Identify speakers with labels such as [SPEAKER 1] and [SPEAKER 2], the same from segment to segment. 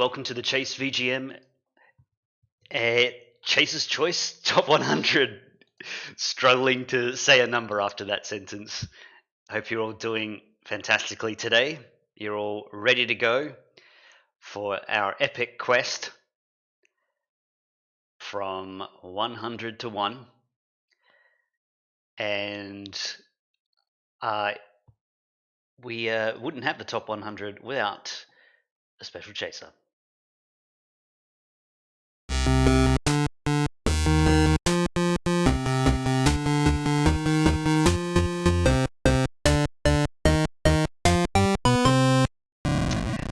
[SPEAKER 1] welcome to the Chase VGM uh, Chase's Choice Top 100. Struggling to say a number after that sentence. Hope you're all doing fantastically today. You're all ready to go for our epic quest from 100 to 1. And we wouldn't have the top 100 without a special chaser.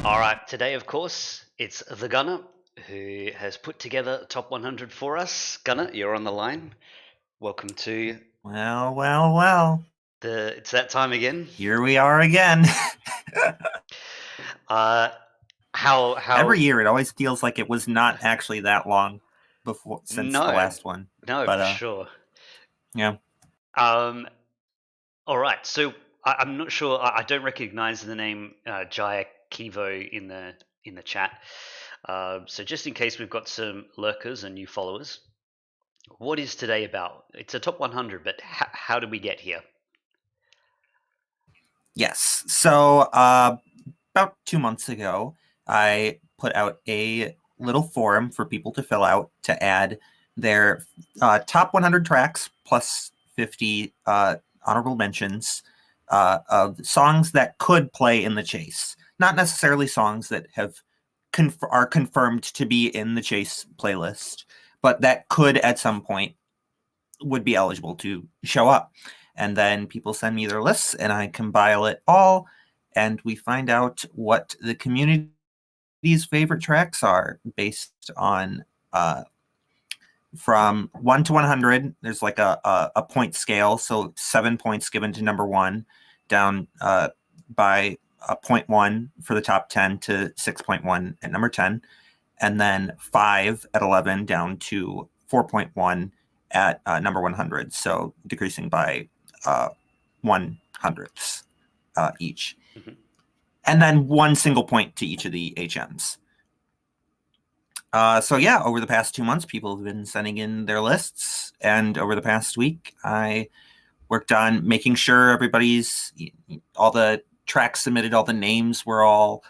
[SPEAKER 1] Alright, today of course it's the Gunner who has put together top 100 for us. Gunner, you're on the line. Welcome to
[SPEAKER 2] Well.
[SPEAKER 1] it's that time again.
[SPEAKER 2] Here we are again.
[SPEAKER 1] How
[SPEAKER 2] Every year it always feels like it was not actually that long since the
[SPEAKER 1] No,
[SPEAKER 2] last one.
[SPEAKER 1] no,
[SPEAKER 2] But
[SPEAKER 1] for sure.
[SPEAKER 2] yeah.
[SPEAKER 1] All right. So I'm not sure. I don't recognize the name Jaya Kivo in the chat. So just in case we've got some lurkers and new followers, what is today about? It's a top 100, but how did we get here?
[SPEAKER 2] Yes. So about 2 months ago, I put out a little forum for people to fill out to add their top 100 tracks plus 50 honorable mentions of songs that could play in the chase. Not necessarily songs that are confirmed to be in the chase playlist, but that could at some point would be eligible to show up. And then people send me their lists and I compile it all and we find out what the community's favorite tracks are based on from 1 to 100. There's like a point scale, so 7 points given to number 1, down by 0.1 for the top 10 to 6.1 at number 10, and then 5 at 11 down to 4.1 at number 100, so decreasing by 1/100ths each.
[SPEAKER 1] Mm-hmm.
[SPEAKER 2] And then 1 single point to each of the HMs. So yeah, over the past 2 months, people have been sending in their lists, and over the past week, I worked on making sure all the tracks submitted, all the names were all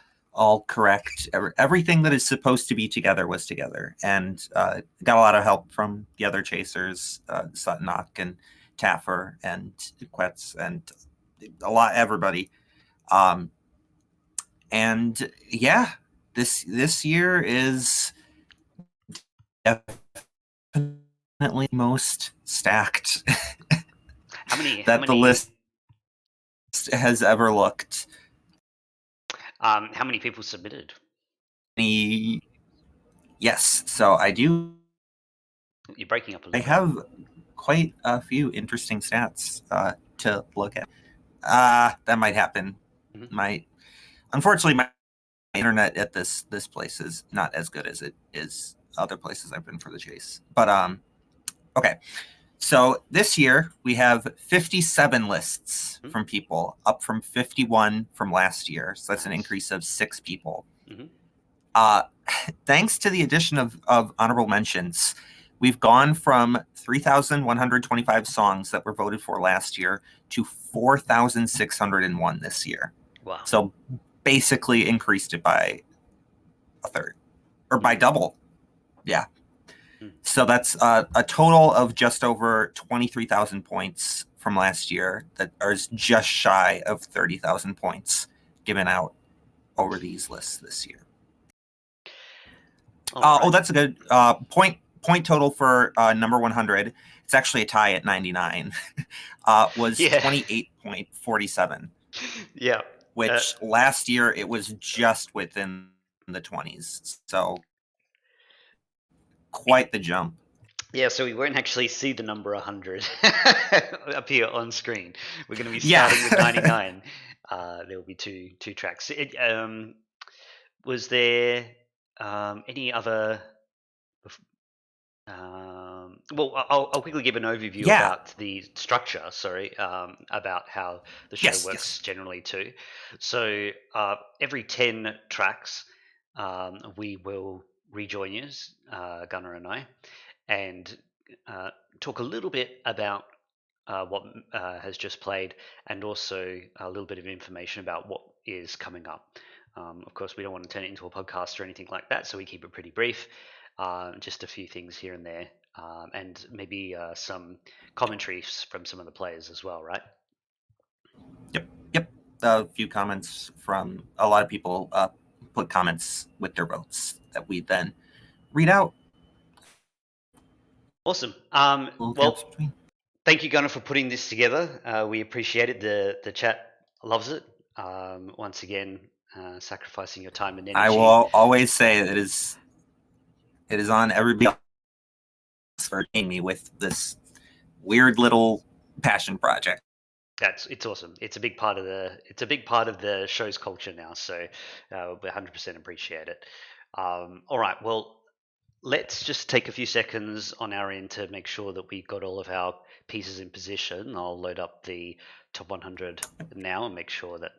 [SPEAKER 2] correct. Everything that is supposed to be together was together, and got a lot of help from the other chasers, Sutnock and Taffer and Quetz and everybody. And yeah, this year is definitely most stacked the list has ever looked.
[SPEAKER 1] How many people submitted?
[SPEAKER 2] Yes, so I do.
[SPEAKER 1] You're breaking up a little bit.
[SPEAKER 2] I have quite a few interesting stats to look at. That might happen. Mm-hmm. Unfortunately, my internet at this place is not as good as it is other places I've been for the chase. But okay. So this year we have 57 lists from people, up from 51 from last year. So that's an increase of 6 people. Mm-hmm. Thanks to the addition of honorable mentions, we've gone from 3,125 songs that were voted for last year to 4,601 this year.
[SPEAKER 1] Wow.
[SPEAKER 2] So basically increased it by a third, or by double. Yeah. So that's a total of just over 23,000 points from last year that are just shy of 30,000 points given out over these lists this year. Right. Oh, that's a good point total for number 100. It's actually a tie at 99. Was 28.47.
[SPEAKER 1] Yeah.
[SPEAKER 2] Which last year it was just within the 20s. So quite the jump.
[SPEAKER 1] Yeah, so we won't actually see the number 100 up here on screen. We're going to be starting with 99. There will be two tracks. Was there any other? Well, I'll quickly give an overview about the structure. Sorry, about how the show works generally too. So every 10 tracks, we will rejoin you, Gunnar and I, and talk a little bit about what has just played, and also a little bit of information about what is coming up. Of course, we don't want to turn it into a podcast or anything like that, so we keep it pretty brief. Just a few things here and there, and maybe some commentaries from some of the players as well, right?
[SPEAKER 2] Yep. A few comments from a lot of people put comments with their votes that we then read out.
[SPEAKER 1] Awesome.
[SPEAKER 2] Little gaps
[SPEAKER 1] Well,
[SPEAKER 2] between.
[SPEAKER 1] thank you, Gunnar, for putting this together. We appreciate it. The chat loves it. Once again, sacrificing your time and energy.
[SPEAKER 2] I will always say that it is on everybody else for me with this weird little passion project.
[SPEAKER 1] It's awesome. It's a big part of the show's culture now. So we 100% appreciate it. All right. Well, let's just take a few seconds on our end to make sure that we've got all of our pieces in position. I'll load up the top 100 now and make sure that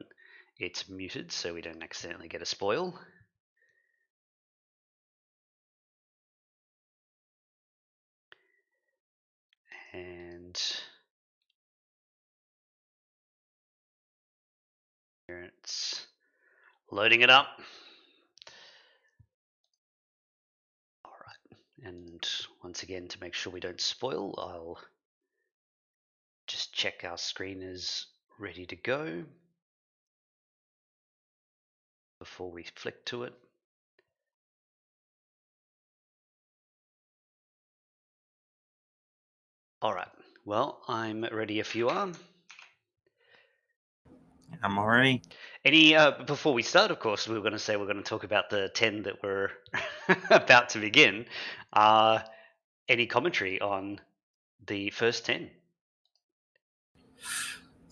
[SPEAKER 1] it's muted so we don't accidentally get a spoil. And here it's loading it up. All right. And once again, to make sure we don't spoil, I'll just check our screen is ready to go before we flick to it. All right. Well, I'm ready if you are.
[SPEAKER 2] I'm already.
[SPEAKER 1] Any before we start, of course, we were going to say we're going to talk about the 10 that we're about to begin. Any commentary on the first 10?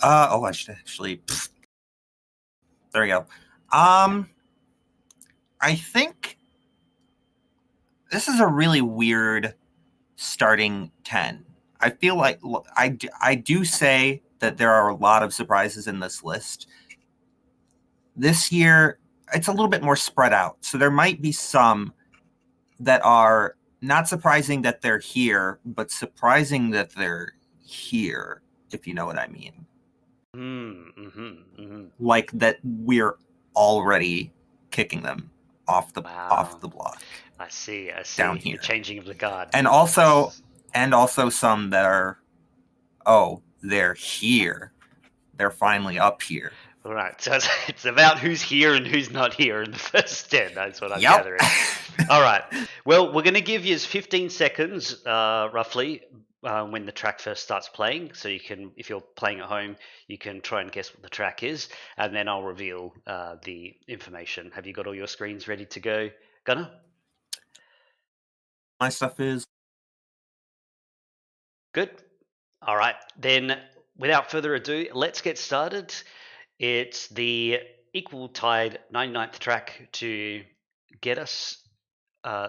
[SPEAKER 2] I should actually. There we go. I think this is a really weird starting 10. I feel like I do say that there are a lot of surprises in this list. This year, it's a little bit more spread out. So there might be some that are not surprising that they're here, but surprising that they're here, if you know what I mean. Like that we're already kicking them off the block.
[SPEAKER 1] I see.
[SPEAKER 2] Down here.
[SPEAKER 1] The changing of the guard.
[SPEAKER 2] And also some that are, they're here. They're finally up here.
[SPEAKER 1] All right. So it's about who's here and who's not here in the first 10. That's what I'm gathering. All right. Well, we're going to give you 15 seconds, roughly, when the track first starts playing. So you can, if you're playing at home, you can try and guess what the track is, and then I'll reveal the information. Have you got all your screens ready to go, Gunnar?
[SPEAKER 2] My stuff is
[SPEAKER 1] good. All right. Then, without further ado, let's get started. It's the equal tied 99th track to get us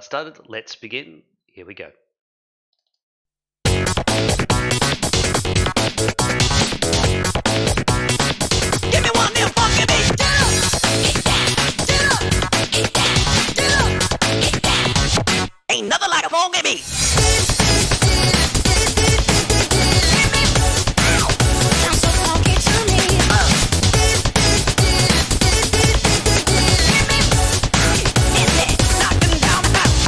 [SPEAKER 1] started. Let's begin. Here we go.
[SPEAKER 3] Give me one little funky beat. Ain't nothing like a funky beat. That's so funky to me. Is it knocking down the house?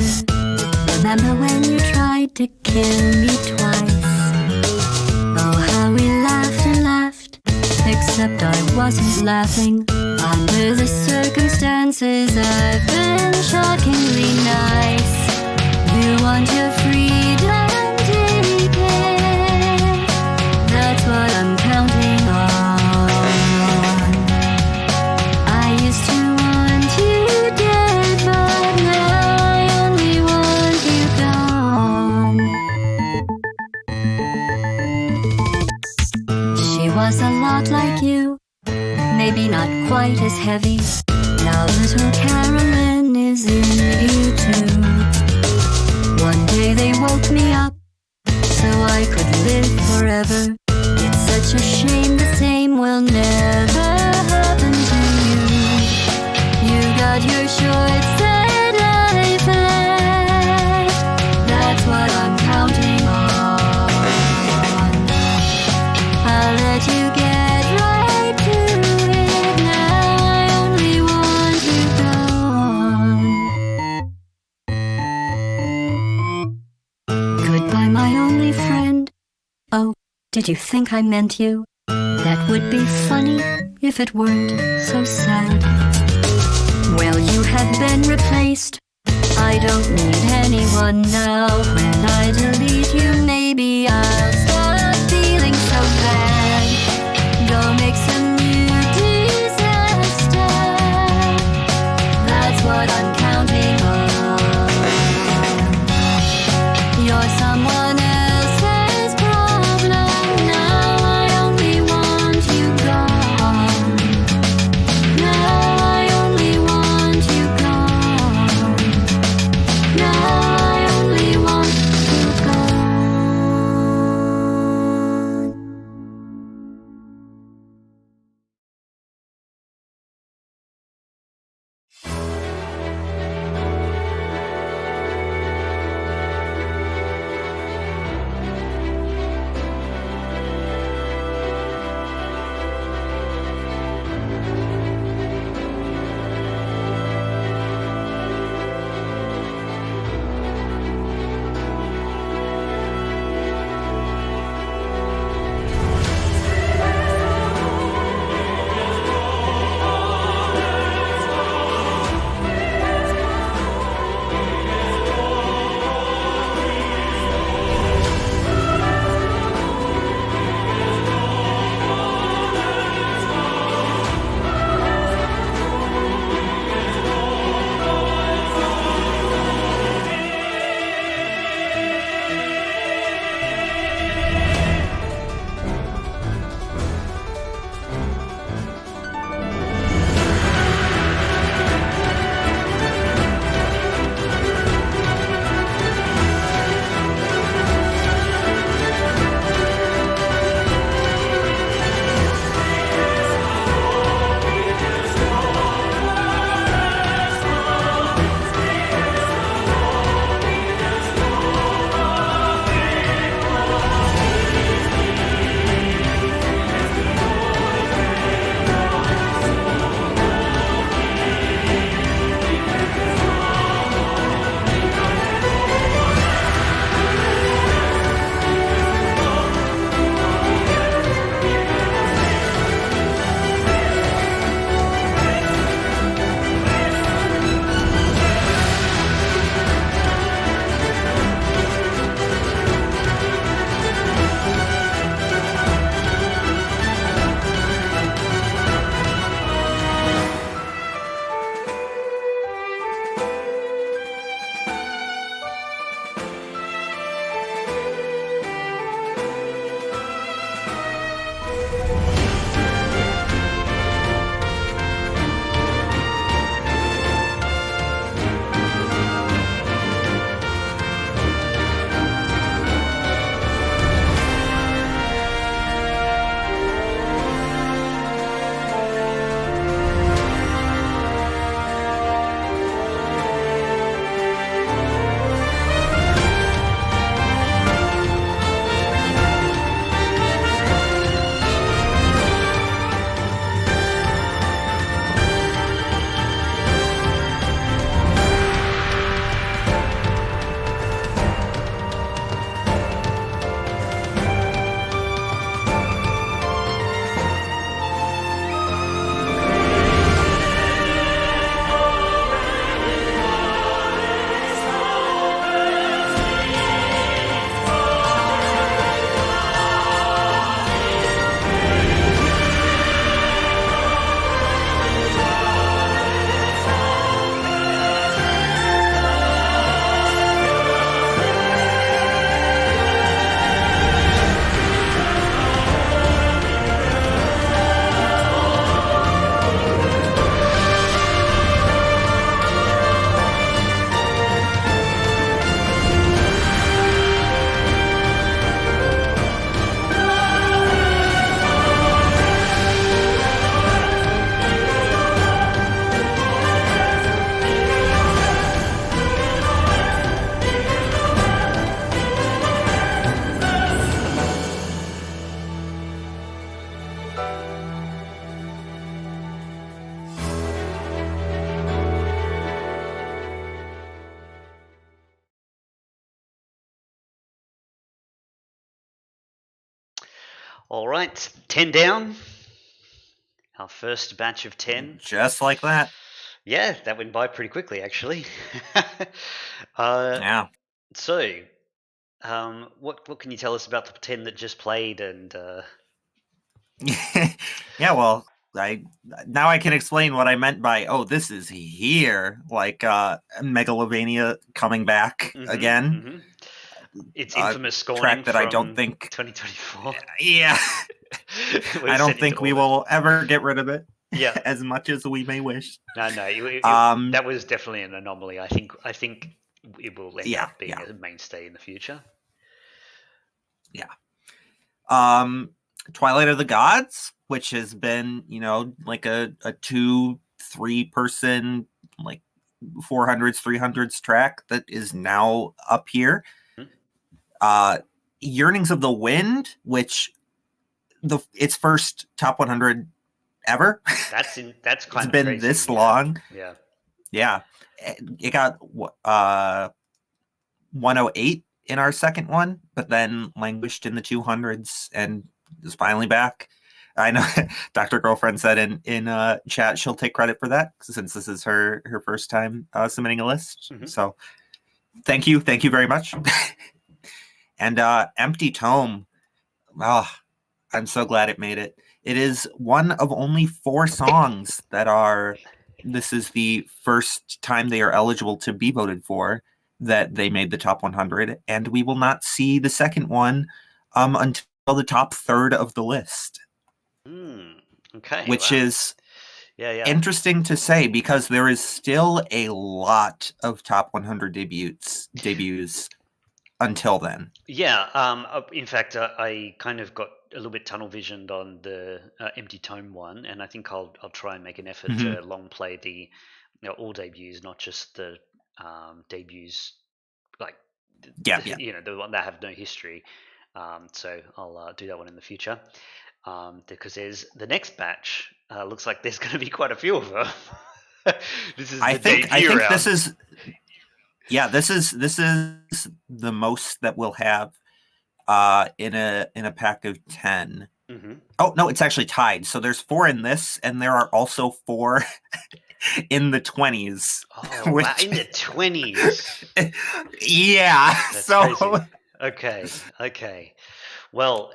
[SPEAKER 4] answer. Remember when you tried to kill me twice? Oh, how we laughed and laughed, except I wasn't laughing. Under the circumstances, I've been shockingly nice. You want your freedom, take it. That's what I'm counting on. I used to want you dead, but now I only want you gone. She was a lot like you, maybe not quite as heavy. Now little Carolyn is in you too. One day they woke me up so I could live forever. It's such a shame the same will never happen to you. You got your short sad life left. That's what I'm counting on. I'll let you get right to it. Now I only want you gone. Goodbye, my only friend. Oh, did you think I meant you? That would be funny if it weren't so sad. Well, you have been replaced. I don't need anyone now. When I delete you, maybe I'll stop feeling so bad. Go make some new disaster. That's what I'm counting on. You're someone else's problem. Now I only want you gone. Now I only want you gone. Now I only want you gone.
[SPEAKER 1] All right, 10 down. Our first batch of 10.
[SPEAKER 2] Just like that.
[SPEAKER 1] Yeah, that went by pretty quickly, actually.
[SPEAKER 2] Yeah.
[SPEAKER 1] So, what can you tell us about the 10 that just played? And
[SPEAKER 2] Yeah, well, now I can explain what I meant by this is here, like Megalovania coming back again.
[SPEAKER 1] Its infamous
[SPEAKER 2] Track
[SPEAKER 1] scorning
[SPEAKER 2] that
[SPEAKER 1] from
[SPEAKER 2] I don't think
[SPEAKER 1] 2024.
[SPEAKER 2] Yeah. I don't think we will ever get rid of it.
[SPEAKER 1] Yeah.
[SPEAKER 2] As much as we may wish.
[SPEAKER 1] No, that was definitely an anomaly. I think it will end up being a mainstay in the future.
[SPEAKER 2] Yeah. Twilight of the Gods, which has been, like a 2-3 person, like 400s, 300s track that is now up here. Yearnings of the Wind, which its first top 100 ever.
[SPEAKER 1] That's kind
[SPEAKER 2] it's
[SPEAKER 1] of
[SPEAKER 2] been
[SPEAKER 1] crazy,
[SPEAKER 2] this long.
[SPEAKER 1] Yeah.
[SPEAKER 2] It got 108 in our second one, but then languished in the 200s and is finally back. I know Dr. Girlfriend said in chat she'll take credit for that since this is her first time submitting a list. So thank you very much. And Empty Tome. I'm so glad it made it. It is one of only 4 songs this is the first time they are eligible to be voted for, that they made the top 100, and we will not see the second one until the top third of the list.
[SPEAKER 1] Okay.
[SPEAKER 2] Which is interesting to say, because there is still a lot of top 100 debuts until then.
[SPEAKER 1] Yeah. In fact, I kind of got a little bit tunnel visioned on the Empty Tome one, and I think I'll try and make an effort to long play the all debuts, not just the debuts like the one that have no history. So I'll do that one in the future, because there's the next batch. Looks like there's going to be quite a few of them. This is I think round.
[SPEAKER 2] This is this is the most that we'll have in a pack of 10. Oh no, it's actually tied. So there's 4 in this, and there are also 4 in the 20s.
[SPEAKER 1] Oh, wow, in the 20s.
[SPEAKER 2] Yeah.
[SPEAKER 1] That's
[SPEAKER 2] so
[SPEAKER 1] crazy. Okay. Well,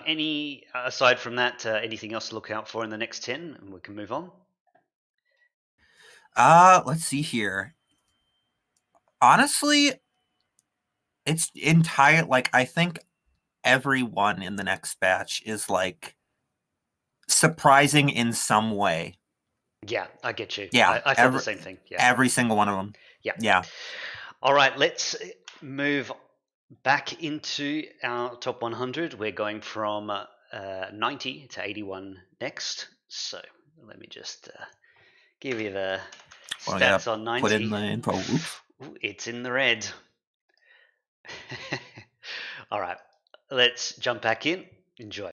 [SPEAKER 1] any aside from that, anything else to look out for in the next 10, and we can move on.
[SPEAKER 2] Let's see here. Honestly, it's entire. Like, I think everyone in the next batch is like surprising in some way.
[SPEAKER 1] Yeah, I get you.
[SPEAKER 2] Yeah,
[SPEAKER 1] I thought the same thing. Yeah,
[SPEAKER 2] every single one of them. Yeah.
[SPEAKER 1] All right, let's move back into our top 100. We're going from 90 to 81 next. So let me just give you the stats on 90.
[SPEAKER 2] Put in the info.
[SPEAKER 1] Ooh, it's in the red. All right, let's jump back in. Enjoy.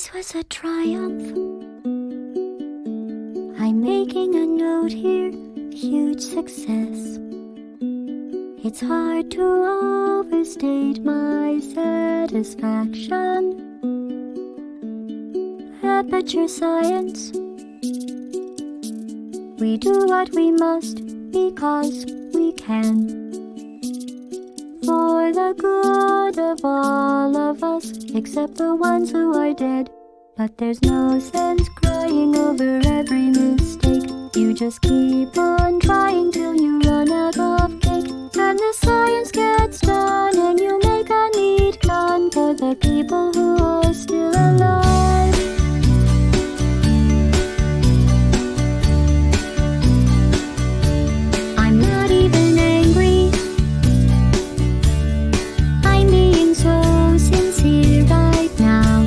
[SPEAKER 4] This was a triumph. I'm making a note here, huge success. It's hard to overstate my satisfaction. Aperture science. We do what we must because we can. For the good of all of us, except the ones who are dead. But there's no sense crying over every mistake. You just keep on trying till you run out of cake. And the science gets done and you make a neat gun for the people who are still alive. I'm not even angry. I'm being so sincere right now.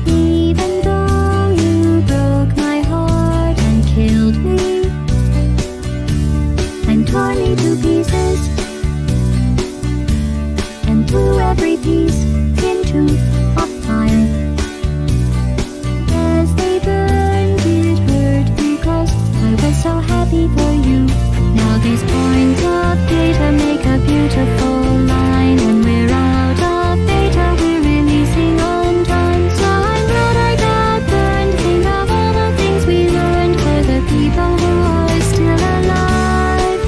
[SPEAKER 4] Even though you broke my heart and killed me and tore me to pieces and threw every piece into a fire. As they burned, it hurt because I was so happy for you. Now these points of data make a beautiful line, and we're out of data, we're releasing on time. So I'm glad I got burned. Think of all the things we learned for the people who are still alive.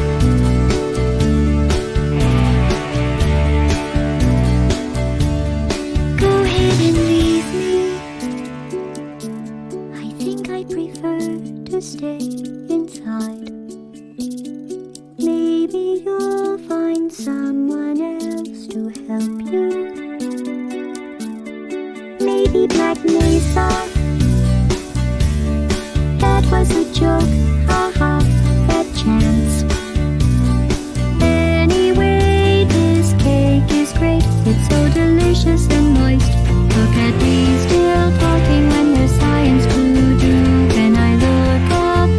[SPEAKER 4] Go ahead and leave me. I think I prefer to stay inside. Maybe you'll find someone else to help you. Maybe Black Mesa. That was a joke, haha, that chance. Anyway, this cake is great. It's so delicious and moist. Look at me still talking when there's science to do. When I look up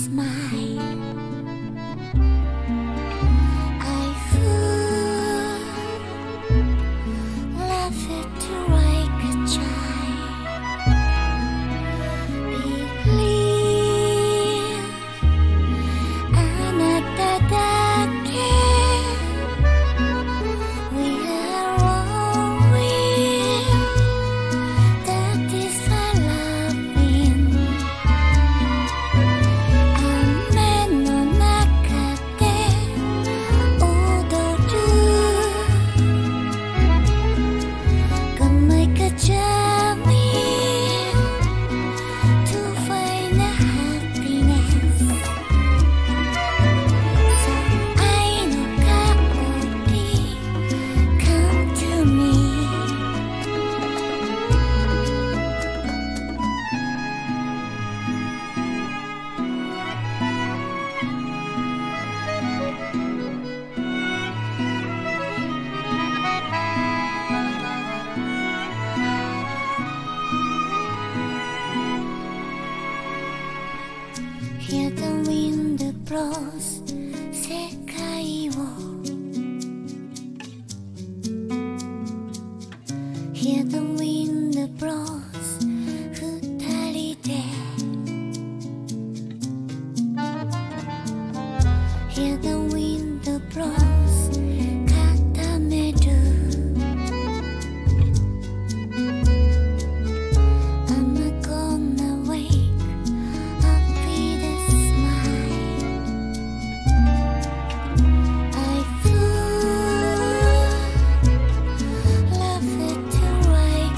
[SPEAKER 3] smile. I feel love it like a child. Believe あなただけ We are all real. That is my loving. 雨の中で踊る Gonna make a journey to find a happiness. So I know God come to me. Hear the wind blows 世界を Hear the wind blows 二人で Hear the wind blows 固める I'm gonna wake up with a smile. I feel love it right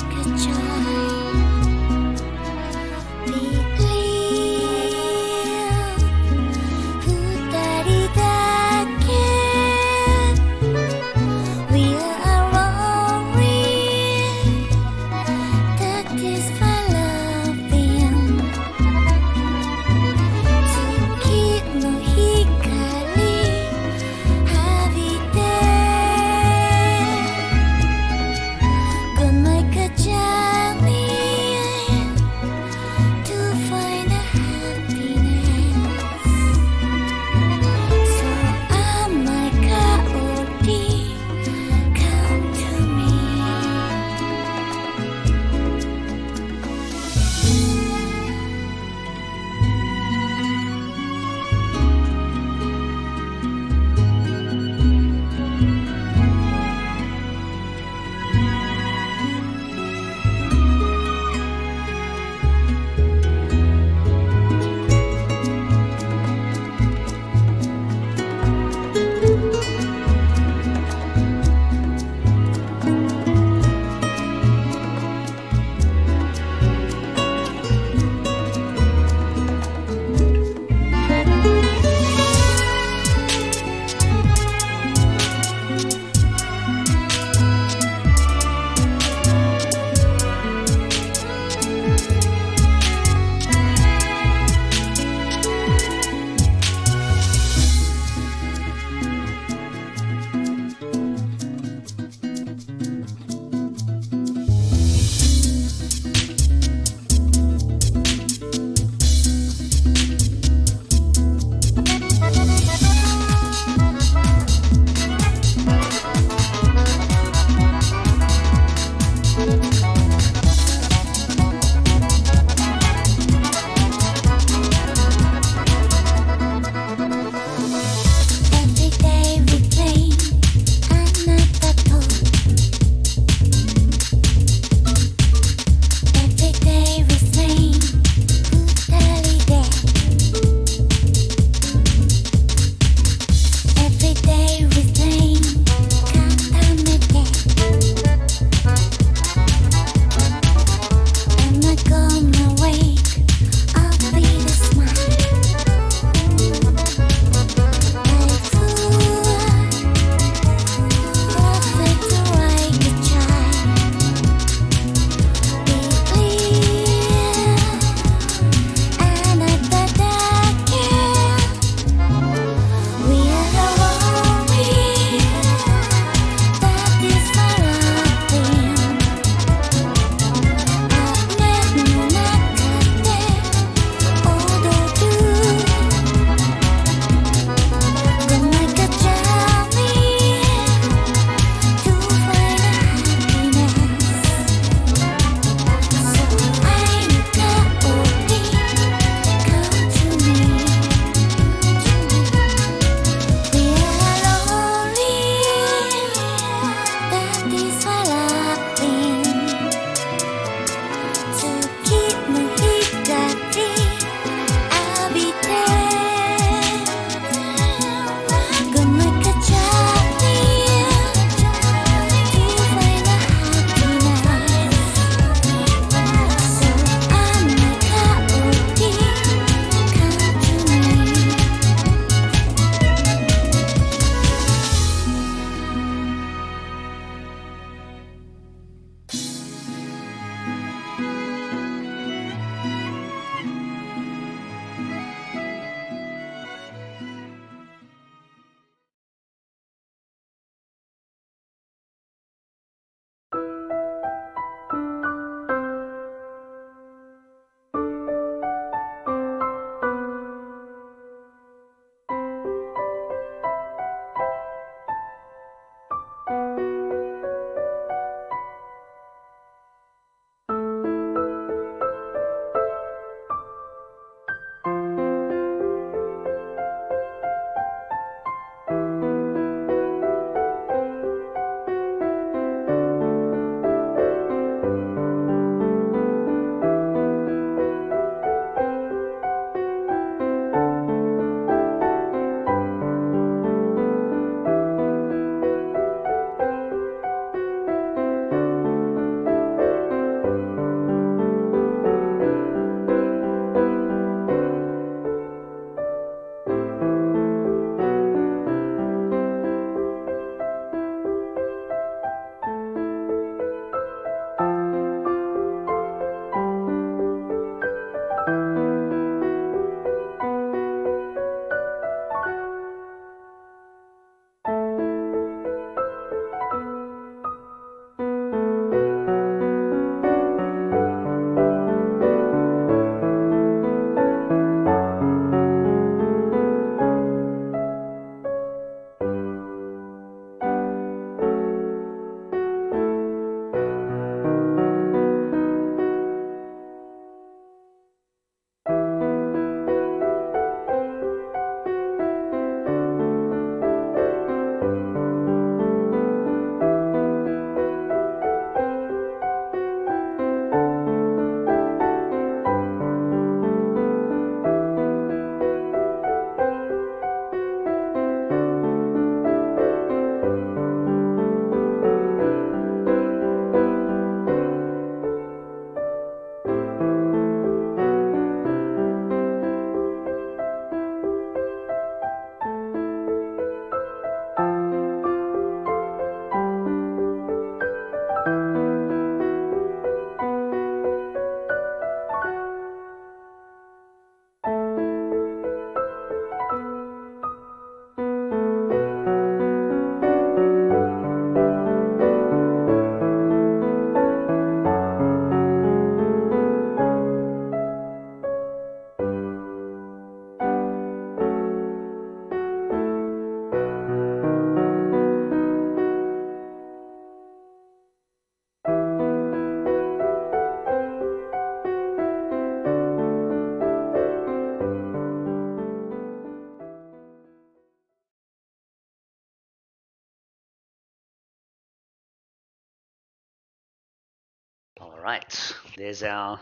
[SPEAKER 1] All right, there's our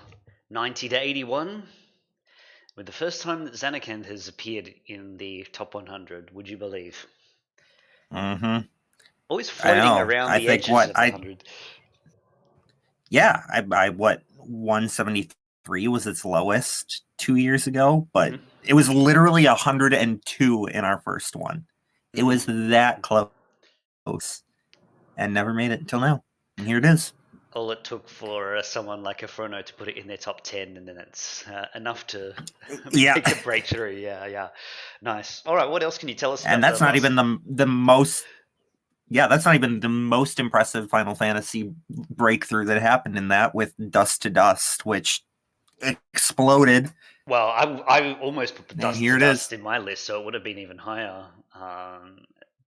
[SPEAKER 1] 90 to 81. With the first time that Zanarkand has appeared in the top 100, would you believe?
[SPEAKER 2] Mm-hmm.
[SPEAKER 1] Always
[SPEAKER 2] I
[SPEAKER 1] floating
[SPEAKER 2] know.
[SPEAKER 1] around
[SPEAKER 2] I
[SPEAKER 1] the
[SPEAKER 2] think
[SPEAKER 1] edges
[SPEAKER 2] what
[SPEAKER 1] of
[SPEAKER 2] I
[SPEAKER 1] 100.
[SPEAKER 2] yeah, I what 173 was its lowest 2 years ago, but
[SPEAKER 1] Mhm.
[SPEAKER 2] it was literally 102 in our first one. It was that close and never made it until now. And here it is.
[SPEAKER 1] All it took for someone like a Frono to put it in their top 10, and then it's enough to
[SPEAKER 2] Yeah.
[SPEAKER 1] make a breakthrough. Yeah, yeah. Nice. All right, what else can you tell us
[SPEAKER 2] And
[SPEAKER 1] about
[SPEAKER 2] that's
[SPEAKER 1] the
[SPEAKER 2] not
[SPEAKER 1] last?
[SPEAKER 2] even the most that's not even the most impressive Final Fantasy breakthrough that happened in that with Dust to Dust, which exploded.
[SPEAKER 1] Well, I almost put the
[SPEAKER 2] And
[SPEAKER 1] Dust
[SPEAKER 2] here
[SPEAKER 1] to
[SPEAKER 2] it is.
[SPEAKER 1] Dust in my list, so it would have been even higher.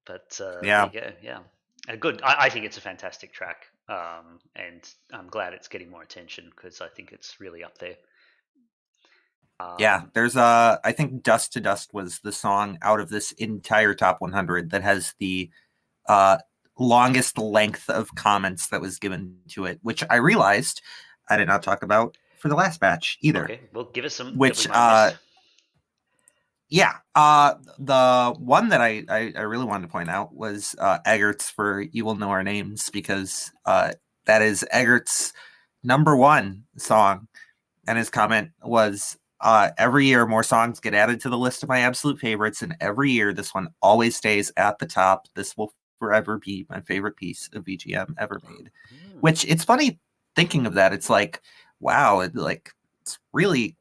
[SPEAKER 1] But there
[SPEAKER 2] Yeah.
[SPEAKER 1] you go. Yeah, good. I think it's a fantastic track, and I'm glad it's getting more attention because I think it's really up there.
[SPEAKER 2] Yeah, there's I think Dust to Dust was the song out of this entire top 100 that has the longest length of comments that was given to it, which I realized I did not talk about for the last batch either.
[SPEAKER 1] Okay, well, give us some that we
[SPEAKER 2] Which
[SPEAKER 1] might have missed.
[SPEAKER 2] yeah, the one that I really wanted to point out was Eggert's for "You Will Know Our Names" because that is Eggert's #1 song, and his comment was, every year more songs get added to the list of my absolute favorites, and every year this one always stays at the top. This will forever be my favorite piece of VGM ever made. Which, it's funny thinking of that. It's like, wow, it's really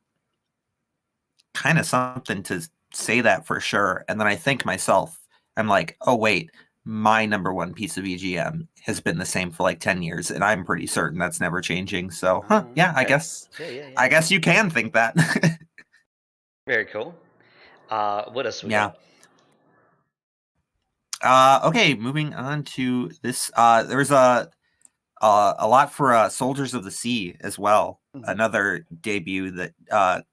[SPEAKER 2] kind of something to say that for sure. And then I think myself, I'm like, oh wait, my #1 piece of EGM has been the same for like 10 years, and I'm pretty certain that's never changing. So, yeah, I
[SPEAKER 1] Okay.
[SPEAKER 2] guess
[SPEAKER 1] Yeah.
[SPEAKER 2] I guess you can think that.
[SPEAKER 1] Very cool. What else we
[SPEAKER 2] Yeah.
[SPEAKER 1] got?
[SPEAKER 2] Okay, moving on to this. There's a lot for Soldiers of the Sea as well.
[SPEAKER 1] Mhm.
[SPEAKER 2] Another debut that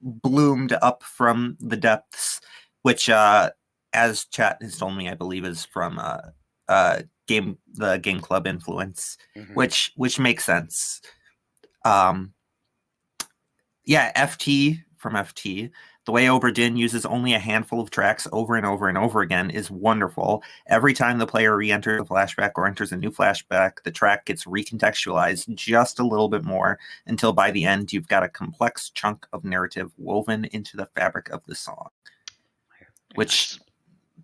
[SPEAKER 2] bloomed up from the depths, which, as chat has told me, I believe is from the Game Club influence,
[SPEAKER 1] Mhm.
[SPEAKER 2] which makes sense. Yeah, FT from FT. The way Oberdin uses only a handful of tracks over and over and over again is wonderful. Every time the player re-enters a flashback or enters a new flashback, the track gets recontextualized just a little bit more until by the end you've got a complex chunk of narrative woven into the fabric of the song. Which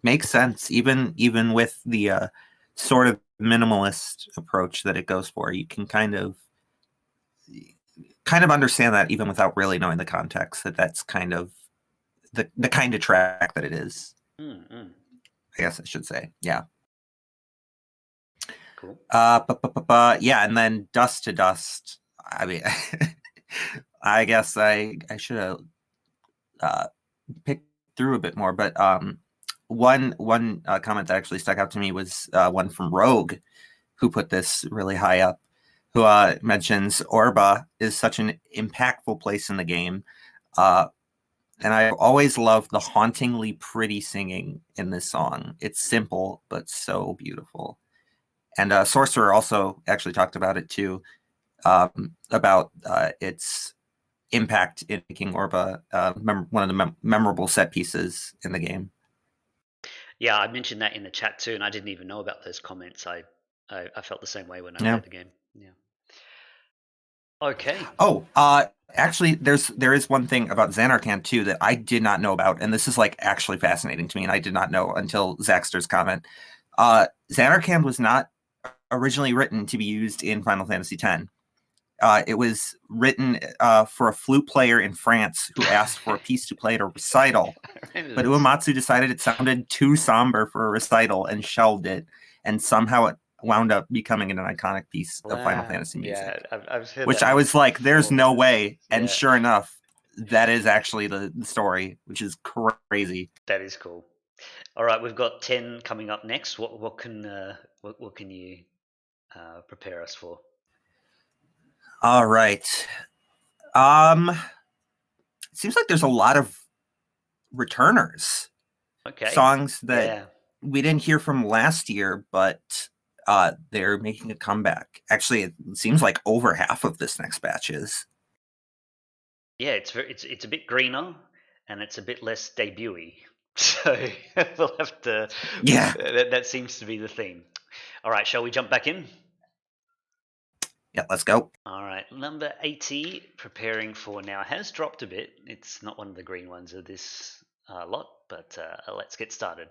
[SPEAKER 2] makes sense, even with the sort of minimalist approach that it goes for. You can kind of understand that even without really knowing the context, that's kind of the kind of track that it is.
[SPEAKER 1] Mm-hmm.
[SPEAKER 2] I guess I should say. Yeah.
[SPEAKER 1] Cool.
[SPEAKER 2] Yeah, and then Dust to Dust. I mean, I guess I should have picked through a bit more, but one comment that actually stuck out to me was one from Rogue, who put this really high up, who mentions Orba is such an impactful place in the game. And I always loved the hauntingly pretty singing in this song. It's simple, but so beautiful. And Sorcerer also actually talked about it too, about its impact in making Orba one of the memorable set pieces in the game.
[SPEAKER 1] Yeah, I mentioned that in the chat too, and I didn't even know about those comments. I felt the same way when I played the game. Yeah. Okay.
[SPEAKER 2] Oh, actually, there is one thing about Xanarkand too that I did not know about, and this is like actually fascinating to me, and I did not know until Zaxter's comment. Xanarkand was not originally written to be used in Final Fantasy X. It was written for a flute player in France who asked for a piece to play at a recital, but Uematsu decided it sounded too somber for a recital and shelved it, and somehow it wound up becoming an iconic piece of Final Fantasy music.
[SPEAKER 1] Yeah, I've heard
[SPEAKER 2] which
[SPEAKER 1] that
[SPEAKER 2] I was like, there's no way. And
[SPEAKER 1] Yeah.
[SPEAKER 2] sure enough, that is actually the story, which is crazy.
[SPEAKER 1] That is cool. All right, we've got 10 coming up next. What can you prepare us for?
[SPEAKER 2] All right. It seems like there's a lot of returners.
[SPEAKER 1] Okay.
[SPEAKER 2] Songs that we didn't hear from last year, but they're making a comeback. Actually, it seems like over half of this next batch is.
[SPEAKER 1] Yeah, it's a bit greener and it's a bit less debut-y. So we'll have to.
[SPEAKER 2] Yeah.
[SPEAKER 1] That seems to be the theme. All right, shall we jump back in?
[SPEAKER 2] Yeah, let's go.
[SPEAKER 1] All right, number 80, preparing for now, has dropped a bit. It's not one of the green ones of this lot, but let's get started.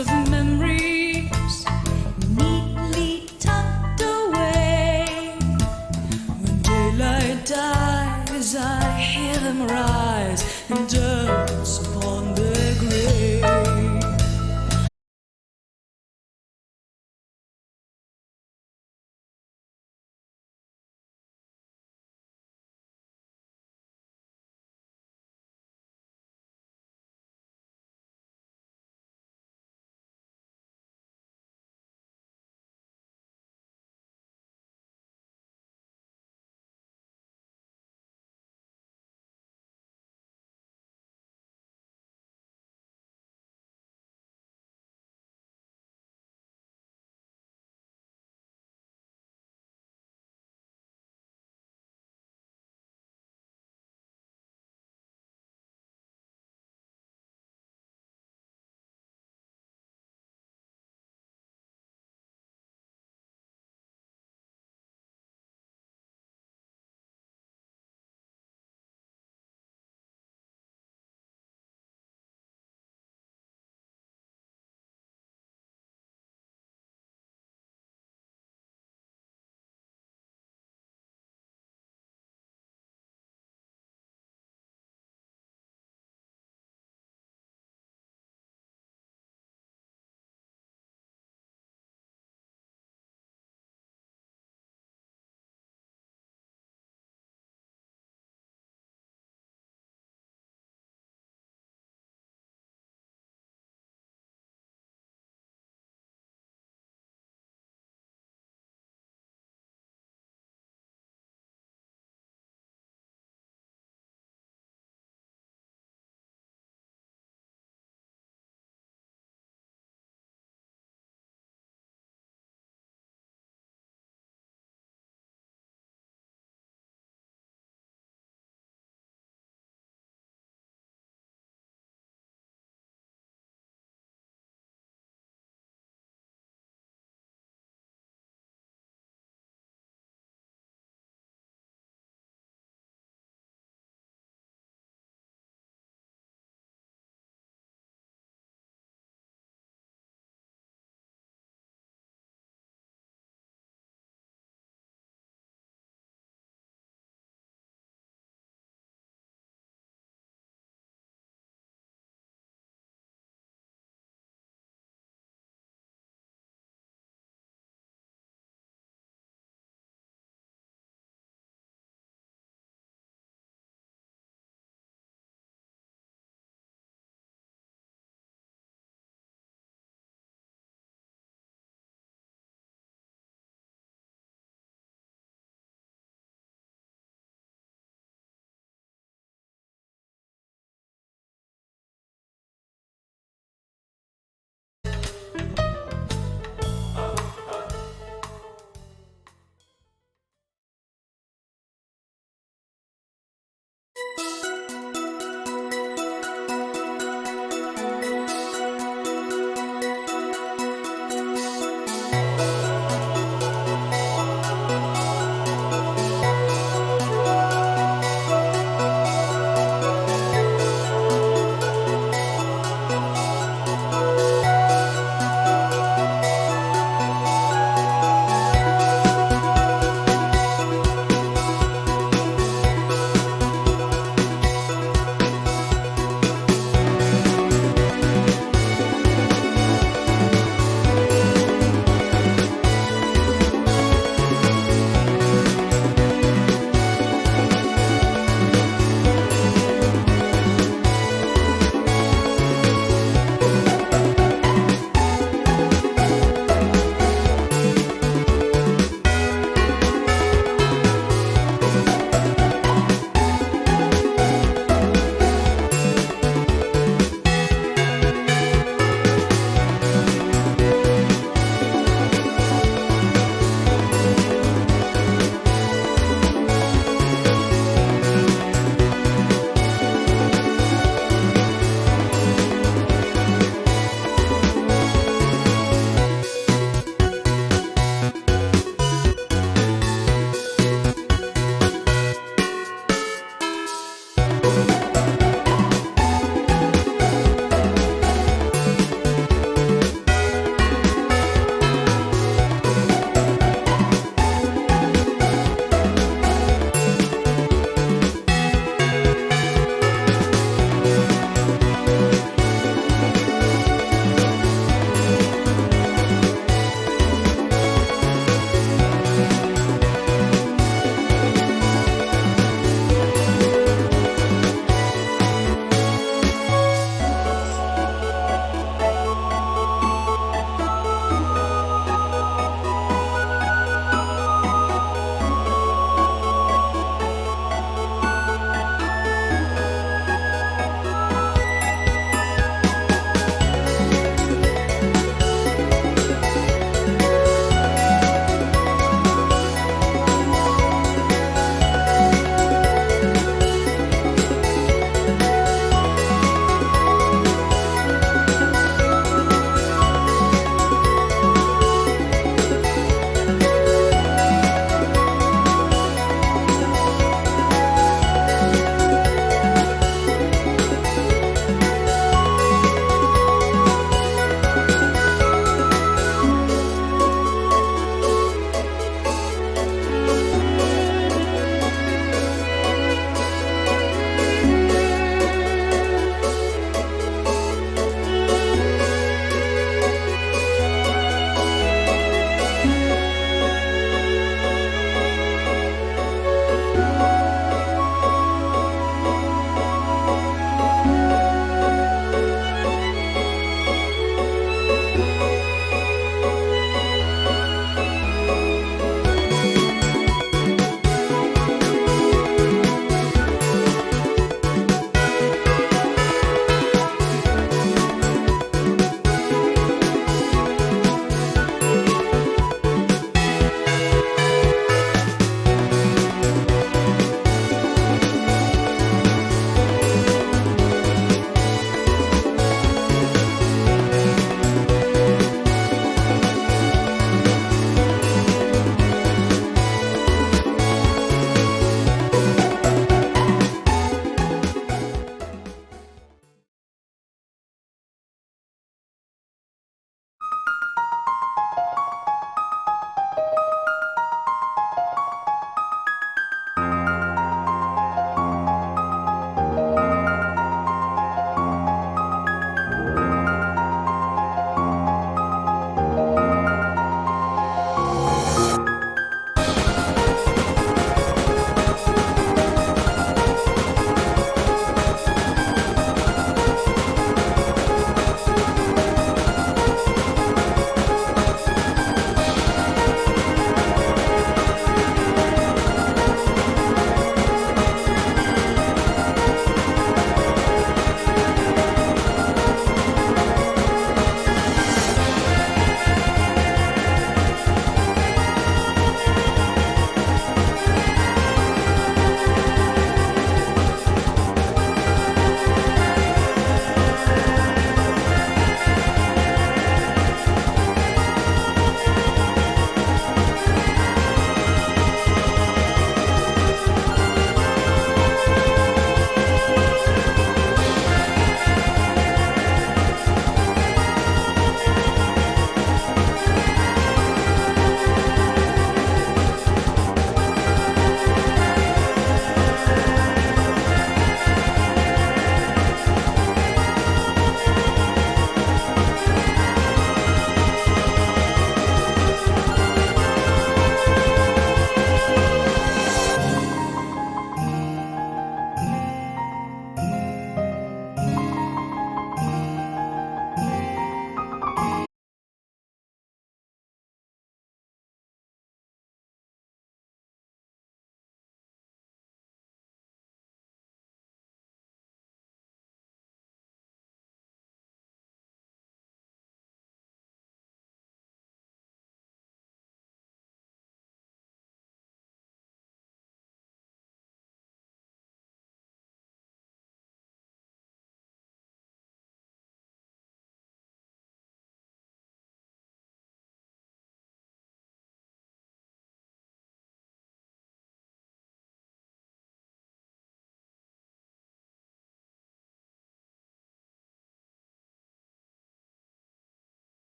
[SPEAKER 5] of memories neatly tucked away. When daylight dies, I hear them rise and dance upon their grave.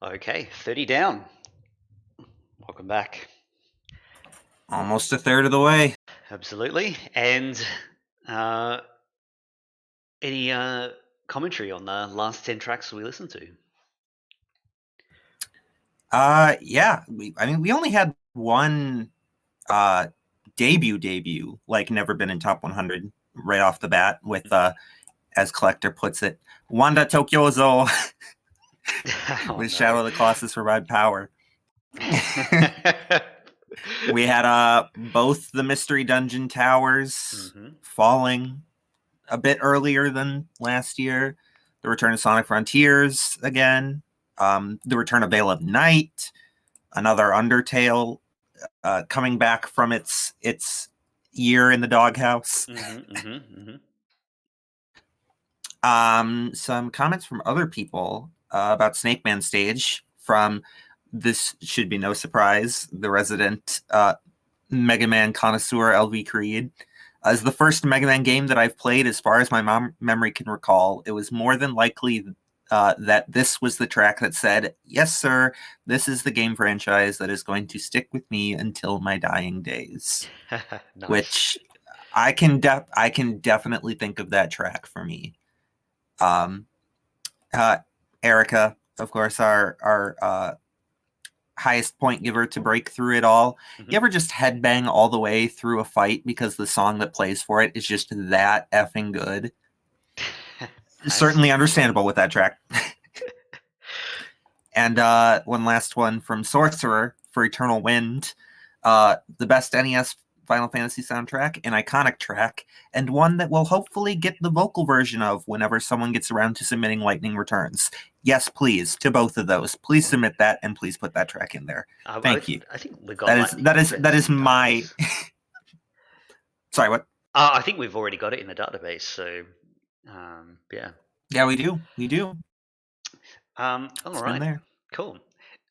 [SPEAKER 1] Okay, 30 down. Welcome back.
[SPEAKER 2] Almost a third of the way.
[SPEAKER 1] Absolutely. And any commentary on the last 10 tracks we listened to?
[SPEAKER 2] Yeah. We only had one debut, like never been in top 100 right off the bat with, as Collector puts it, Wanda Tokyozo with Shadow of the Colossus Provide Power. We had both the Mystery Dungeon Towers falling a bit earlier than last year. The return of Sonic Frontiers again. The return of Veil of Night. Another Undertale coming back from its year in the doghouse. Some comments from other people about Snake Man Stage from, this should be no surprise, the resident Mega Man connoisseur LV Creed. As the first Mega Man game that I've played, as far as my memory can recall, it was more than likely that this was the track that said, "Yes, sir, this is the game franchise that is going to stick with me until my dying days."
[SPEAKER 1] Nice.
[SPEAKER 2] Which I can definitely think of that track for me. Erica, of course, our highest point giver to break through it all. You ever just headbang all the way through a fight because the song that plays for it is just that effing good? Nice. Certainly understandable with that track. And one last one from Sorcerer for Eternal Wind. The best NES Final Fantasy soundtrack, an iconic track, and one that we'll hopefully get the vocal version of whenever someone gets around to submitting Lightning Returns. Yes, please, to both of those. Please submit that, and please put that track in there. Thank you.
[SPEAKER 1] I think we got
[SPEAKER 2] that is my. Sorry, what?
[SPEAKER 1] I think we've already got it in the database. So, yeah.
[SPEAKER 2] Yeah, we do. We do.
[SPEAKER 1] All
[SPEAKER 2] it's
[SPEAKER 1] right.
[SPEAKER 2] Been there.
[SPEAKER 1] Cool.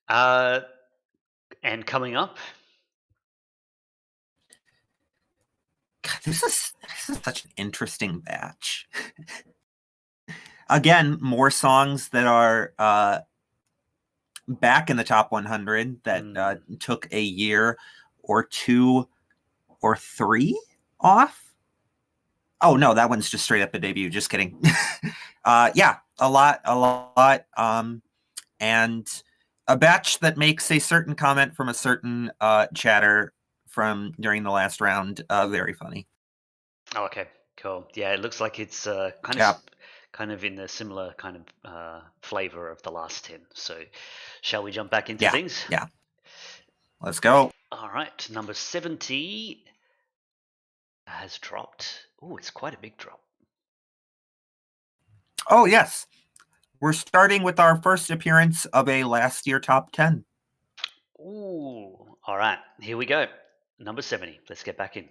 [SPEAKER 1] And coming up.
[SPEAKER 2] God, this is such an interesting batch. Again, more songs that are back in the top 100 that took a year or two or three off. Oh no, that one's just straight up a debut. Just kidding. Yeah, a lot. And a batch that makes a certain comment from a certain chatter from during the last round very funny.
[SPEAKER 1] Oh, okay, cool. Yeah, it looks like it's kind of in the similar kind of flavor of the last 10. So shall we jump back into things?
[SPEAKER 2] Yeah. Let's go.
[SPEAKER 1] All right, number 70 has dropped. Oh, it's quite a big drop.
[SPEAKER 2] Oh, yes. We're starting with our first appearance of a last year top 10.
[SPEAKER 1] Ooh, all right, here we go. Number 70. Let's get back in.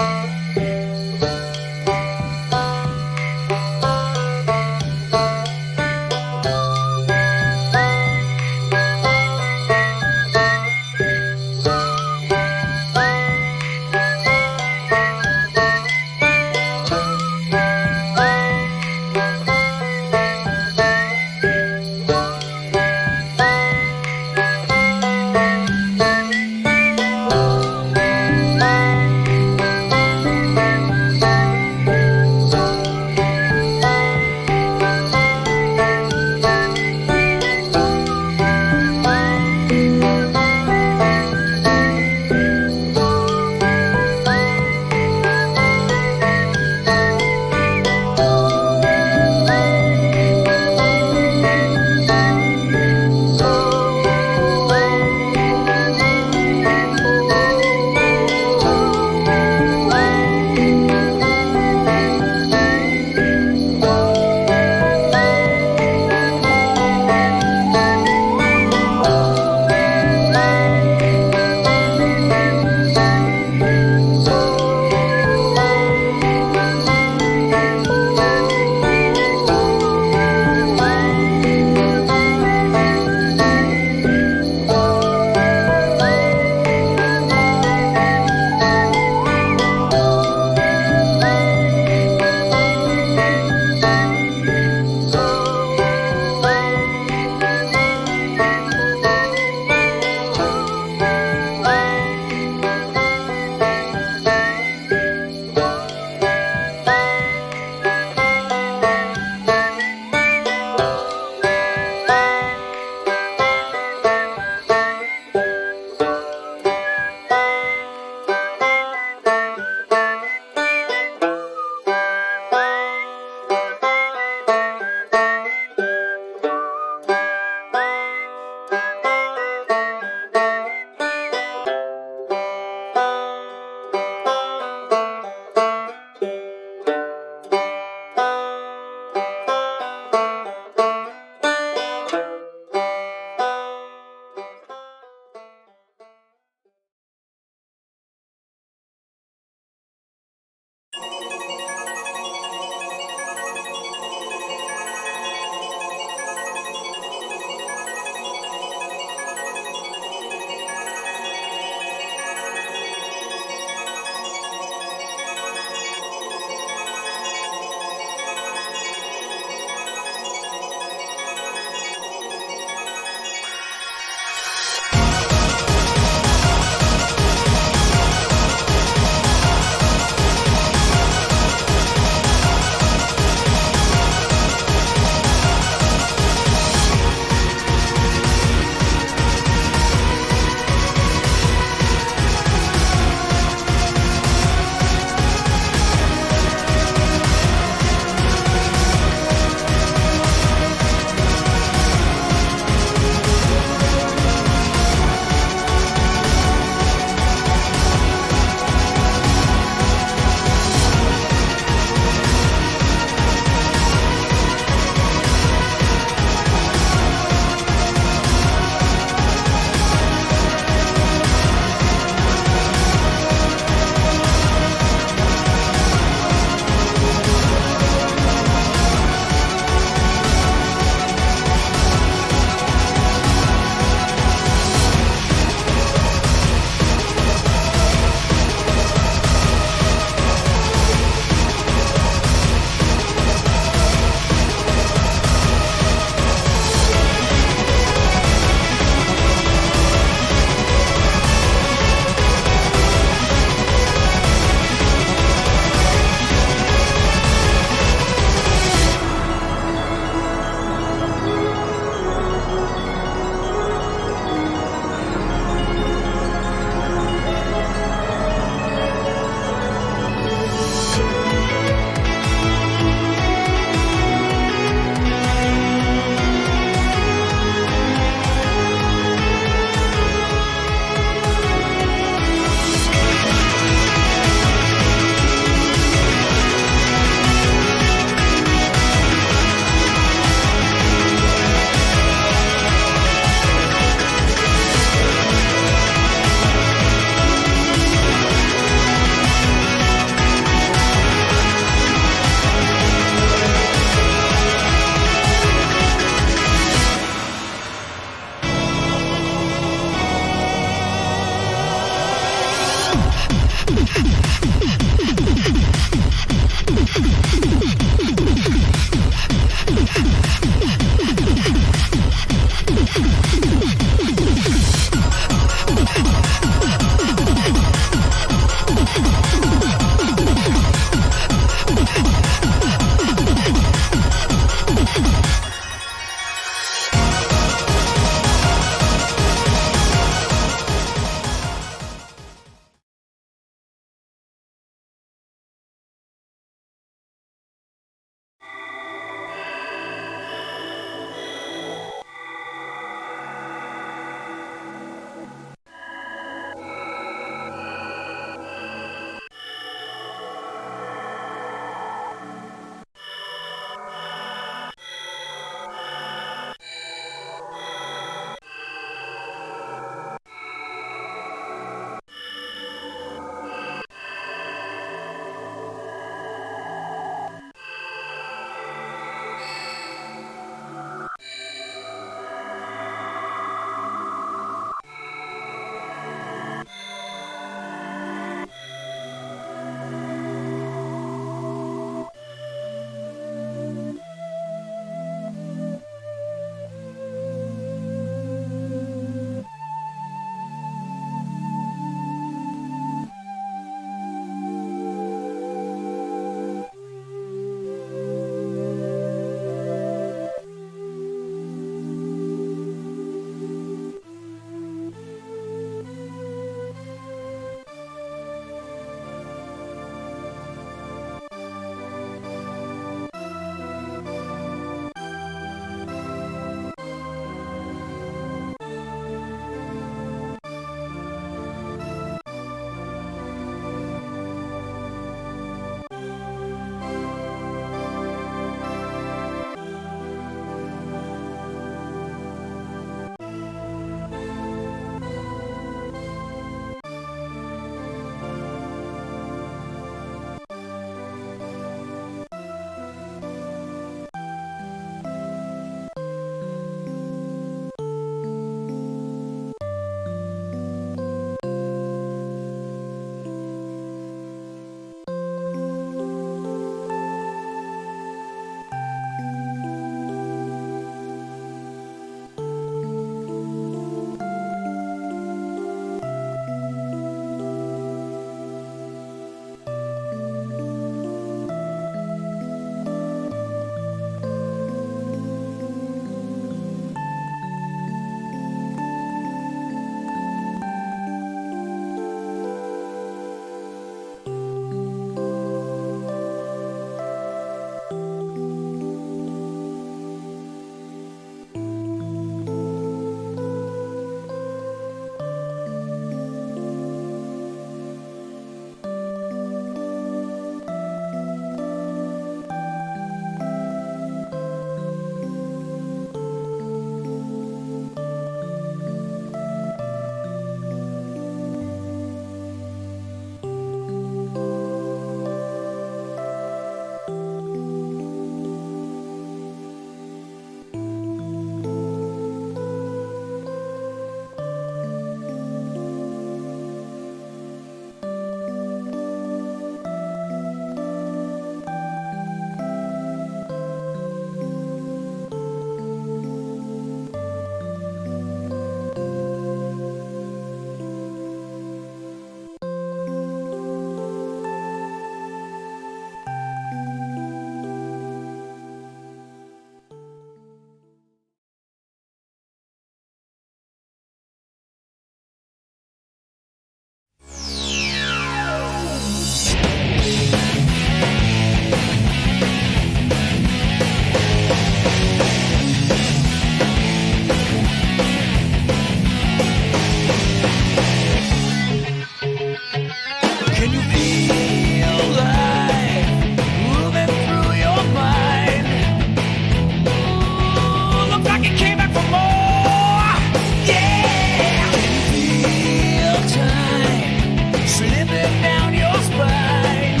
[SPEAKER 5] creeping down your spine.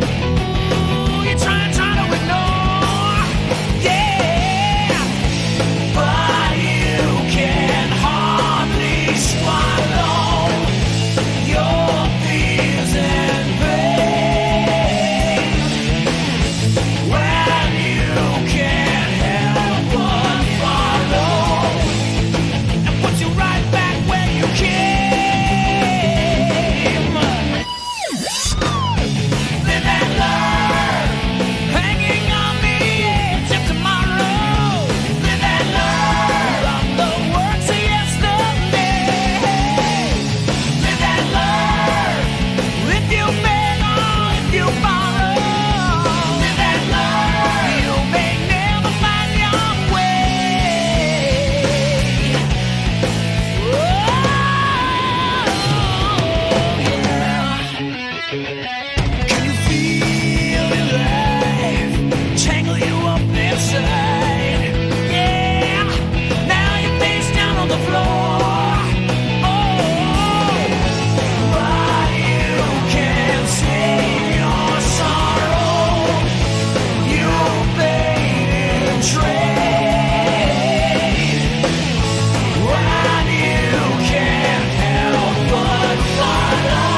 [SPEAKER 5] Ooh, you're trying to ignore, yeah, but you can hardly swallow your fears and pain when you can't help but follow and put you right back where you came. Live and learn, hanging on the edge of tomorrow. Live and learn from the works of yesterday. Live and learn, if you beg or if you borrow. Live and learn, you may never find your way. Oh, yeah. Can you feel it life tangle you up inside? Yeah, now you're face down on the floor. Oh, but you can't save your sorrow. You paid in trade when you can't help but follow.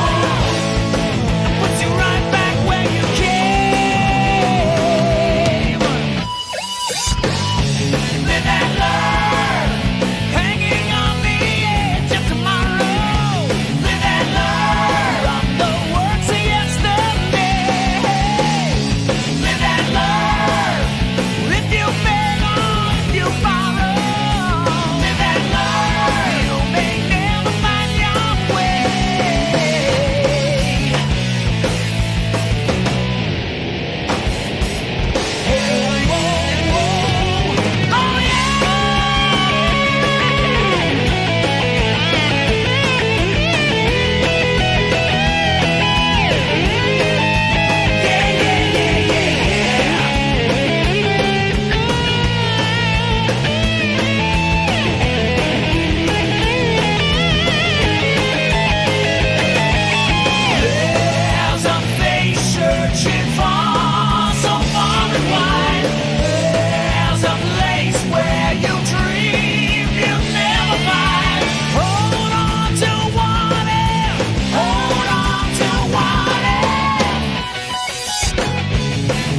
[SPEAKER 5] Puts you right back where you came. Live and learn, hanging on the edge of tomorrow. Live and learn from the works of yesterday. Live and learn, if you beg or if you borrow. Live and learn, you may never find your way. There's a face searching far, so far and wide. There's a place where you dream you'll never find. Hold on to what if, hold on to what if.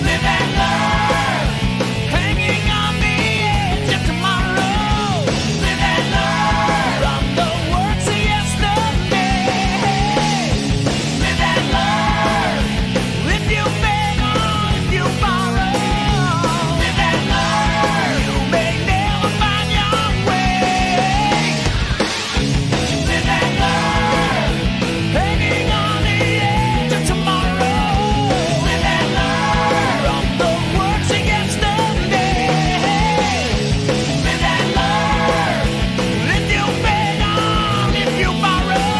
[SPEAKER 5] Live and learn, hanging on the edge of tomorrow. Live and learn from the works of yesterday. Live and learn, if you beg or if you borrow. Live and learn, you may never find your way. Live and learn, hanging on the edge of tomorrow. Live and learn from the works of yesterday. Live and learn, if you beg or if you borrow.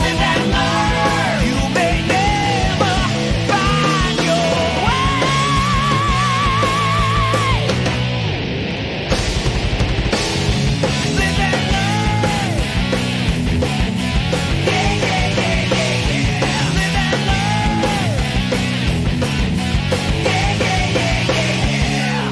[SPEAKER 5] Live and learn, you may never find your way. Live and learn, yeah, yeah, yeah, yeah, yeah. Live and learn, yeah, yeah, yeah, yeah, yeah.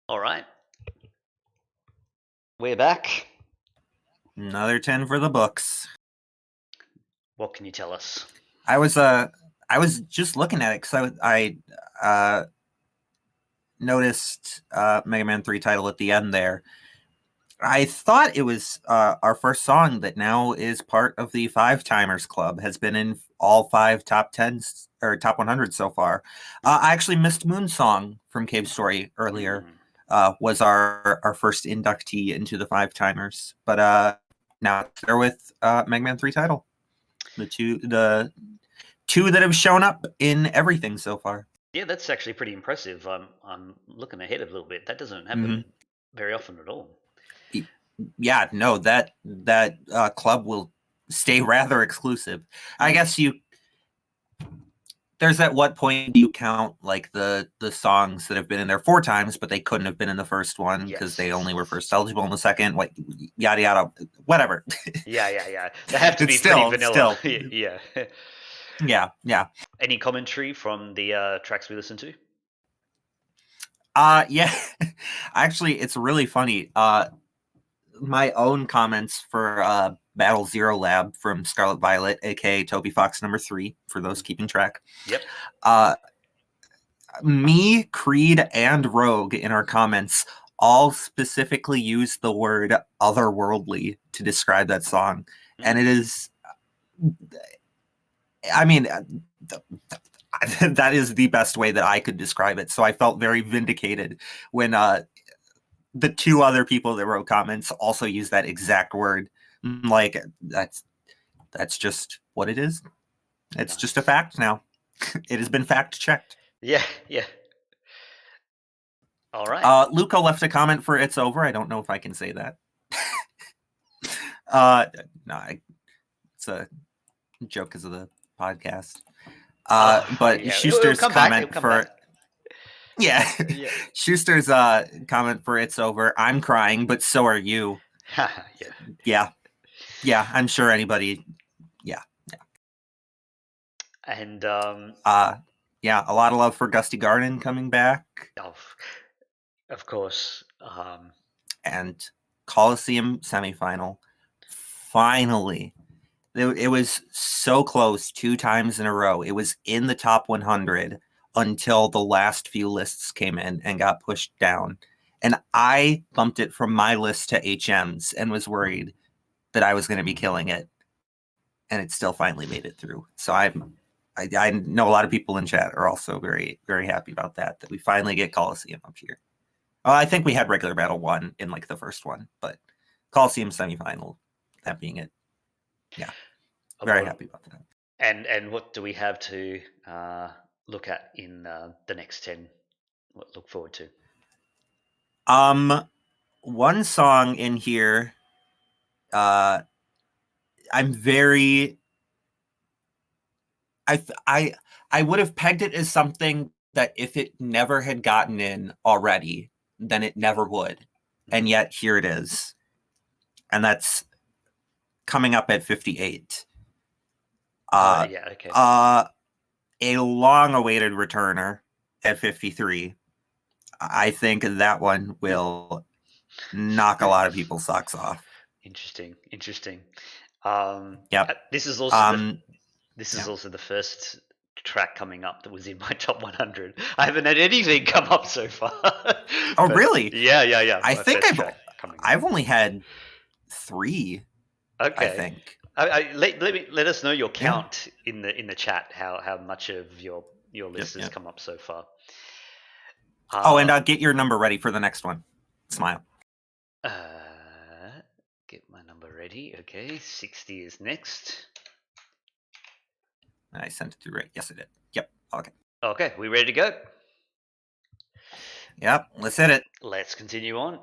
[SPEAKER 1] All right. We're back.
[SPEAKER 2] Another 10 for the books.
[SPEAKER 1] What can you tell us?
[SPEAKER 2] I was just looking at it because I noticed Mega Man 3 title at the end there. I thought it was our first song that now is part of the 5 Timers Club, has been in all 5 top 10s or top 100 so far. I actually missed Moon Song from Cave Story earlier. Was our first inductee into the 5 Timers, but now it's there with Mega Man 3 title. The two that have shown up in everything so far.
[SPEAKER 1] Yeah, that's actually pretty impressive. I'm looking ahead a little bit. That doesn't happen very often at all.
[SPEAKER 2] Yeah, no, that club will stay rather exclusive. I guess there's at what point do you count like the songs that have been in there 4 times, but they couldn't have been in the first one because they only were first eligible in the second, like yada yada, whatever.
[SPEAKER 1] Yeah. They have to be
[SPEAKER 2] still,
[SPEAKER 1] pretty vanilla.
[SPEAKER 2] Yeah.
[SPEAKER 1] Any commentary from the tracks we listened to?
[SPEAKER 2] Yeah. Actually, it's really funny. My own comments for Battle Zero Lab from Scarlet Violet, aka Toby Fox number 3, for those keeping track.
[SPEAKER 1] Yep.
[SPEAKER 2] Me, Creed, and Rogue in our comments all specifically use the word otherworldly to describe that song. And it is, I mean, that is the best way that I could describe it. So I felt very vindicated when the 2 other people that wrote comments also use that exact word. Like, that's just what it is. It's just a fact now. It has been fact checked.
[SPEAKER 1] Yeah. All right.
[SPEAKER 2] Luco left a comment for "It's Over." I don't know if I can say that. No, it's a joke because of the podcast. But
[SPEAKER 1] yeah.
[SPEAKER 2] Schuster's comment for
[SPEAKER 1] back.
[SPEAKER 2] Yeah. Schuster's comment for "It's Over." I'm crying, but so are you. Yeah. I'm sure anybody. Yeah.
[SPEAKER 1] And
[SPEAKER 2] yeah, a lot of love for Gusty Garden coming back.
[SPEAKER 1] Of course.
[SPEAKER 2] And Coliseum semifinal. Finally. It was so close 2 times in a row. It was in the top 100 until the last few lists came in and got pushed down. And I bumped it from my list to HM's and was worried that I was going to be killing it. And it still finally made it through. So I know a lot of people in chat are also very, very happy about that we finally get Coliseum up here. Well, I think we had regular battle 1 in like the first one, but Coliseum semifinal, that being it. Yeah. Very happy about that.
[SPEAKER 1] And what do we have to look at in the next 10? What look forward to?
[SPEAKER 2] One song in here, I'm very. I would have pegged it as something that if it never had gotten in already, then it never would, and yet here it is, and that's coming up at 58.
[SPEAKER 1] Okay.
[SPEAKER 2] A long-awaited returner at 53. I think that one will knock a lot of people's socks off.
[SPEAKER 1] Interesting.
[SPEAKER 2] Yep.
[SPEAKER 1] This is also also the first track coming up that was in my top 100. I haven't had anything come up so far.
[SPEAKER 2] Oh, really?
[SPEAKER 1] Yeah.
[SPEAKER 2] I think I've only had 3.
[SPEAKER 1] Okay.
[SPEAKER 2] I think.
[SPEAKER 1] Let us know your count in the chat. How much of your list has come up so far.
[SPEAKER 2] And get your number ready for the next one. Smile.
[SPEAKER 1] Get my number ready. Okay, 60 is next.
[SPEAKER 2] I sent it through right. Yes, I did. Yep. Okay.
[SPEAKER 1] Okay, we ready to go?
[SPEAKER 2] Yep. Let's hit it.
[SPEAKER 1] Let's continue on.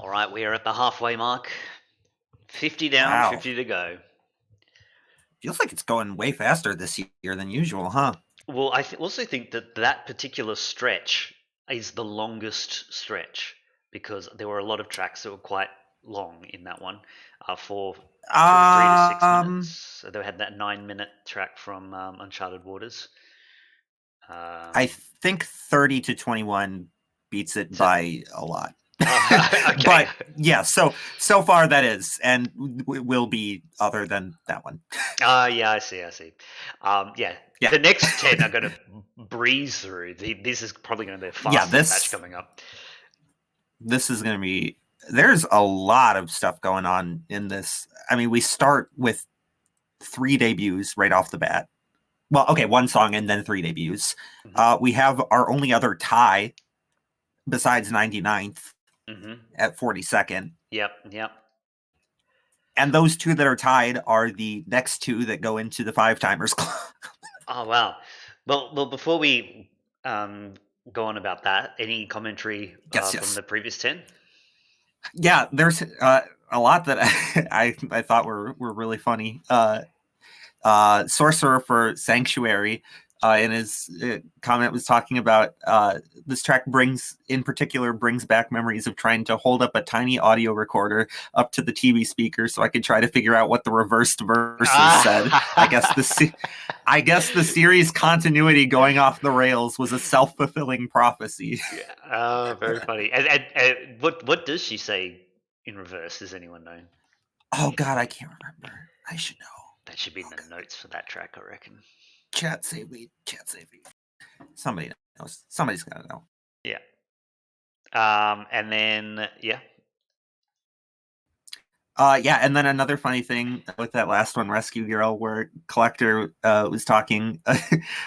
[SPEAKER 1] All right, we are at the halfway mark. 50 down,
[SPEAKER 2] Wow.
[SPEAKER 1] 50 to go.
[SPEAKER 2] Feels like it's going way faster this year than usual, huh?
[SPEAKER 1] Well, I also think that that particular stretch is the longest stretch because there were a lot of tracks that were quite long in that one for 3 to 6 minutes. So they had that 9-minute track from Uncharted Waters.
[SPEAKER 2] I think 30 to 21 beats it by a lot.
[SPEAKER 1] Okay.
[SPEAKER 2] But yeah, so far that is, and will be other than that one.
[SPEAKER 1] Yeah, I see. Yeah, the next 10 are going to breeze through. This is probably going to be a fastest match coming up.
[SPEAKER 2] This is going to be. There's a lot of stuff going on in this. I mean, we start with 3 debuts right off the bat. Well, okay, 1 song and then 3 debuts. Mm-hmm. We have our only other tie besides 99th at 42nd.
[SPEAKER 1] Yep.
[SPEAKER 2] And those 2 that are tied are the next 2 that go into the 5-timers club.
[SPEAKER 1] Oh, wow. Well, before we go on about that, any commentary from the previous 10?
[SPEAKER 2] Yeah, there's a lot that I thought were really funny. Sorcerer for Sanctuary in his comment was talking about this track brings back memories of trying to hold up a tiny audio recorder up to the TV speaker so I could try to figure out what the reversed verses said. I guess the series continuity going off the rails was a self-fulfilling prophecy.
[SPEAKER 1] Very funny. And what does she say in reverse? Does anyone know?
[SPEAKER 2] Oh God, I can't remember. I should know.
[SPEAKER 1] That should be in the notes for that track, I reckon.
[SPEAKER 2] Chat save me. Somebody knows. Somebody's got to know.
[SPEAKER 1] Yeah. And then, yeah.
[SPEAKER 2] And then another funny thing with that last one, Rescue Girl, where Collector was talking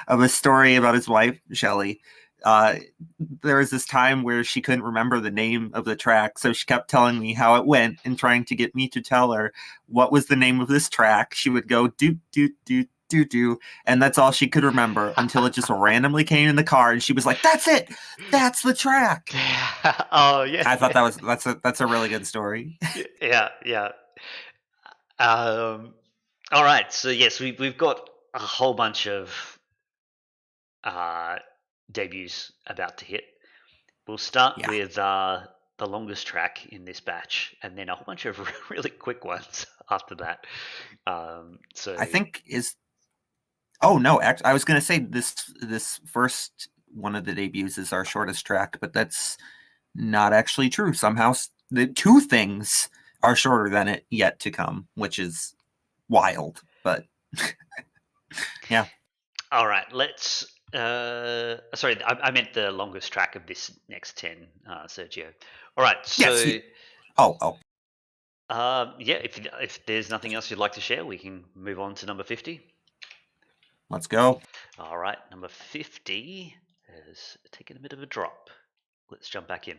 [SPEAKER 2] of a story about his wife, Shelley. There was this time where she couldn't remember the name of the track, so she kept telling me how it went and trying to get me to tell her what was the name of this track. She would go doot doot doot doot doot, and that's all she could remember until it just randomly came in the car, and she was like, "That's it, that's the track."
[SPEAKER 1] Oh yeah,
[SPEAKER 2] I thought that's a really good story.
[SPEAKER 1] Yeah. All right, so yes, we've got a whole bunch of debuts about to hit. We'll start with the longest track in this batch, and then a whole bunch of really quick ones after that. So
[SPEAKER 2] I think Oh no! I was going to say this first one of the debuts is our shortest track, but that's not actually true. Somehow, the 2 things are shorter than it yet to come, which is wild. But yeah. All
[SPEAKER 1] right, let's. Sorry, I meant the longest track of this next 10, Sergio. All right, so.
[SPEAKER 2] Yes.
[SPEAKER 1] Yeah. If there's nothing else you'd like to share, we can move on to number 50.
[SPEAKER 2] Let's go.
[SPEAKER 1] All right, number 50 has taken a bit of a drop. Let's jump back in.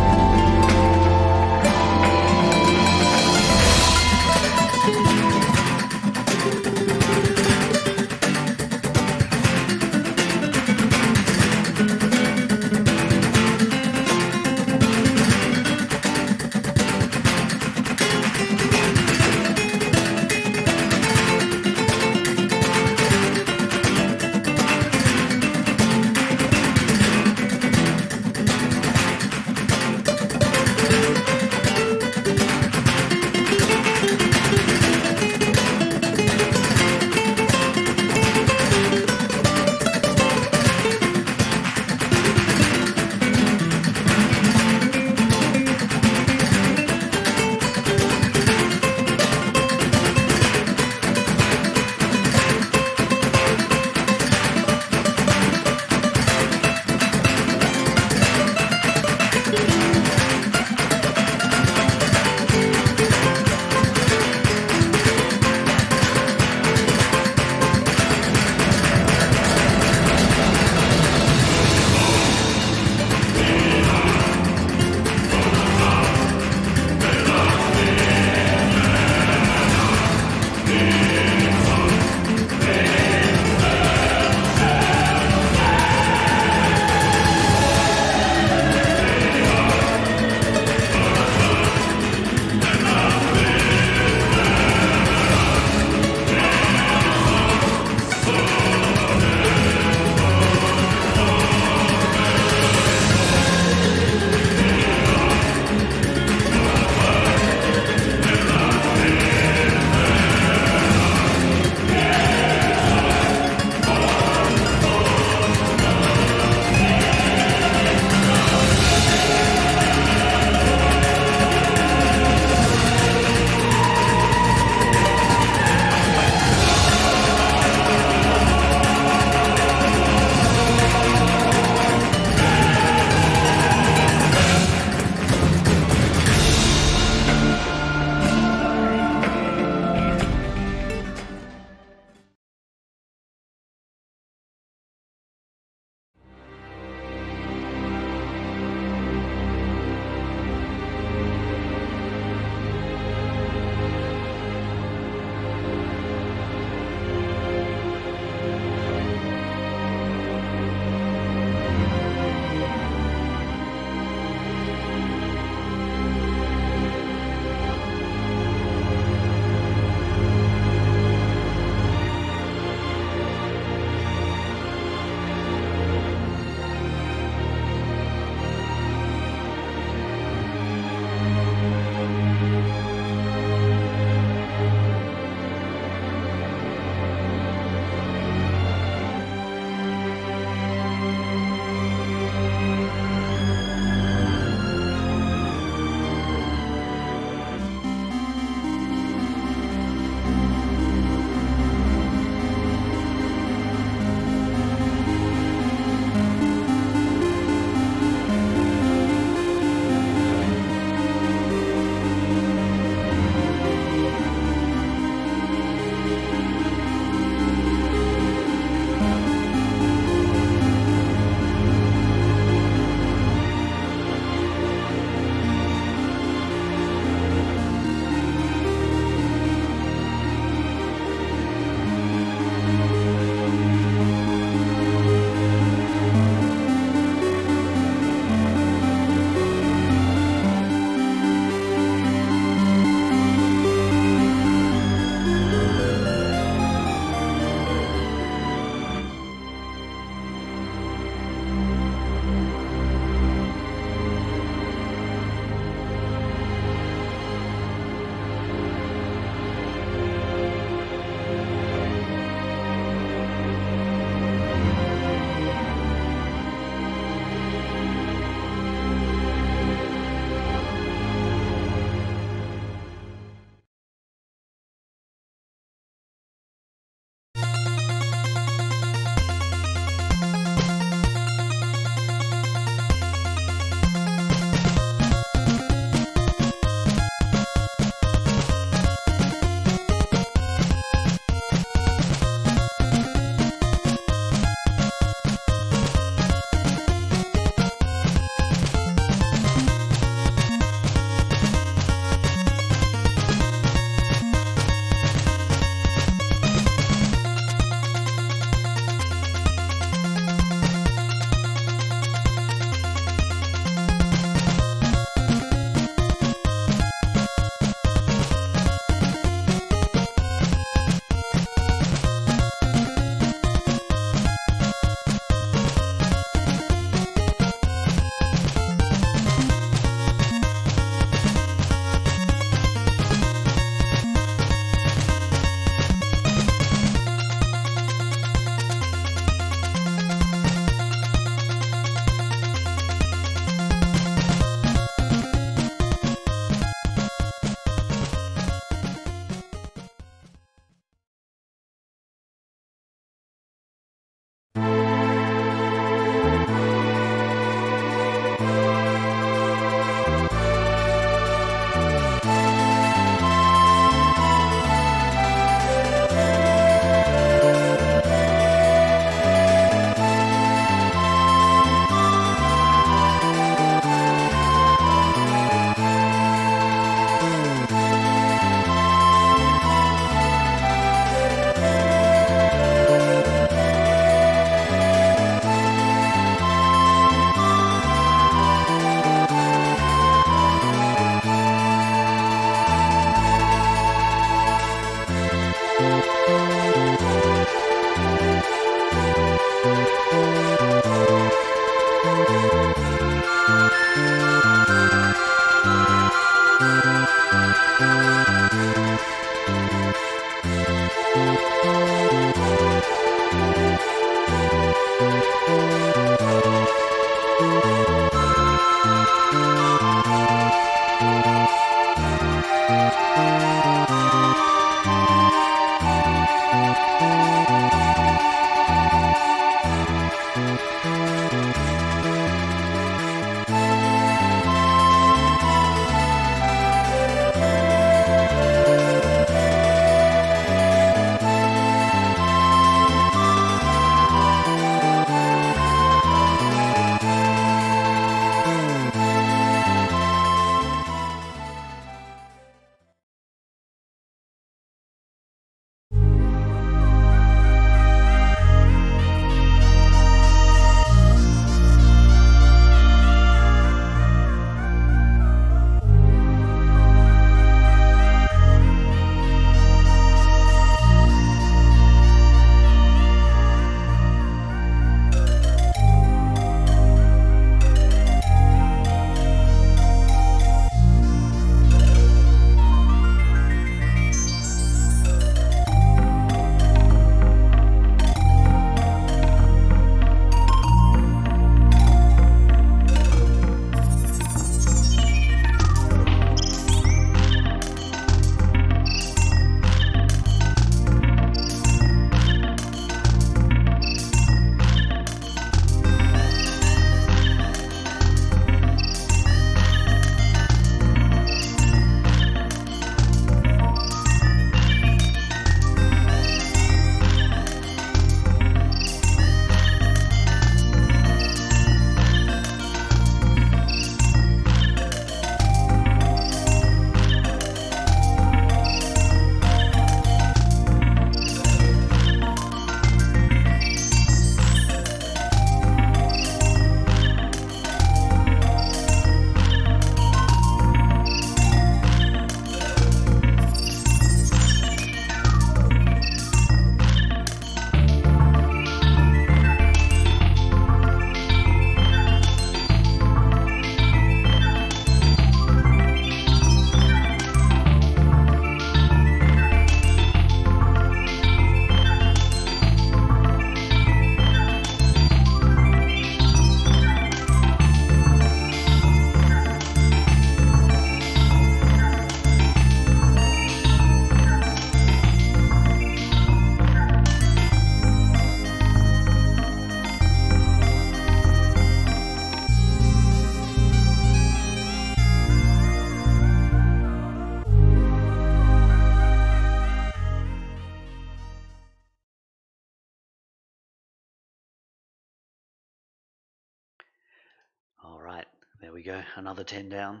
[SPEAKER 1] All right, there we go. Another 10 down.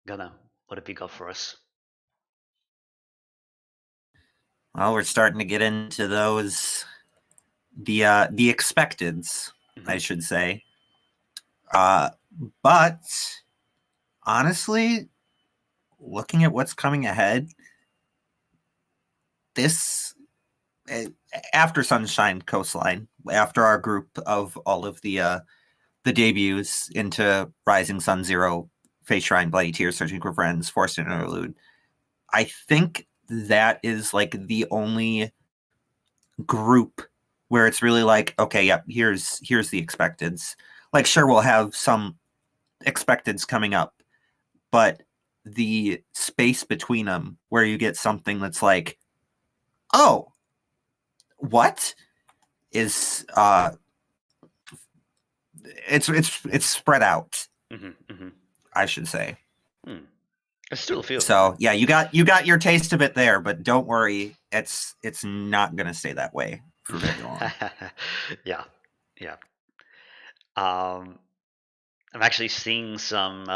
[SPEAKER 1] Gunnar, what have you got for us?
[SPEAKER 2] Well, we're starting to get into those the expecteds, I
[SPEAKER 1] Mhm.
[SPEAKER 2] should say. But honestly, looking at what's coming ahead, this after Sunshine Coastline, after our group of all of the debuts into Rising Sun Zero, Face Shrine, Bloody Tears, Searching for Friends, Forced Interlude, I think that is like the only group where it's really like, okay, yep, here's the expecteds. Like, sure, we'll have some expecteds coming up, but the space between them where you get something that's like, oh, what is it's spread out, I should say.
[SPEAKER 1] I still feel
[SPEAKER 2] so. Yeah, you got your taste of it there, but don't worry, it's not gonna stay that way for very long.
[SPEAKER 1] yeah. I'm actually seeing some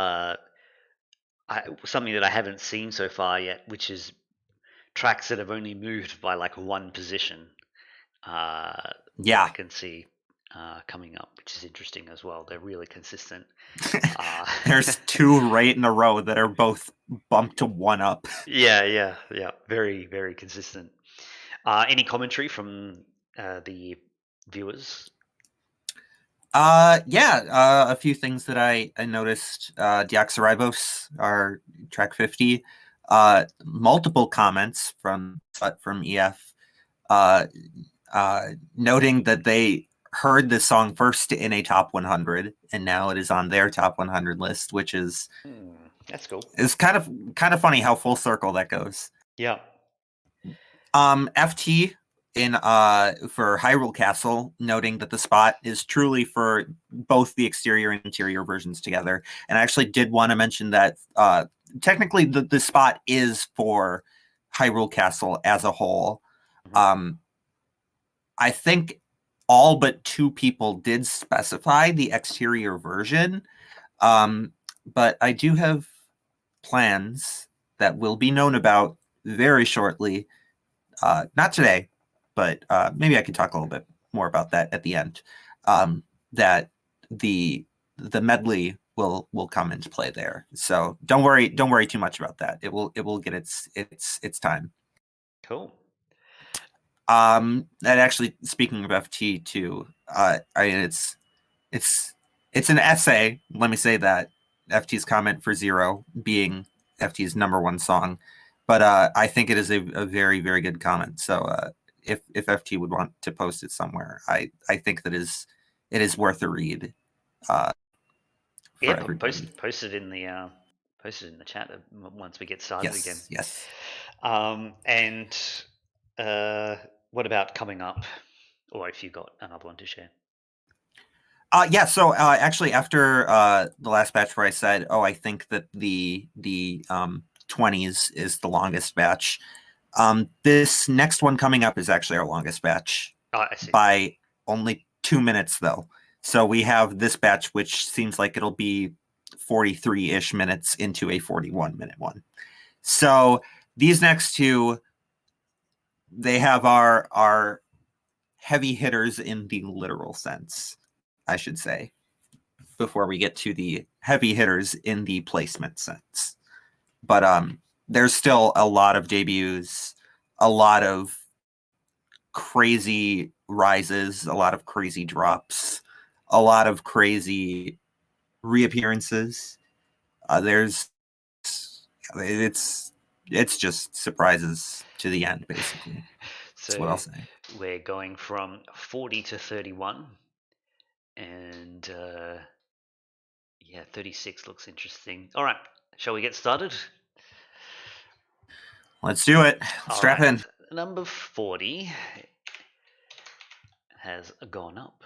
[SPEAKER 1] something that I haven't seen so far yet, which is tracks that have only moved by like one position. That I can see coming up, which is interesting as well. They're really consistent.
[SPEAKER 2] There's two right in a row that are both bumped to one up.
[SPEAKER 1] Yeah. Very, very consistent. Any commentary from the viewers?
[SPEAKER 2] A few things that I noticed. Deoxyribose, our track 50. Multiple comments from EF, noting that they heard this song first in a top 100, and now it is on their top 100 list, which is
[SPEAKER 1] that's cool.
[SPEAKER 2] It's kind of funny how full circle that goes.
[SPEAKER 1] Yeah.
[SPEAKER 2] FT in for Hyrule Castle, noting that the spot is truly for both the exterior and interior versions together. And I actually did want to mention that technically the spot is for Hyrule Castle as a whole. I think all but two people did specify the exterior version, but I do have plans that will be known about very shortly. Not today, but maybe I can talk a little bit more about that at the end. That the medley will come into play there. So don't worry too much about that. It will get its time.
[SPEAKER 1] Cool.
[SPEAKER 2] And actually, speaking of FT too, I mean it's an essay. Let me say that FT's comment for Zero being FT's number one song, but I think it is a very, very good comment. So if FT would want to post it somewhere, I think that it is worth a read.
[SPEAKER 1] Yeah, post it in the chat once we get started again.
[SPEAKER 2] Yes.
[SPEAKER 1] And what about coming up, or if you got another one to share?
[SPEAKER 2] So actually, after the last batch where I said, I think that the 20s is the longest batch. This next one coming up is actually our longest batch by only 2 minutes, though. So we have this batch, which seems like it'll be 43-ish minutes into a 41-minute one. So these next two, they have our heavy hitters in the literal sense, I should say, before we get to the heavy hitters in the placement sense. But there's still a lot of debuts, a lot of crazy rises, a lot of crazy drops, a lot of crazy reappearances. It's just surprises to the end, basically. That's what I'll say.
[SPEAKER 1] We're going from 40 to 31, and 36 looks interesting. All right, shall we get started?
[SPEAKER 2] Let's do it. Strap in.
[SPEAKER 1] Number 40 has gone up.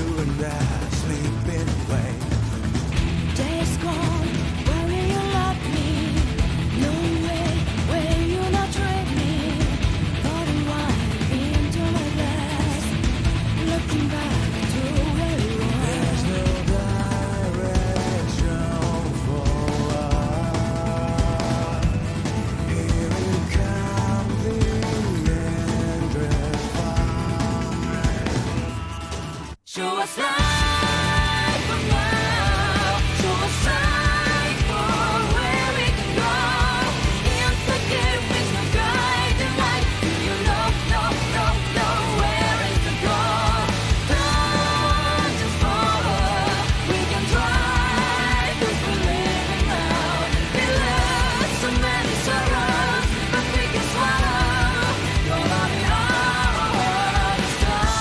[SPEAKER 5] you and I sleeping away.
[SPEAKER 3] Days gone, where will you love me? No way, will you not treat me? Pouring wine into my glass, looking back to where you were.
[SPEAKER 5] There's no direction for us. Here it comes, the endless fight.
[SPEAKER 3] Show us light from now. Show us sight for where we can go. Into giving no guiding light. Do you know where is the goal? Don't just follow. We can try 'cause we're living now. We lost so many sorrows, but we can swallow. Gonna be alright this time.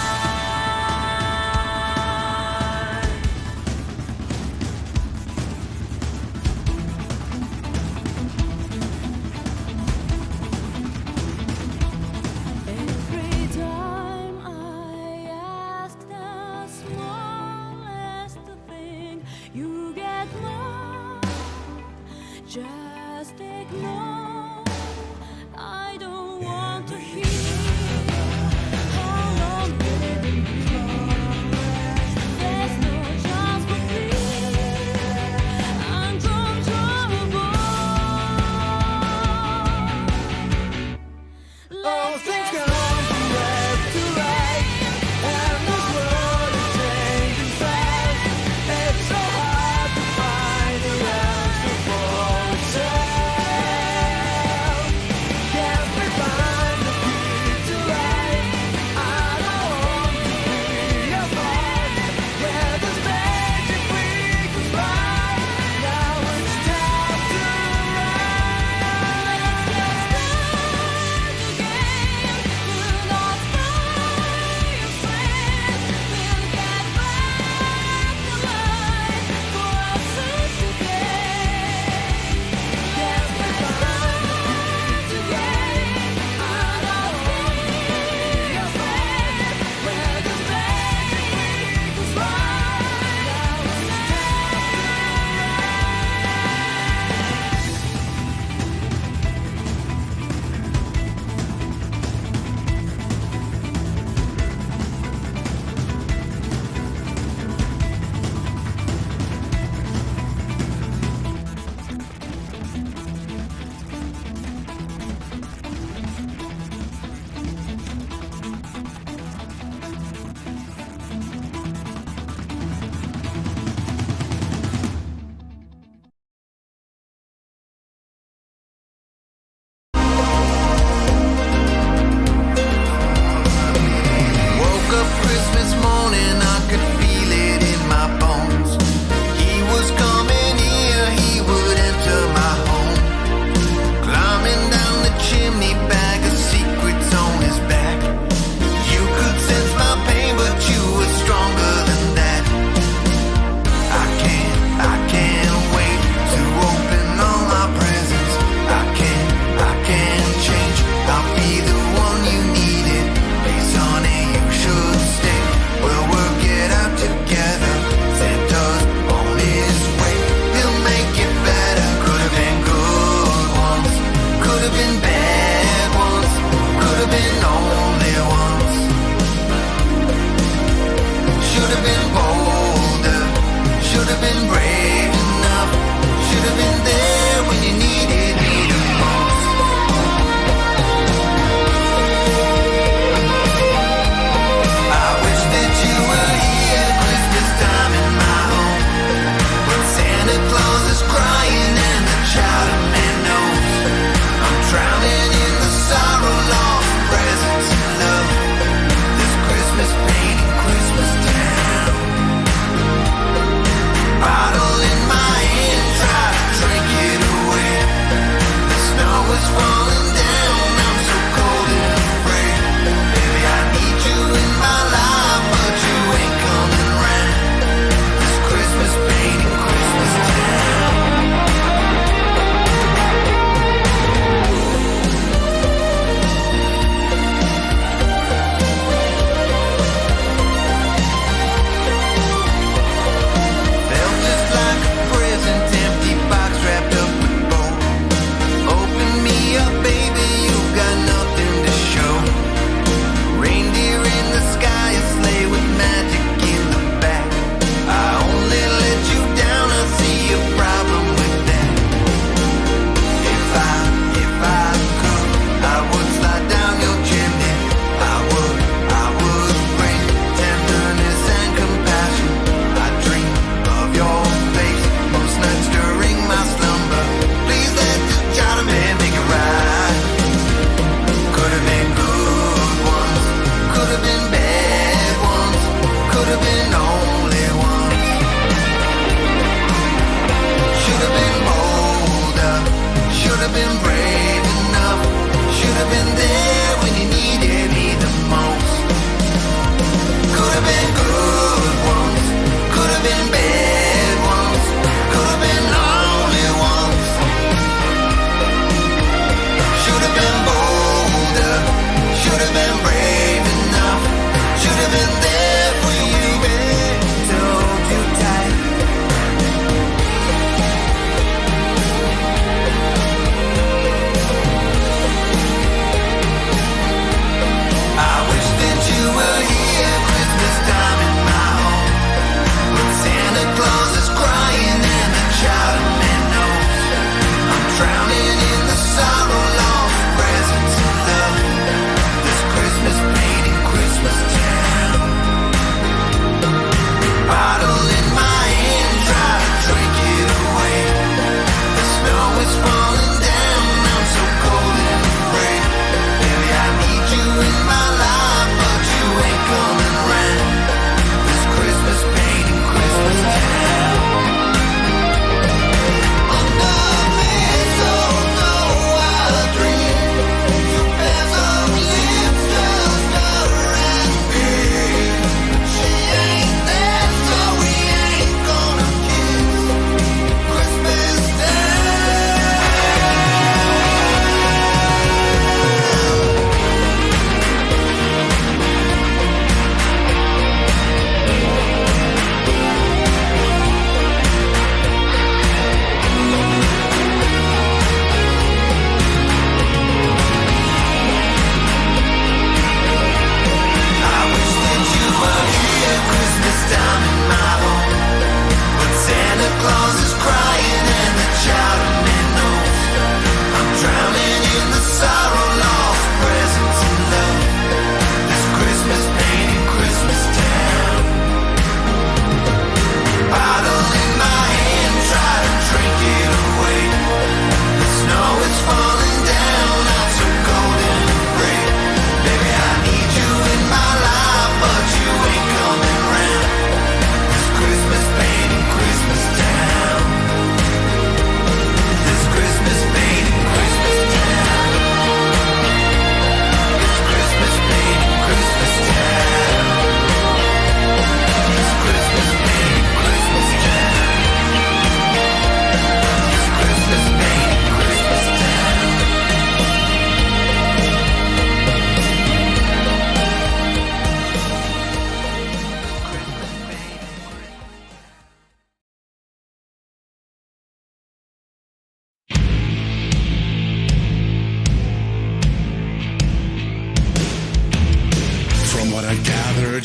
[SPEAKER 3] Every time I ask the smallest thing, you get more. Just ignore. I don't want to hear how long will it be. There's no chance for me. Uncontrollable.
[SPEAKER 5] All things come from left to right, and this world is changing fast. It's so hard to find the answer for itself.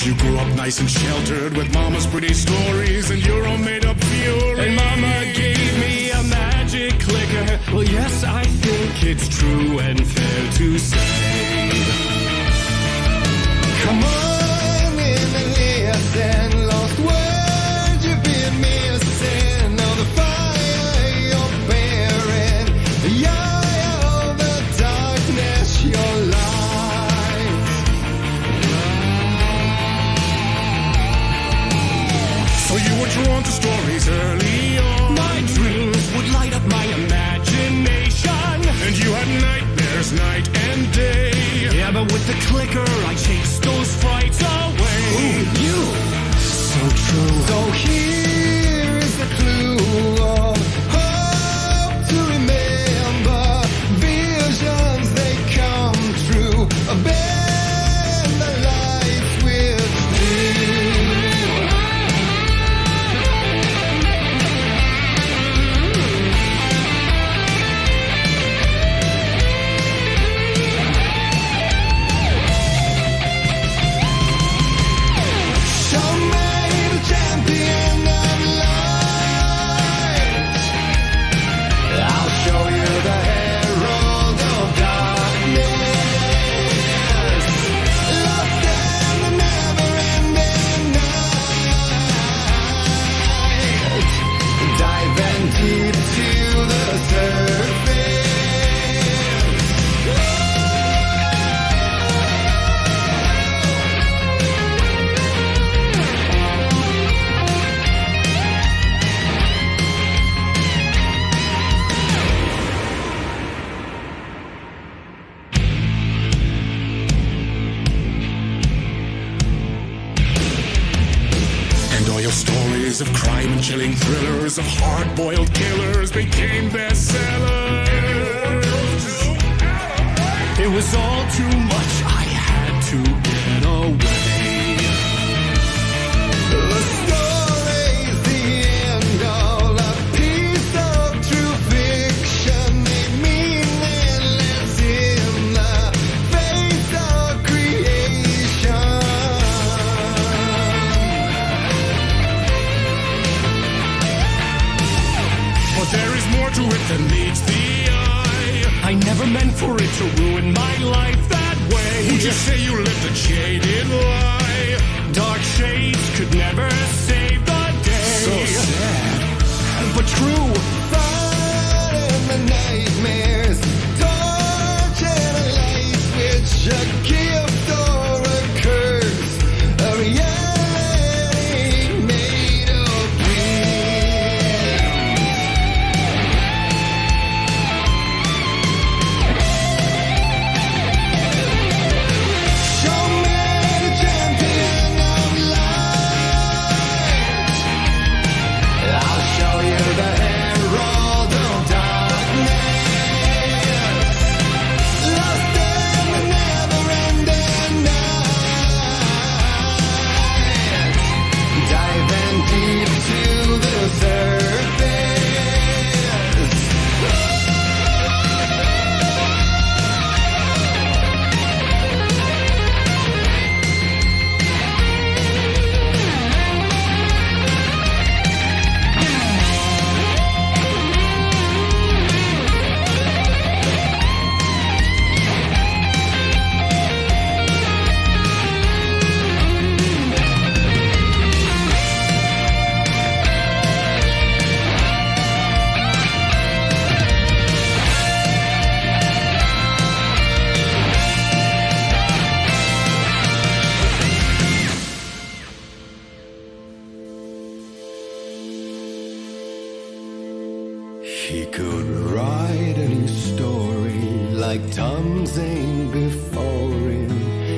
[SPEAKER 6] You grew up nice and sheltered with mama's pretty stories and your own made-up fury. And mama gave me a magic clicker. Well, yes, I think it's true and fair to say. Come on in and listen. Lost words you've been missing. All the fire you're bearing. The eye of the darkness, your light. So you were drawn to stories early on. My dreams would light up my imagination. And you had nightmares night and day. Yeah, but with the clicker, I chased those frights away. Ooh, you! So true. So here is the clue of hope to remember. Visions, they come true. Bend the lights with you. Show me the champion of light. I'll show you the herald of darkness. Lost in the never-ending night. Diving deep to the surface. And all your stories of crime and chilling thrillers of hard-boiled killers became bestsellers. It was all too much, I had to get away. The story's the end, all a piece of true fiction. They mean endless in the face of creation. But there is more to it than meets the eye. I never meant for it to ruin my life that way. Would you say you lived a jaded lie? Dark shades could never save the day. So sad, but true. Fire in the nightmares, torch and a light switch, a gift or a curse, a reality made of dreams. Show me the champion of light. I'll show you the herald of darkness. Lost in the never-ending night. Diving deep to the surface. He could write a new story like Tom's ain't before him,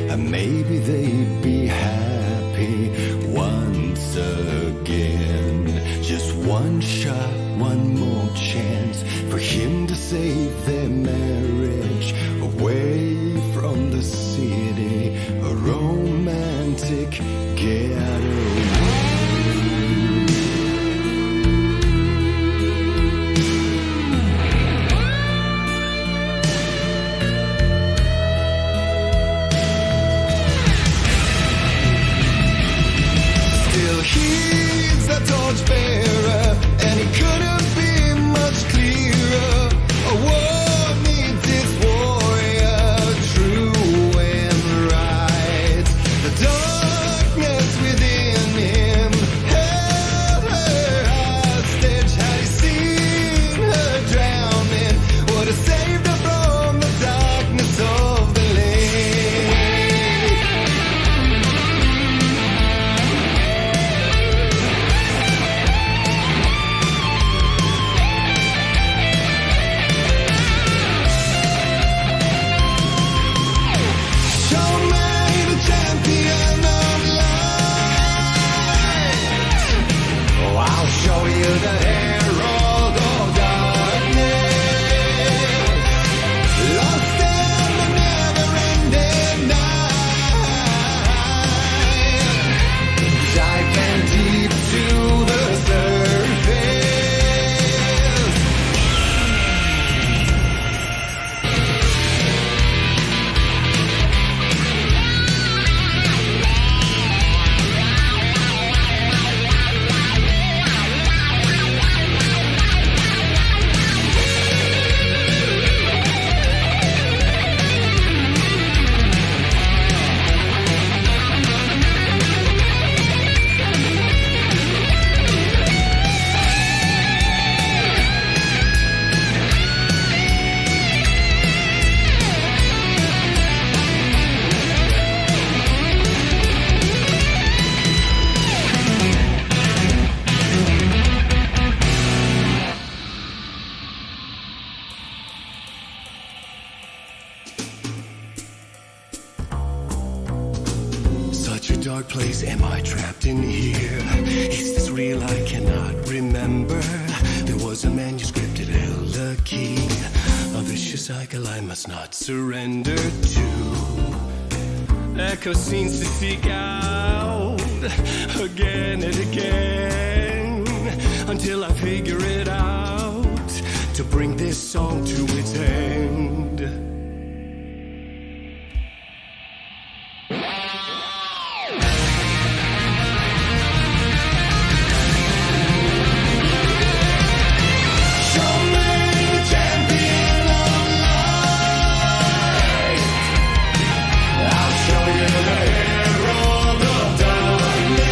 [SPEAKER 6] and maybe they'd be happy once again. Just one shot, one more chance for him to save their marriage away from the city, a romantic getaway. a torchbearer, and he couldn't be much clearer. A war needs its warrior, true and right. The darkness within him held her hostage. Had he seen her drowning, would have saved her from the darkness of the lake. Show me the champion of light. Oh, I'll show you the herald of darkness. Lost in the never-ending night. Diving deep to the surface. Such a dark place, am I trapped in here? Is this real? I cannot remember. There was a manuscript, it held a key. A vicious cycle I must not surrender to. Echo scenes to seek out again and again until I figure it out to bring this song to its end. Show me the champion of light. I'll show you the herald of darkness.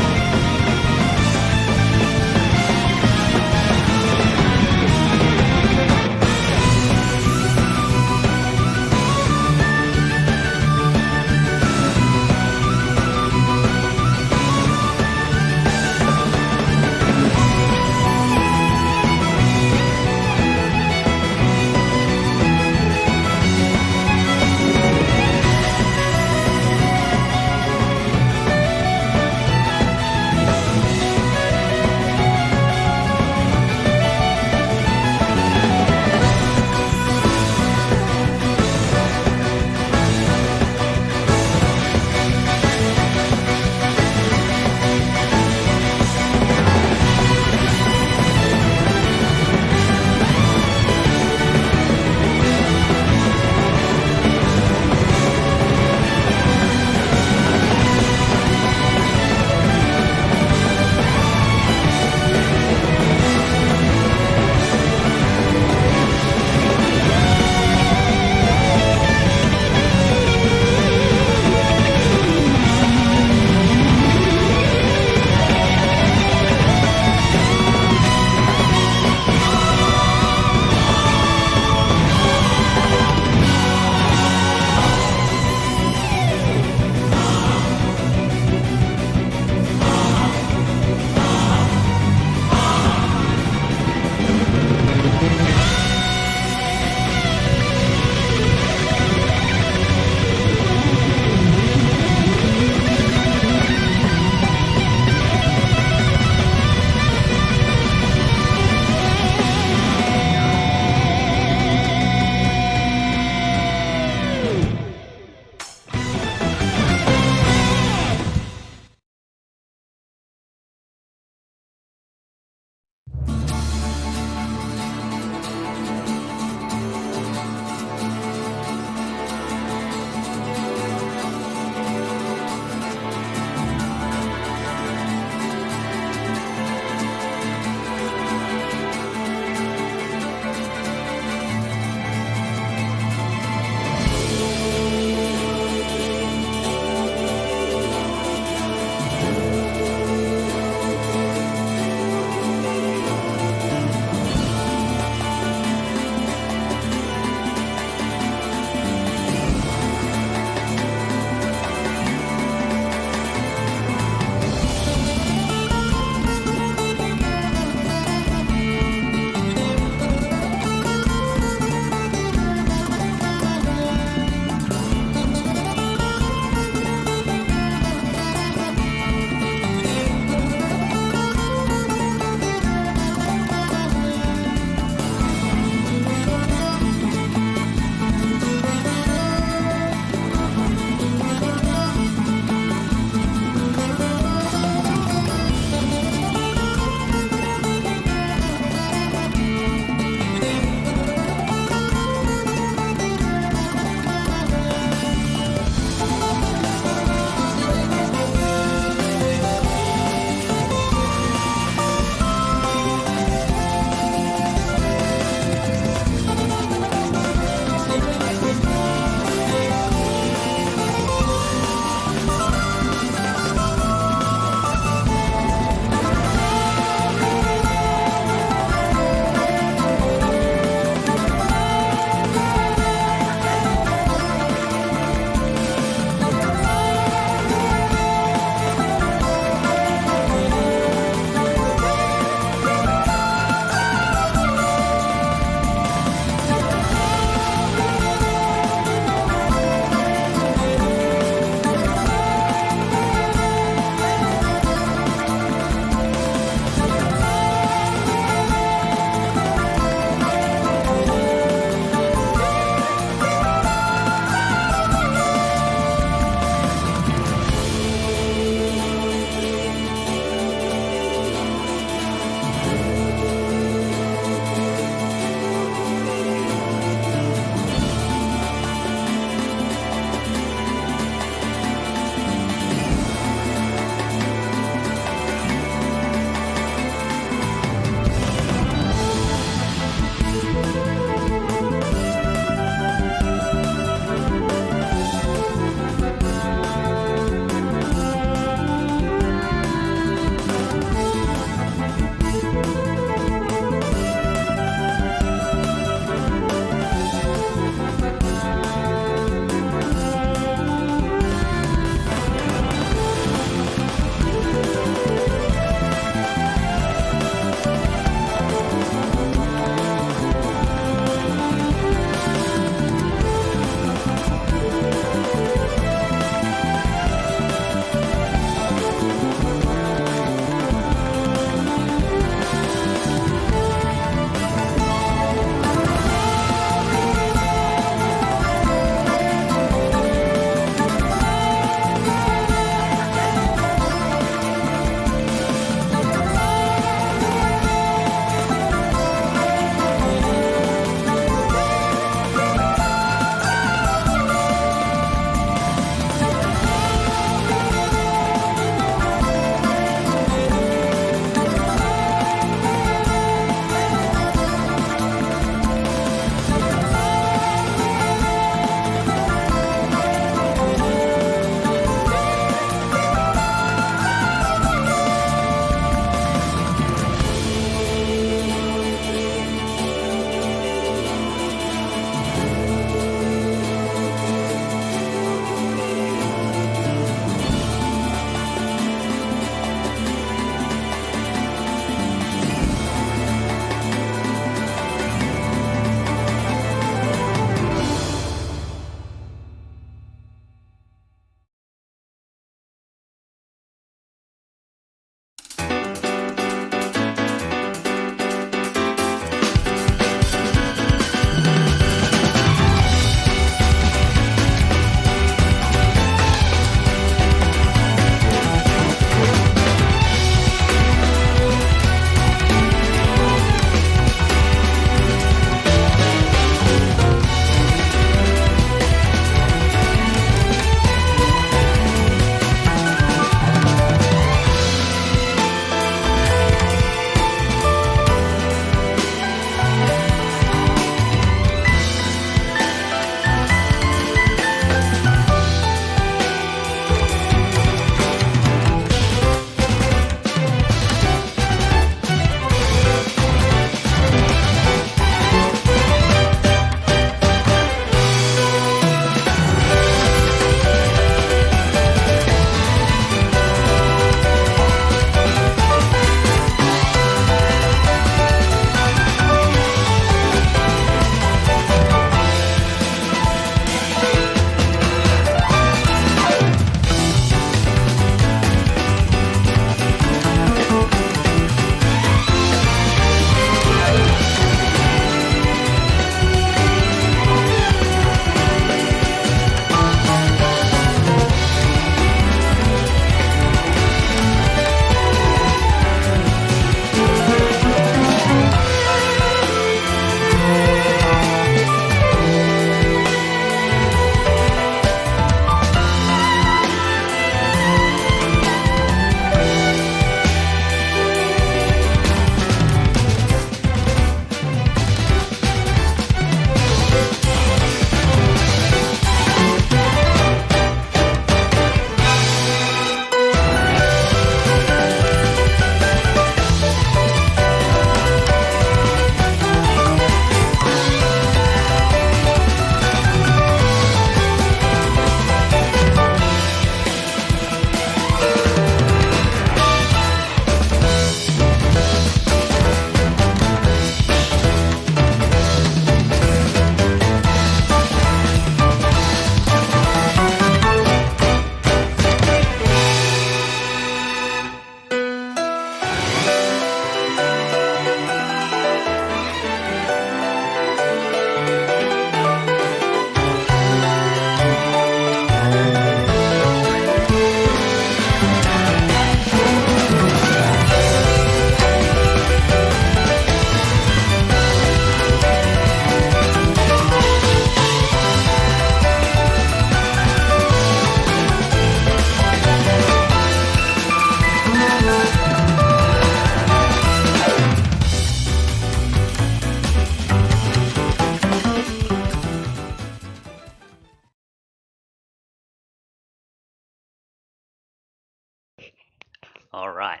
[SPEAKER 1] All right.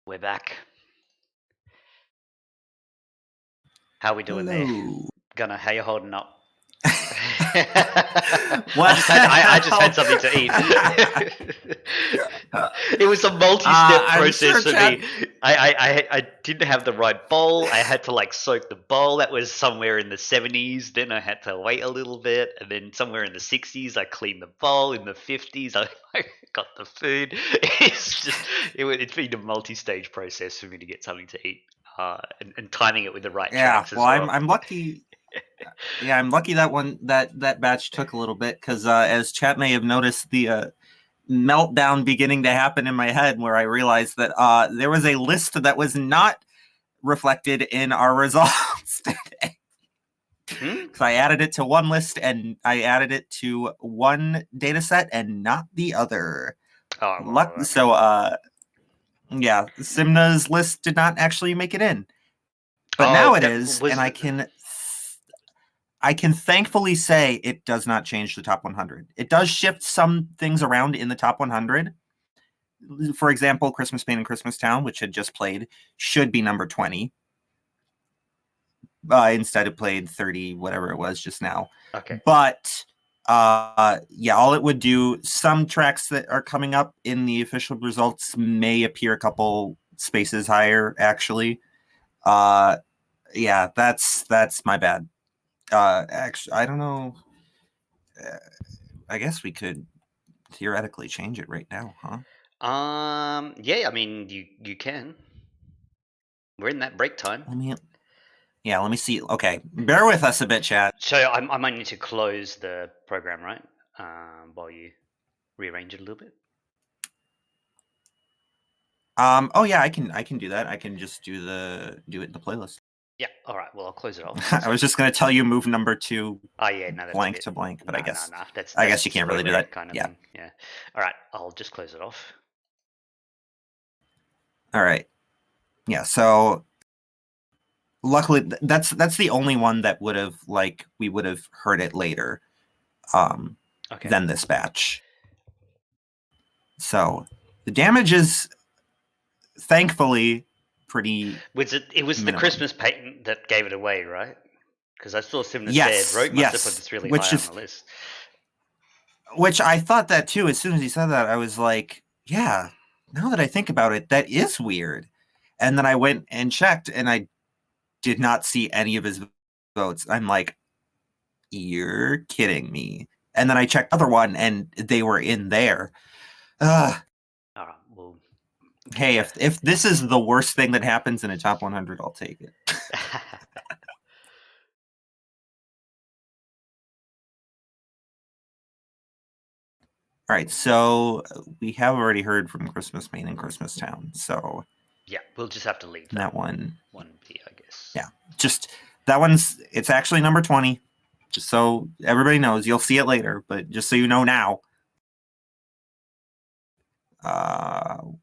[SPEAKER 1] We're back. How we doing there?
[SPEAKER 2] Hello.
[SPEAKER 1] Gunnar, how you holding up?
[SPEAKER 2] Well,
[SPEAKER 1] I just had something to eat. It was a multi-step
[SPEAKER 2] I'm
[SPEAKER 1] process
[SPEAKER 2] sure
[SPEAKER 1] for
[SPEAKER 2] Chad-
[SPEAKER 1] me. I didn't have the right bowl. I had to like soak the bowl. That was somewhere in the 70s. Then I had to wait a little bit, and then somewhere in the 60s, I cleaned the bowl. In the 50s, I got the food. It's been a multi-stage process for me to get something to eat, and timing it with the right
[SPEAKER 2] Yeah,
[SPEAKER 1] tracks as
[SPEAKER 2] well,
[SPEAKER 1] well.
[SPEAKER 2] I'm lucky. Yeah, I'm lucky that batch took a little bit because as chat may have noticed, the meltdown beginning to happen in my head where I realized that there was a list that was not reflected in our results today. Because I added it to one list and I added it to one data set and not the other.
[SPEAKER 1] Oh, well,
[SPEAKER 2] Yeah, Simna's list did not actually make it in. But now it is, and I can thankfully say it does not change the top 100. It does shift some things around in the top 100. For example, Christmas Pain and Christmas Town, which had just played, should be number 20. Instead it played 30, whatever it was just now.
[SPEAKER 1] Okay.
[SPEAKER 2] But yeah, all it would do, some tracks that are coming up in the official results may appear a couple spaces higher, actually. Yeah, that's my bad. Actually, I don't know. I guess we could theoretically change it right now, huh?
[SPEAKER 1] Yeah, I mean, you can. We're in that break time.
[SPEAKER 2] Let me see. Okay, bear with us a bit, chat.
[SPEAKER 1] So I might need to close the program, right? While you rearrange it a little bit.
[SPEAKER 2] Oh yeah, I can do that. I can just do it in the playlist.
[SPEAKER 1] Yeah. All right. Well, I'll close it off.
[SPEAKER 2] I was just going to tell you move number 2
[SPEAKER 1] Oh yeah, no, that's
[SPEAKER 2] blank
[SPEAKER 1] a bit,
[SPEAKER 2] to blank, but I guess
[SPEAKER 1] I
[SPEAKER 2] guess you can't really do that.
[SPEAKER 1] kind of
[SPEAKER 2] Yeah.
[SPEAKER 1] thing. Yeah. All right. I'll just close it off.
[SPEAKER 2] All right. Yeah. So luckily, that's the only one that would have we would have heard it later,
[SPEAKER 1] Okay.
[SPEAKER 2] than this batch. So the damage is thankfully pretty.
[SPEAKER 1] It was the
[SPEAKER 2] minimum.
[SPEAKER 1] Christmas patent that gave it away, right? Because I saw Simna
[SPEAKER 2] Yes,
[SPEAKER 1] said Rogue must have put
[SPEAKER 2] yes,
[SPEAKER 1] this really
[SPEAKER 2] which
[SPEAKER 1] high
[SPEAKER 2] is-
[SPEAKER 1] on the list.
[SPEAKER 2] Which I thought that too. As soon as he said that, I was like, yeah, now that I think about it, that is weird. And then I went and checked and I did not see any of his votes. I'm like, you're kidding me. And then I checked the other one and they were in there.
[SPEAKER 1] All right. Well,
[SPEAKER 2] Hey, if this is the worst thing that happens in a top 100, I'll take it. All right, so we have already heard from Christmas Main and Christmas Town. So
[SPEAKER 1] yeah, we'll just have to leave
[SPEAKER 2] that one
[SPEAKER 1] be, I guess.
[SPEAKER 2] Yeah, just that it's actually number 20. Just so everybody knows, you'll see it later, but just so you know now.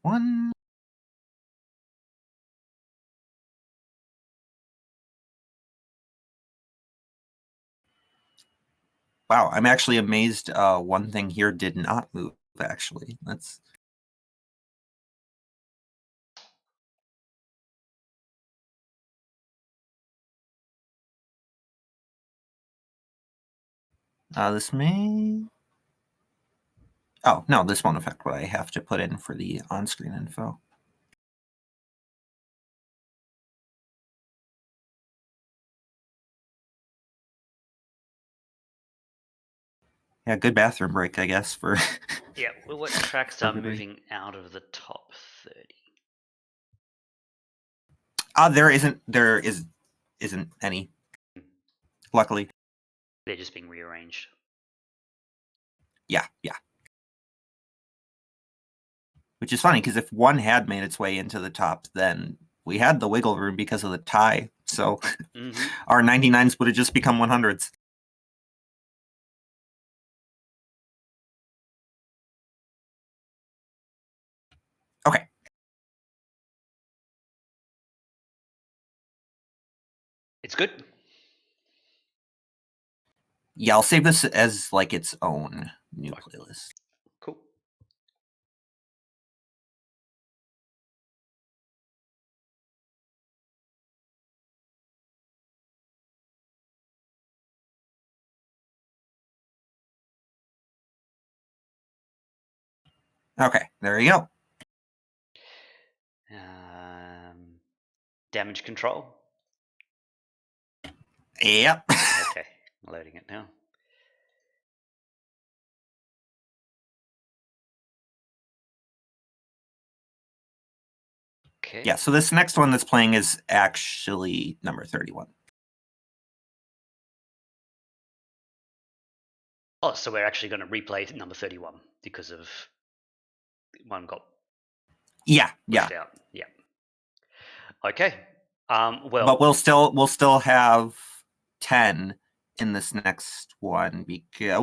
[SPEAKER 2] One. Wow, I'm actually amazed. One thing here did not move. Actually, that's. This may. Oh no, this won't affect what I have to put in for the on-screen info. Yeah, good bathroom break, I guess. For
[SPEAKER 1] Yeah. Well, what tracks are
[SPEAKER 2] everybody.
[SPEAKER 1] moving out of the top 30?
[SPEAKER 2] There isn't any. Luckily.
[SPEAKER 1] They're just being rearranged.
[SPEAKER 2] Yeah. Which is funny because if one had made its way into the top, then we had the wiggle room because of the tie. So our 99s would have just become 100s. Okay.
[SPEAKER 1] It's good.
[SPEAKER 2] Yeah, I'll save this as its own new playlist.
[SPEAKER 1] Cool.
[SPEAKER 2] Okay, there you go.
[SPEAKER 1] Damage control.
[SPEAKER 2] Yep.
[SPEAKER 1] Okay, loading it now. Okay.
[SPEAKER 2] Yeah, so this next one that's playing is actually number 31.
[SPEAKER 1] Oh, so we're actually going to replay number 31 because of one got
[SPEAKER 2] Yeah,
[SPEAKER 1] pushed out. Yeah. Okay. Well,
[SPEAKER 2] but we'll still have 10 in this next one because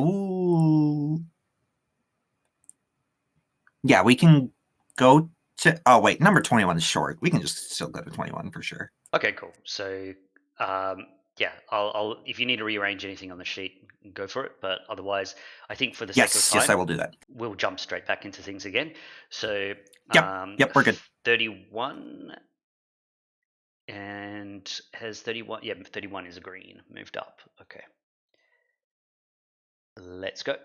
[SPEAKER 2] yeah, we can go to number 21 is short. We can just still go to 21 for sure.
[SPEAKER 1] okay, cool. So, yeah, I'll if you need to rearrange anything on the sheet, go for it. But otherwise, I think for the sake of
[SPEAKER 2] Yes,
[SPEAKER 1] time,
[SPEAKER 2] yes, I will do that.
[SPEAKER 1] we'll jump straight back into things again. So,
[SPEAKER 2] Yep, we're good.
[SPEAKER 1] 31 and has 31. Yeah, 31 is green, moved up. Okay, let's go.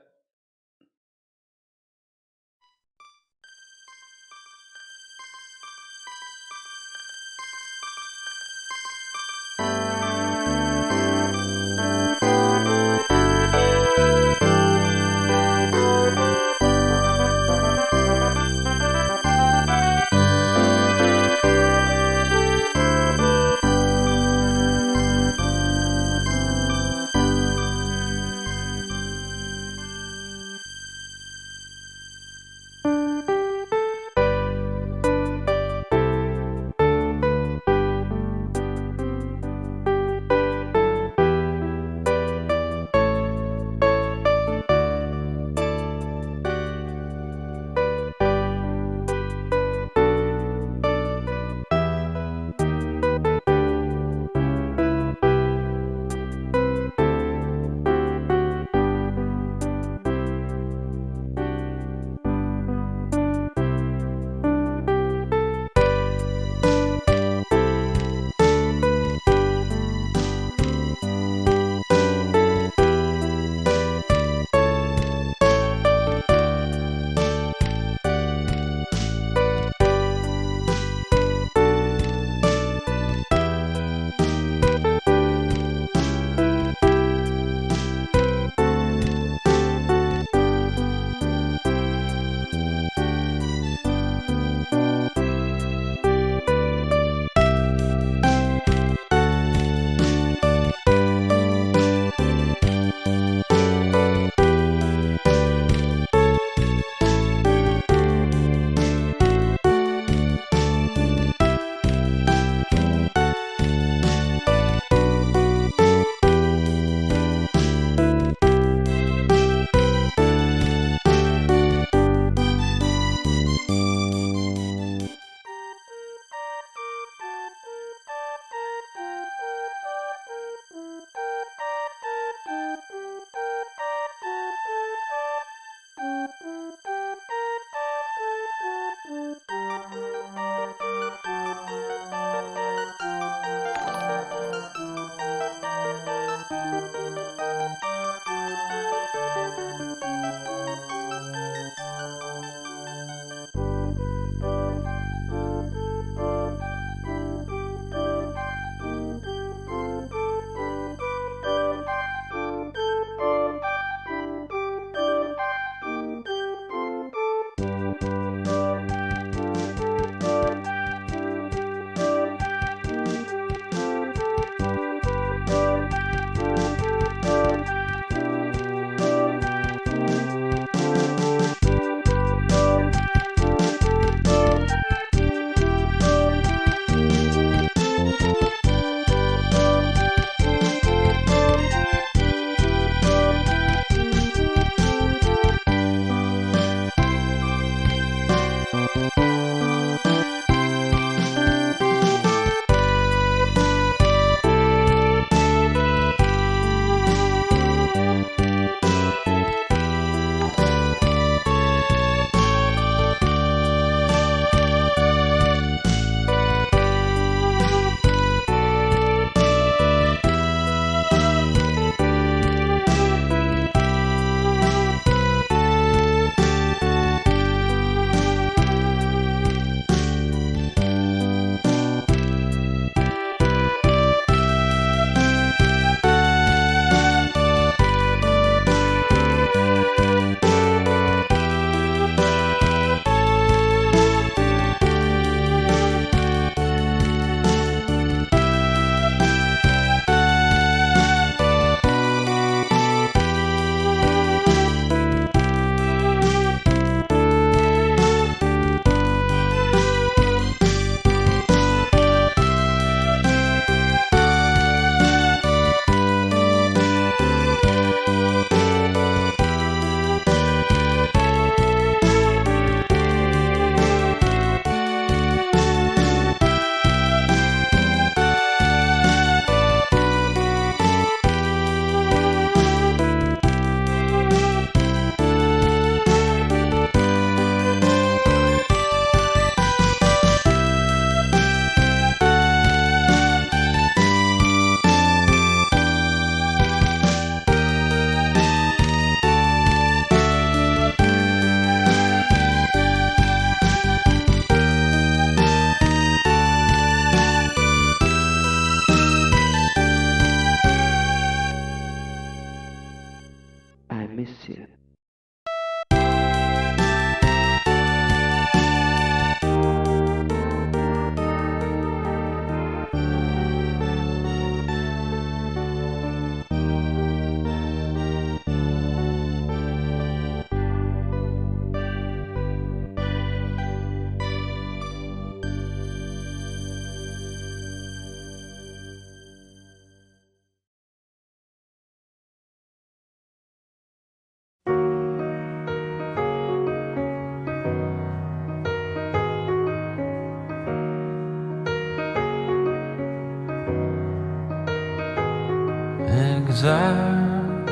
[SPEAKER 7] exile.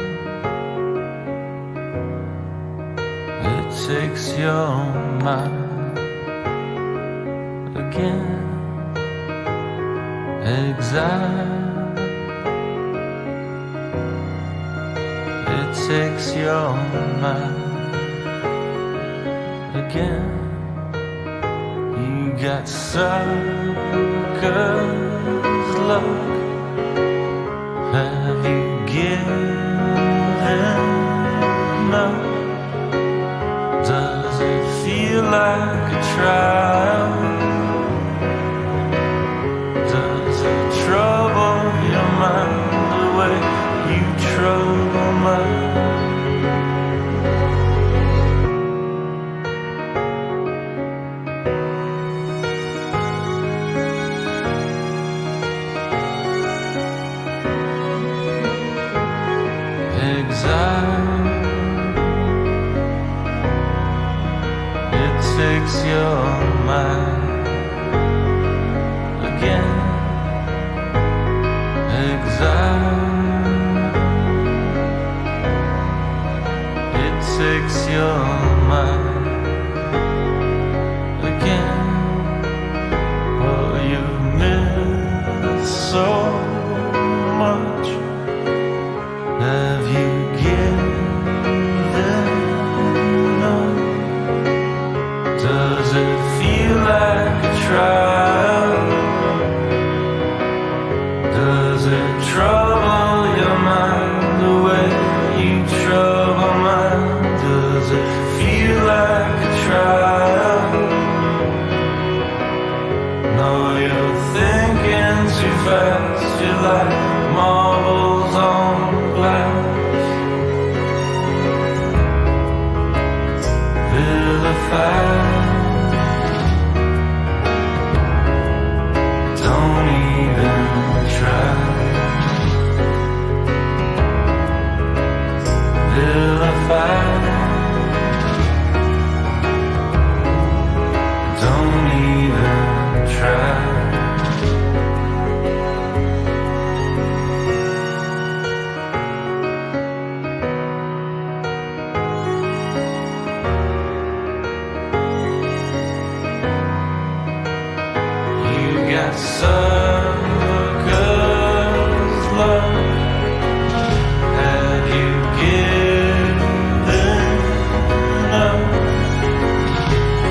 [SPEAKER 7] It takes your mind again. Exile. It takes your mind again. You got suckers luck. Have you given up? Does it feel like a trial? Does it trouble your mind the way you trouble mine? Exile. It takes your mind again. Exile. It takes your mind again. Oh, you've missed so much. Have you given up? Does it feel like a trial? Does it trouble your mind the way you trouble mine? Does it feel like a trial? No, you're thinking too fast. You're like marbles on glass. Vilified. Don't even try. Vilified. Don't even try. You got suckers love. Have you given up?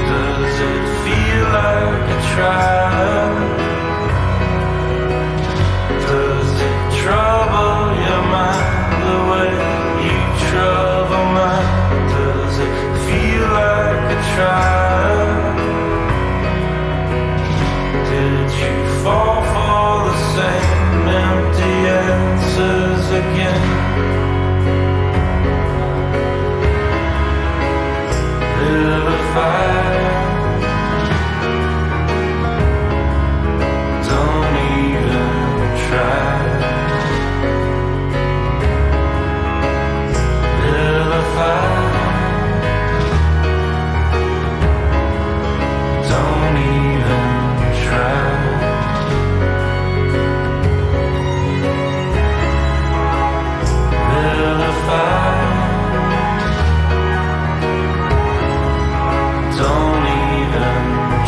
[SPEAKER 7] Does it feel like a trial? Does it trouble your mind the way you trouble mine? Does it feel like a trial? Did you fall for the same empty answers again? Vilified. Don't even try. Vilified. Don't even try. Vilified. Don't even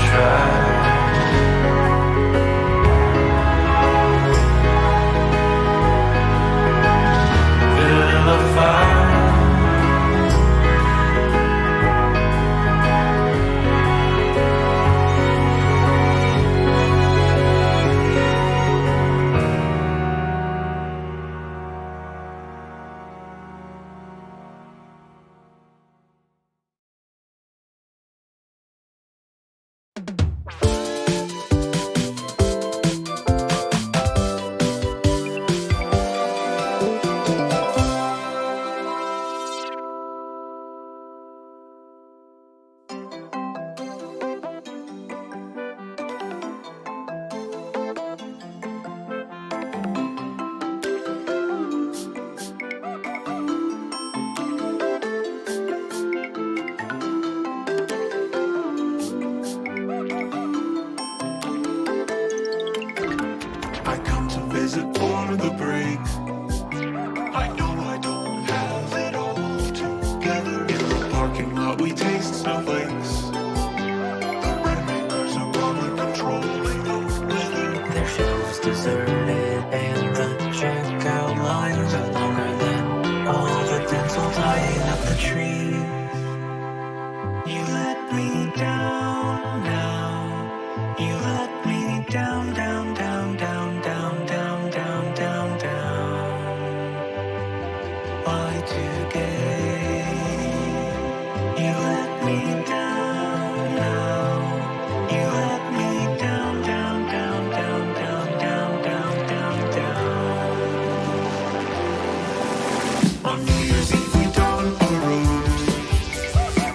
[SPEAKER 7] try. Vilified.
[SPEAKER 6] I come to visit for the break.
[SPEAKER 3] You let me down now. You let me down, down, down, down, down, down, down, down, down. On New Year's Eve we dawn on the road,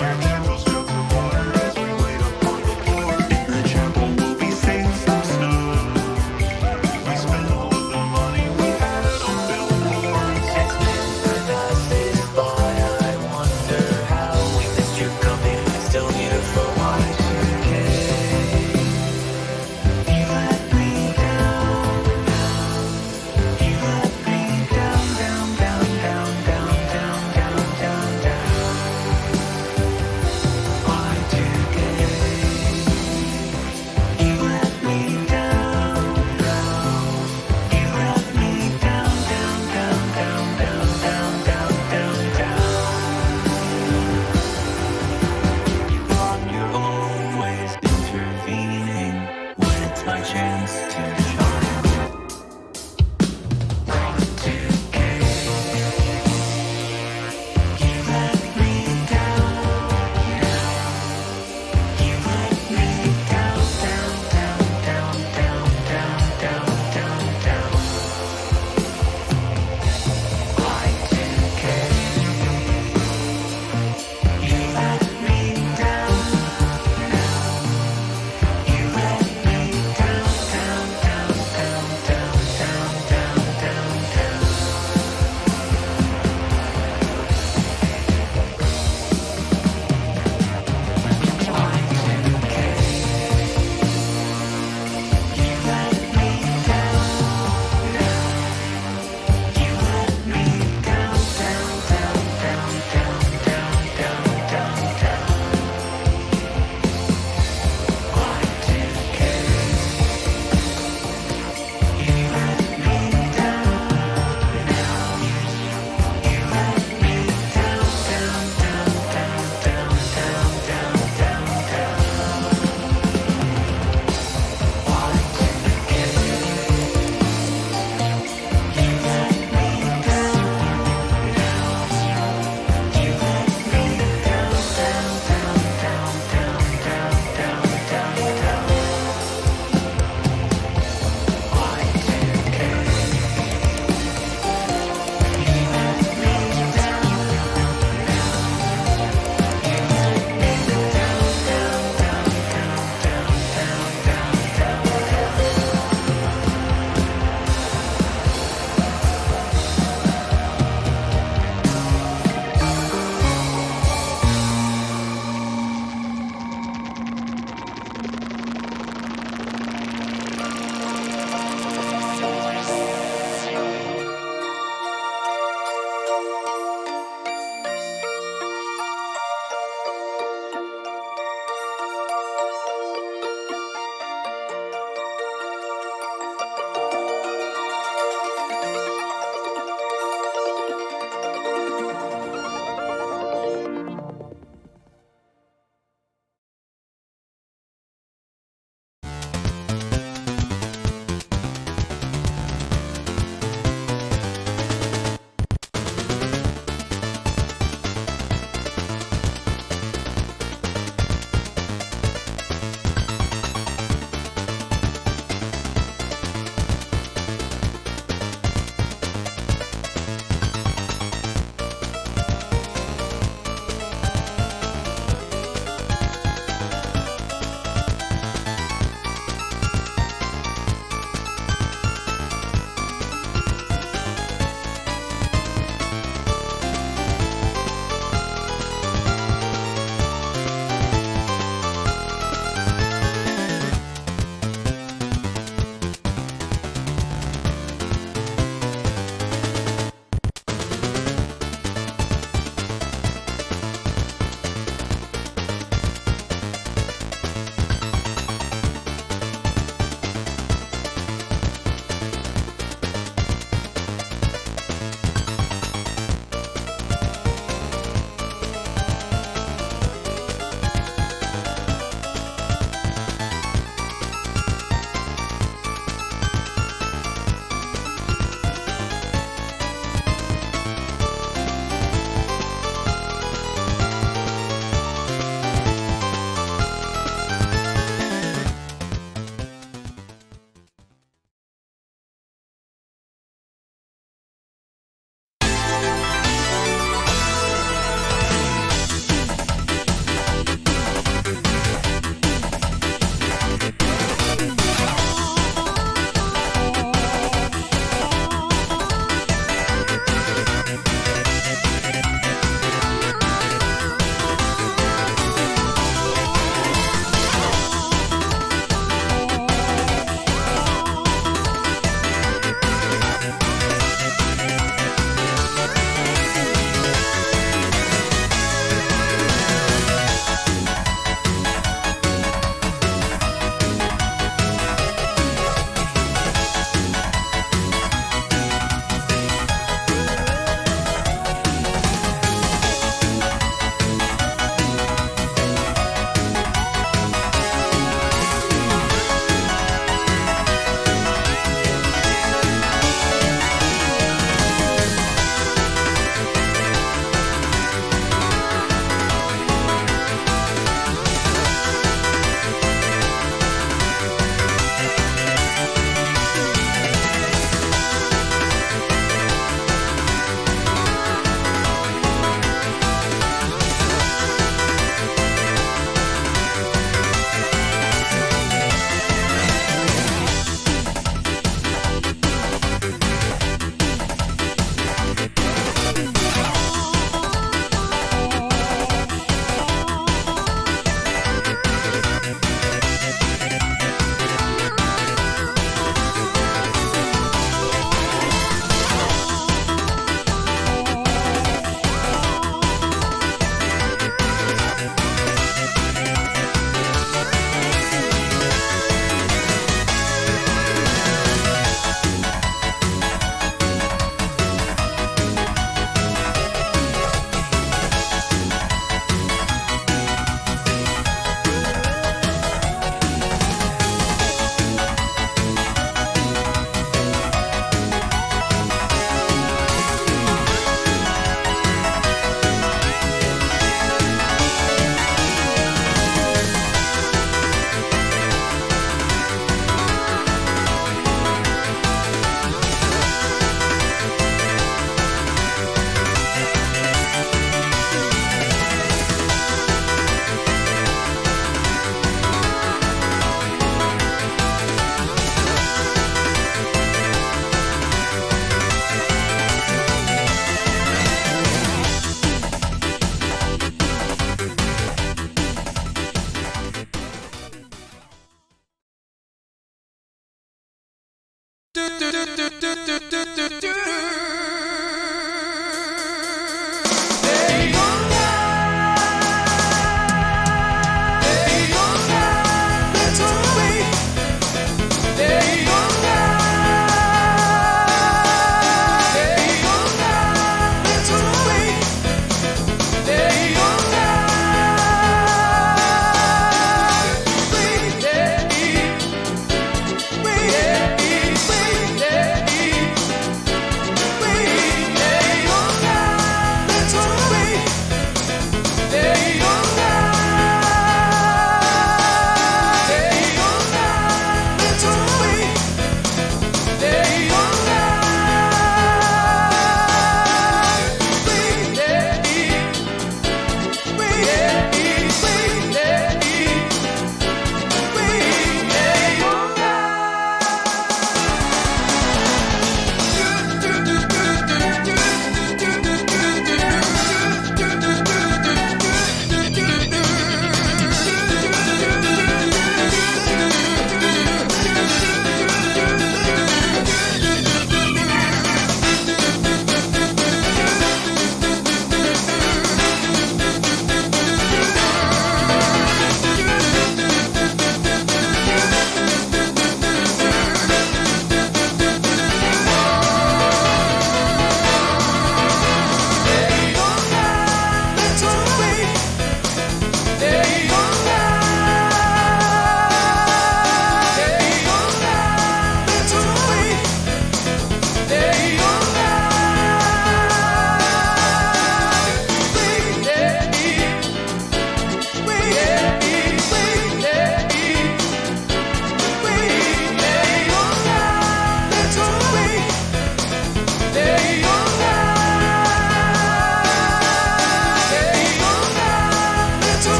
[SPEAKER 3] where carols fill the water as we wait upon the Lord. In the chapel we'll be singing some snow. We spent all of the money we had on billboards. As Mr. Passes by, I wonder how we missed you coming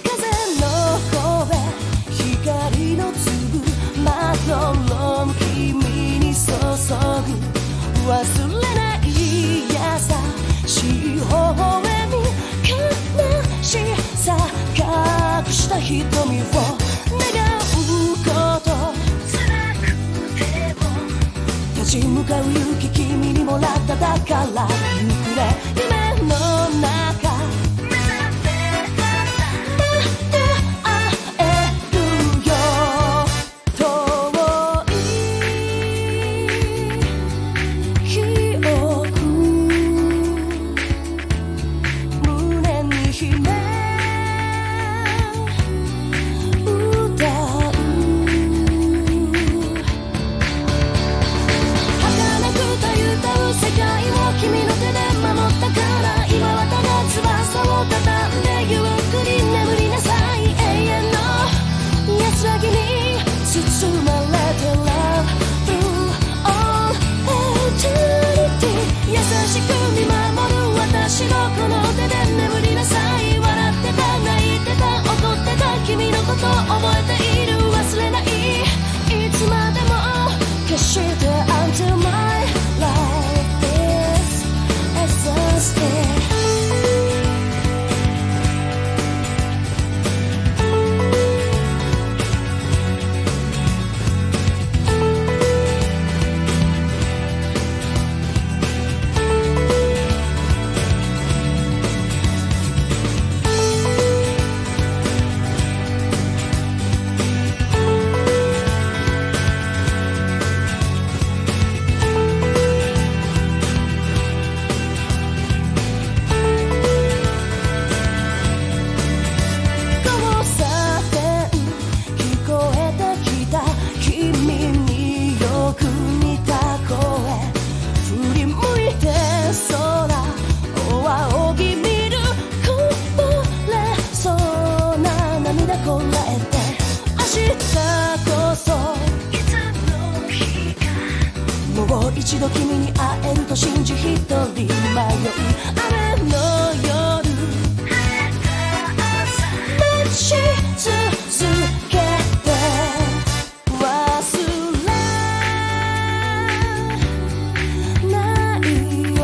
[SPEAKER 3] 風の声光の粒まどろむ君に注ぐ忘れない優しい微笑み悲しさ隠した瞳を願うこと辛くても立ち向かう勇気君にもらっただからゆくれ夢の中Until my life is exhausted. 一度君に会えると信じ一人迷い雨の夜待ち続けて忘れないよ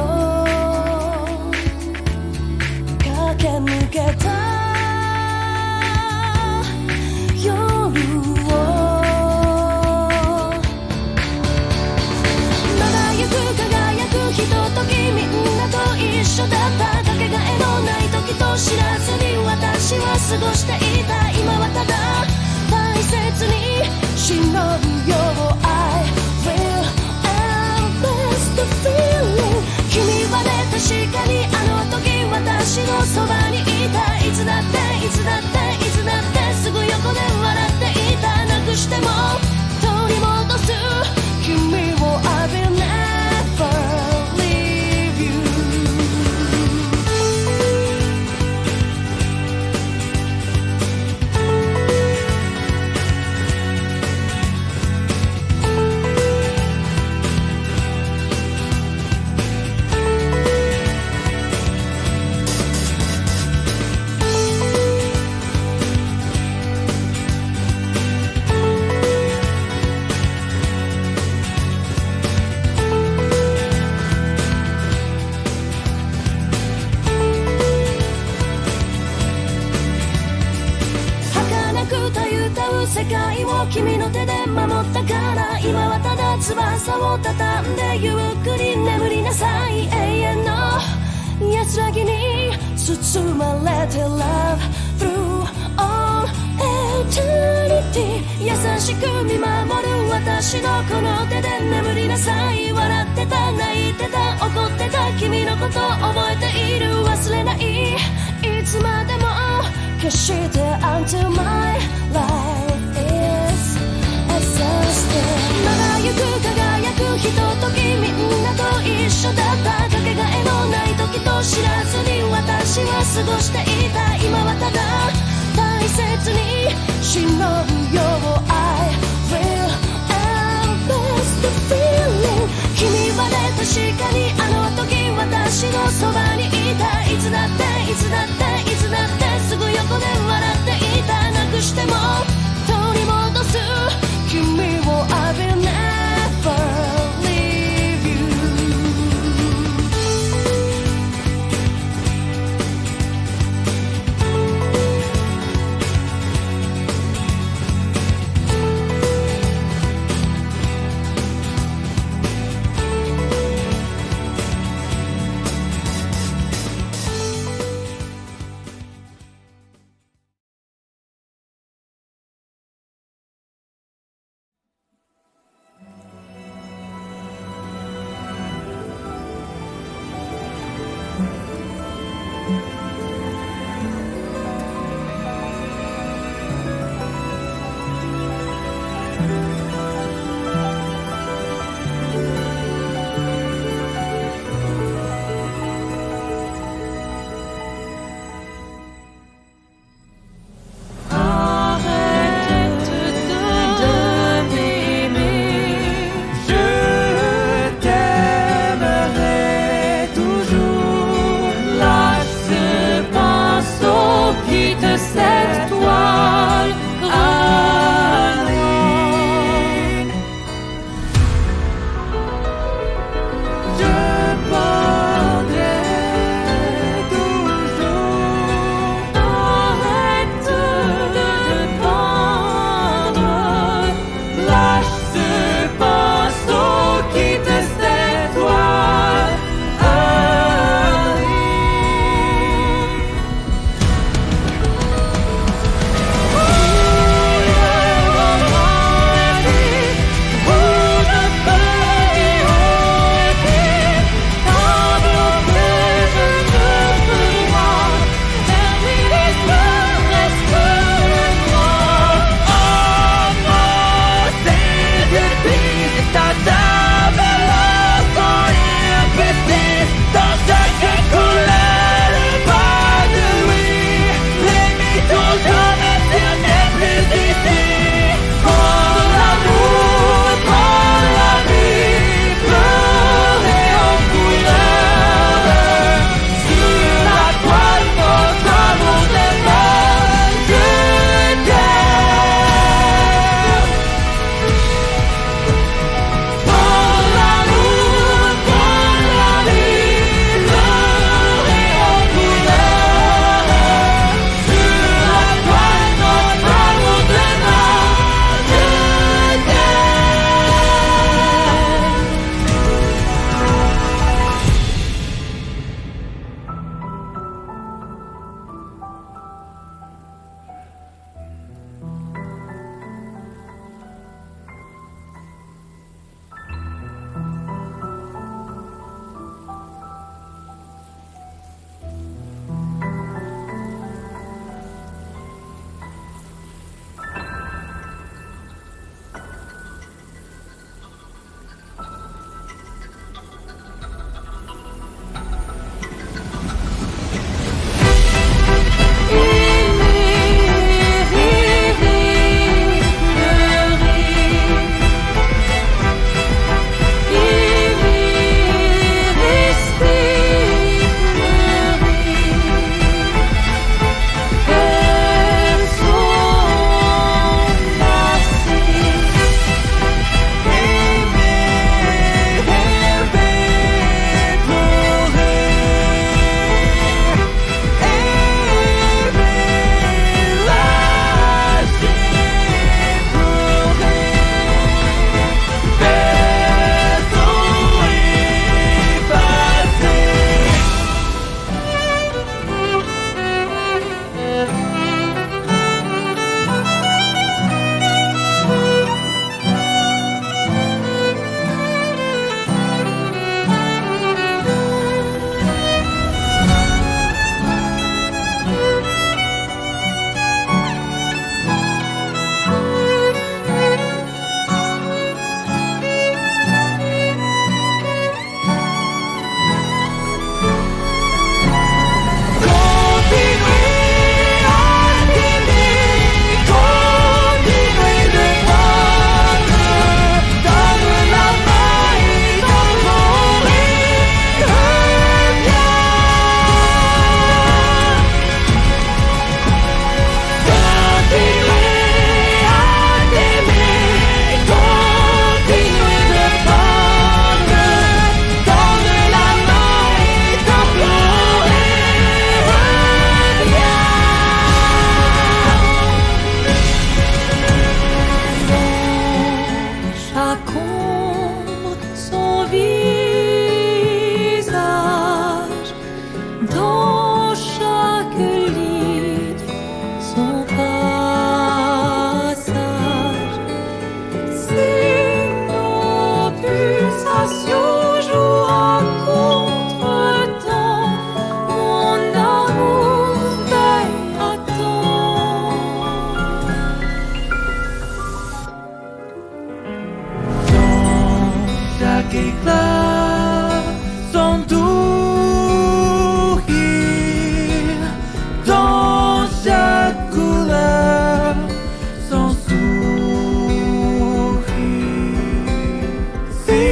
[SPEAKER 3] 駆け抜けただったかけがえのない時と知らずに私は過ごしていた今はただ大切に忍ぶよ I will embrace the feeling 君はね確かにあの時私のそばにいたいつだっていつだっていつだってすぐ横で笑っていたなくしても取り戻す君を I will never う世界を君の手で守ったから今はただ翼を畳んでゆっくり眠りなさい永遠の安らぎに包まれて Love through all eternity 優しく見守る私のこの手で眠りなさい笑ってた泣いてた怒ってた君のこと覚えている忘れないいつまでも決して Until my life is exhausted 輝く輝くひとときみんなと一緒だったかけがえのない時と知らずに私は過ごしていた今はただ大切に忍ぶよ I will embrace the feeling 君はね確かにあの時私のそばにいたいつだっていつだっていつだってすぐ横で笑っていたなくしても取り戻す君を I will never
[SPEAKER 5] qui là sont douilles dans chaque couleur sans sourire. Si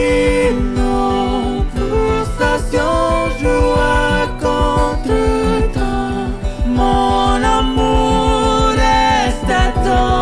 [SPEAKER 5] nos pulsations jouent à contre-temps, mon amour reste à temps.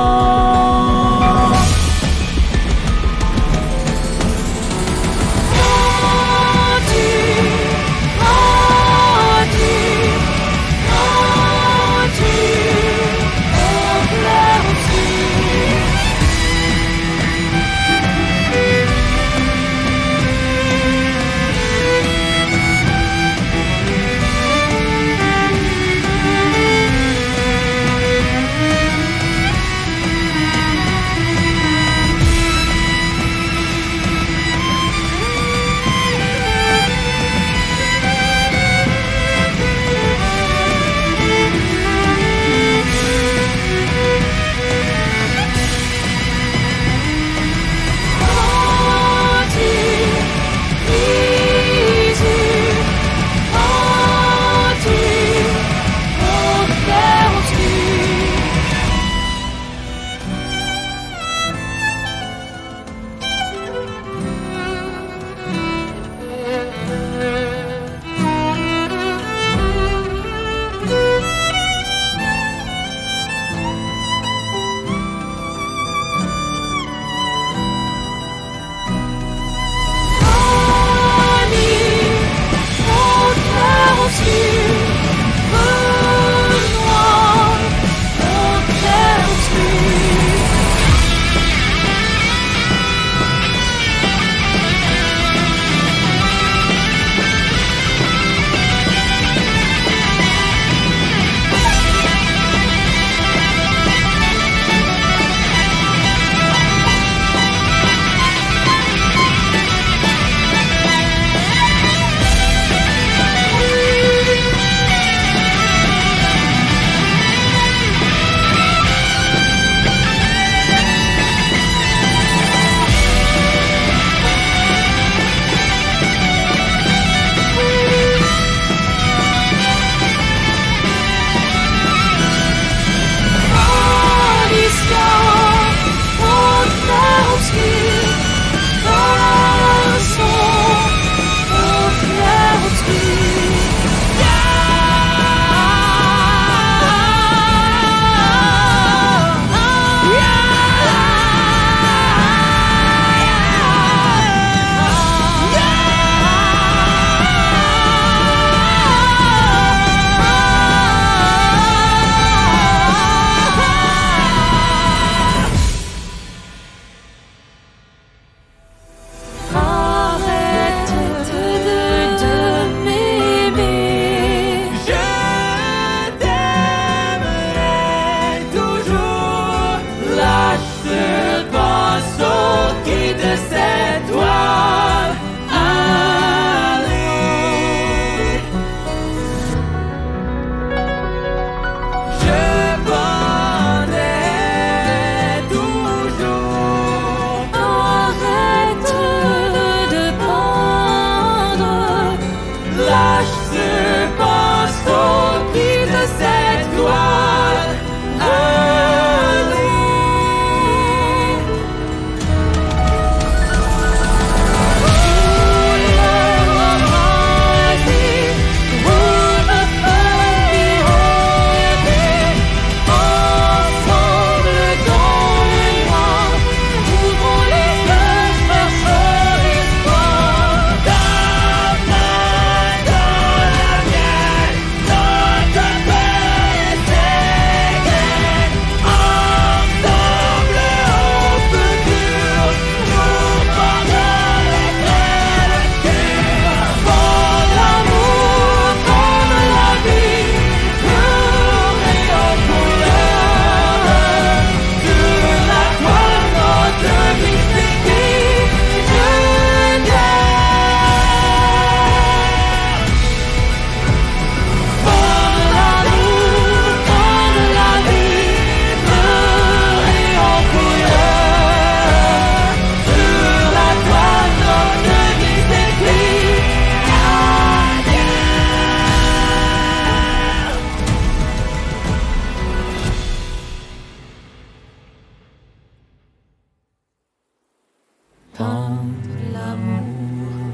[SPEAKER 3] Peindre l'amour,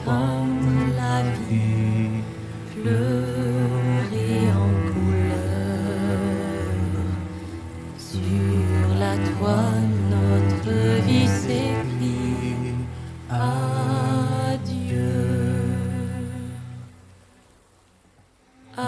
[SPEAKER 3] peindre la vie, pleurer en couleur. Sur la toile, notre vie s'écrit adieu. Adieu.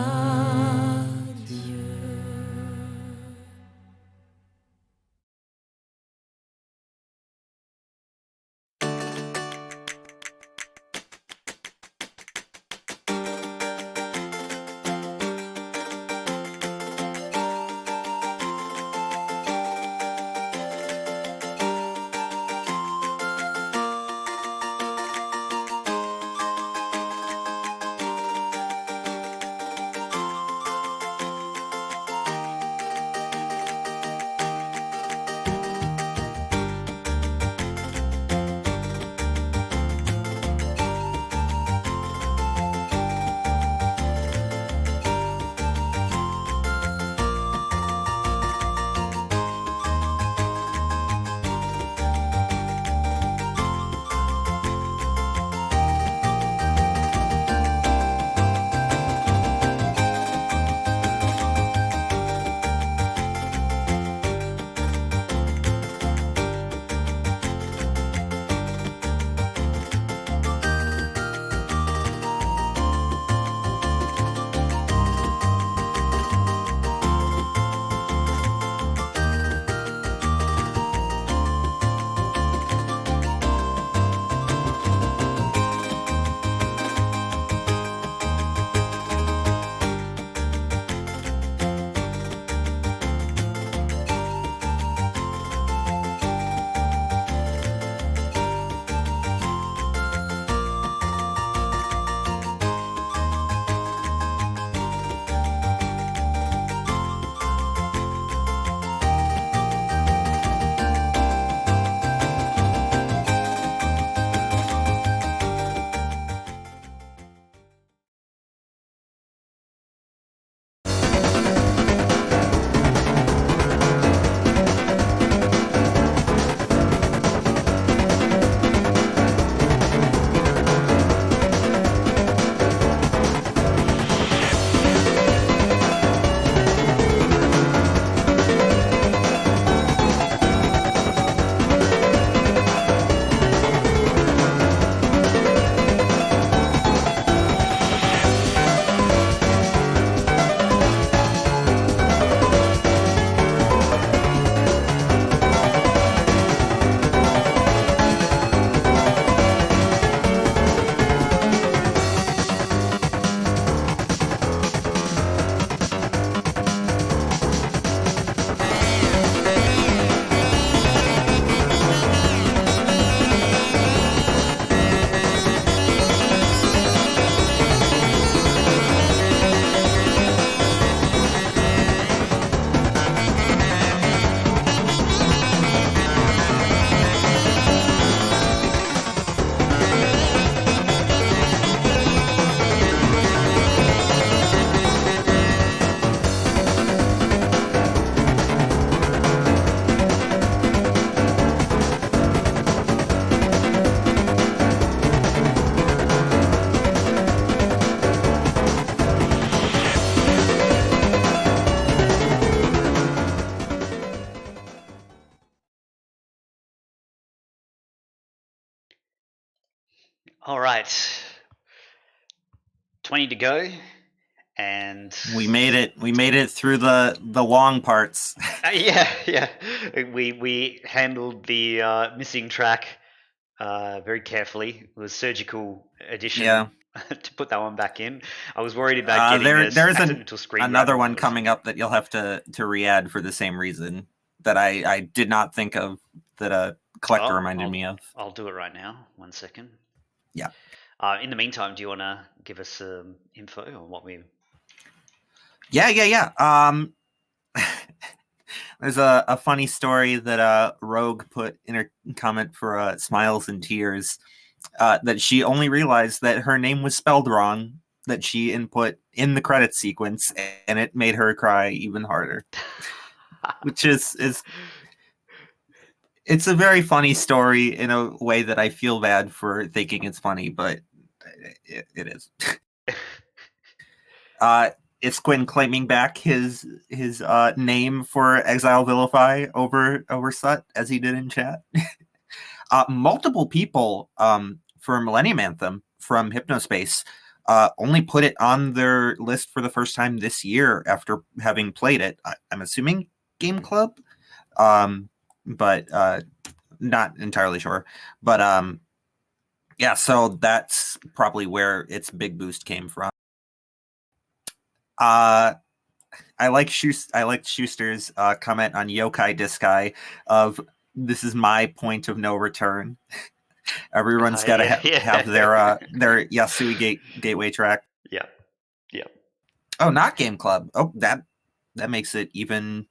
[SPEAKER 1] All right. 20 to go. And
[SPEAKER 2] We made it. We made it through the long parts.
[SPEAKER 1] yeah. We handled the missing track very carefully. It was surgical addition
[SPEAKER 2] Yeah.
[SPEAKER 1] to put that one back in. I was worried about getting
[SPEAKER 2] there's
[SPEAKER 1] accidental screen
[SPEAKER 2] another
[SPEAKER 1] grab
[SPEAKER 2] one
[SPEAKER 1] or
[SPEAKER 2] coming
[SPEAKER 1] something.
[SPEAKER 2] up that you'll have to re-add for the same reason that I did not think of, that a collector reminded me of.
[SPEAKER 1] I'll do it right now. 1 second.
[SPEAKER 2] Yeah.
[SPEAKER 1] In the meantime, do you want to give us some info on what we?
[SPEAKER 2] Yeah. There's a funny story that Rogue put in her comment for Smiles and Tears, that she only realized that her name was spelled wrong, that she input in the credit sequence, and it made her cry even harder. Which is It's a very funny story in a way that I feel bad for thinking it's funny, but it is. It's Quinn claiming back his name for Exile Vilify over Sut as he did in chat. Multiple people for Millennium Anthem from Hypnospace only put it on their list for the first time this year after having played it. I'm assuming Game Club, but not entirely sure. But yeah, so that's probably where its big boost came from. I like Schuster's comment on Yokai Diskai of "This is my point of no return." Everyone's got to have their Yasui gateway track.
[SPEAKER 1] Yeah.
[SPEAKER 2] Oh, not Game Club. Oh, that makes it even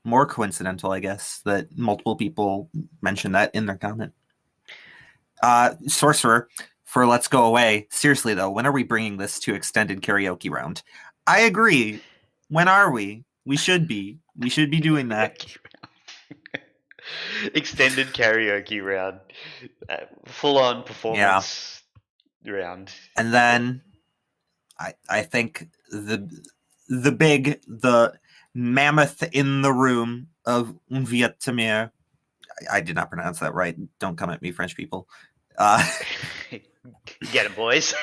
[SPEAKER 2] more coincidental, I guess, that multiple people mentioned that in their comment. Sorcerer for Let's Go Away. Seriously though, when are we bringing this to extended karaoke round? I agree. When are we? We should be doing that.
[SPEAKER 1] Extended karaoke round, full on performance round.
[SPEAKER 2] And then I think the mammoth in the room of Un Viet Tamir. I did not pronounce that right. Don't come at me, French people.
[SPEAKER 1] Get it, boys.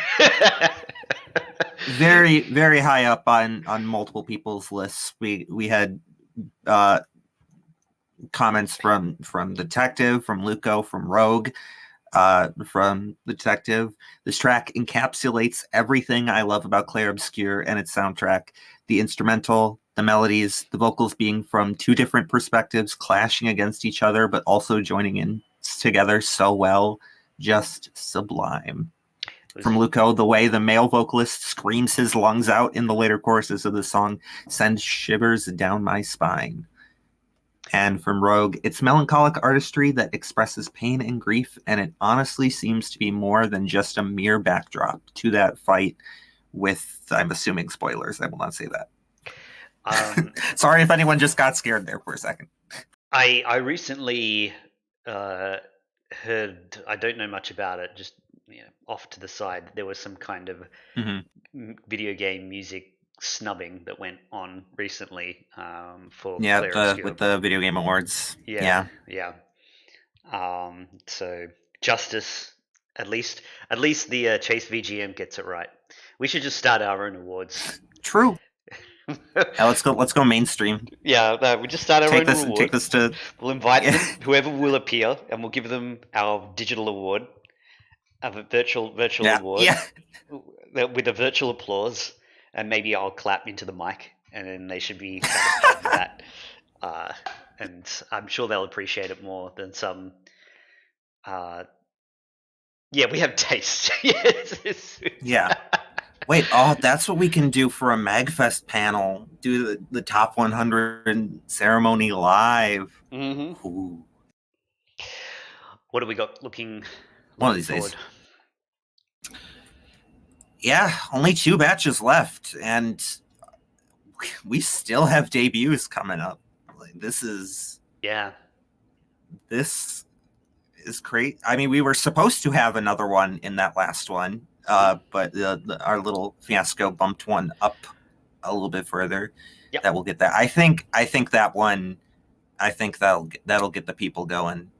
[SPEAKER 2] Very, very high up on multiple people's lists. We had comments from Detective, from Luco, from Rogue, from Detective. This track encapsulates everything I love about Clair Obscure and its soundtrack. The instrumental, the melodies, the vocals being from two different perspectives, clashing against each other, but also joining in together so well. Just sublime. From Luco, the way the male vocalist screams his lungs out in the later choruses of the song sends shivers down my spine. And from Rogue, it's melancholic artistry that expresses pain and grief, and it honestly seems to be more than just a mere backdrop to that fight with, I'm assuming, spoilers. I will not say that. Sorry if anyone just got scared there for a second.
[SPEAKER 1] I recently heard, I don't know much about it, just off to the side, there was some kind of video game music snubbing that went on recently for Clair Obscure.
[SPEAKER 2] With the Video Game Awards.
[SPEAKER 1] Yeah. So justice, at least the Chase VGM gets it right. We should just start our own awards.
[SPEAKER 2] True. Yeah, let's go mainstream.
[SPEAKER 1] Yeah, we just start our own award.
[SPEAKER 2] Take this to.
[SPEAKER 1] We'll invite them, whoever will appear, and we'll give them our digital award, a virtual award, with a virtual applause, and maybe I'll clap into the mic, and then they should be satisfied with that. And I'm sure they'll appreciate it more than some. We have taste.
[SPEAKER 2] Yeah. Wait, that's what we can do for a MagFest panel. Do the top 100 ceremony live.
[SPEAKER 1] Mm-hmm.
[SPEAKER 2] Ooh.
[SPEAKER 1] What do we got looking
[SPEAKER 2] one of these
[SPEAKER 1] forward?
[SPEAKER 2] Days? Yeah, only 2 batches left, and we still have debuts coming up. This is great. I mean, we were supposed to have another one in that last one. But our little fiasco bumped one up a little bit further.
[SPEAKER 1] Yep.
[SPEAKER 2] That will get that. I think that one. I think that'll get the people going,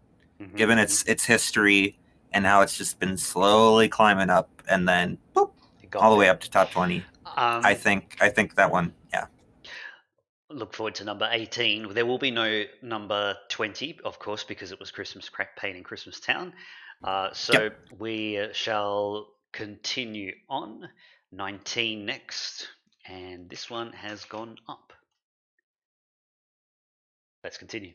[SPEAKER 2] given its history and how it's just been slowly climbing up, and then boop, all the way up to top 20. I think that one. Yeah.
[SPEAKER 1] Look forward to number 18. There will be no number 20, of course, because it was Christmas Crack Pain in Christmas Town. We shall continue on. 19 next, and this one has gone up. Let's continue.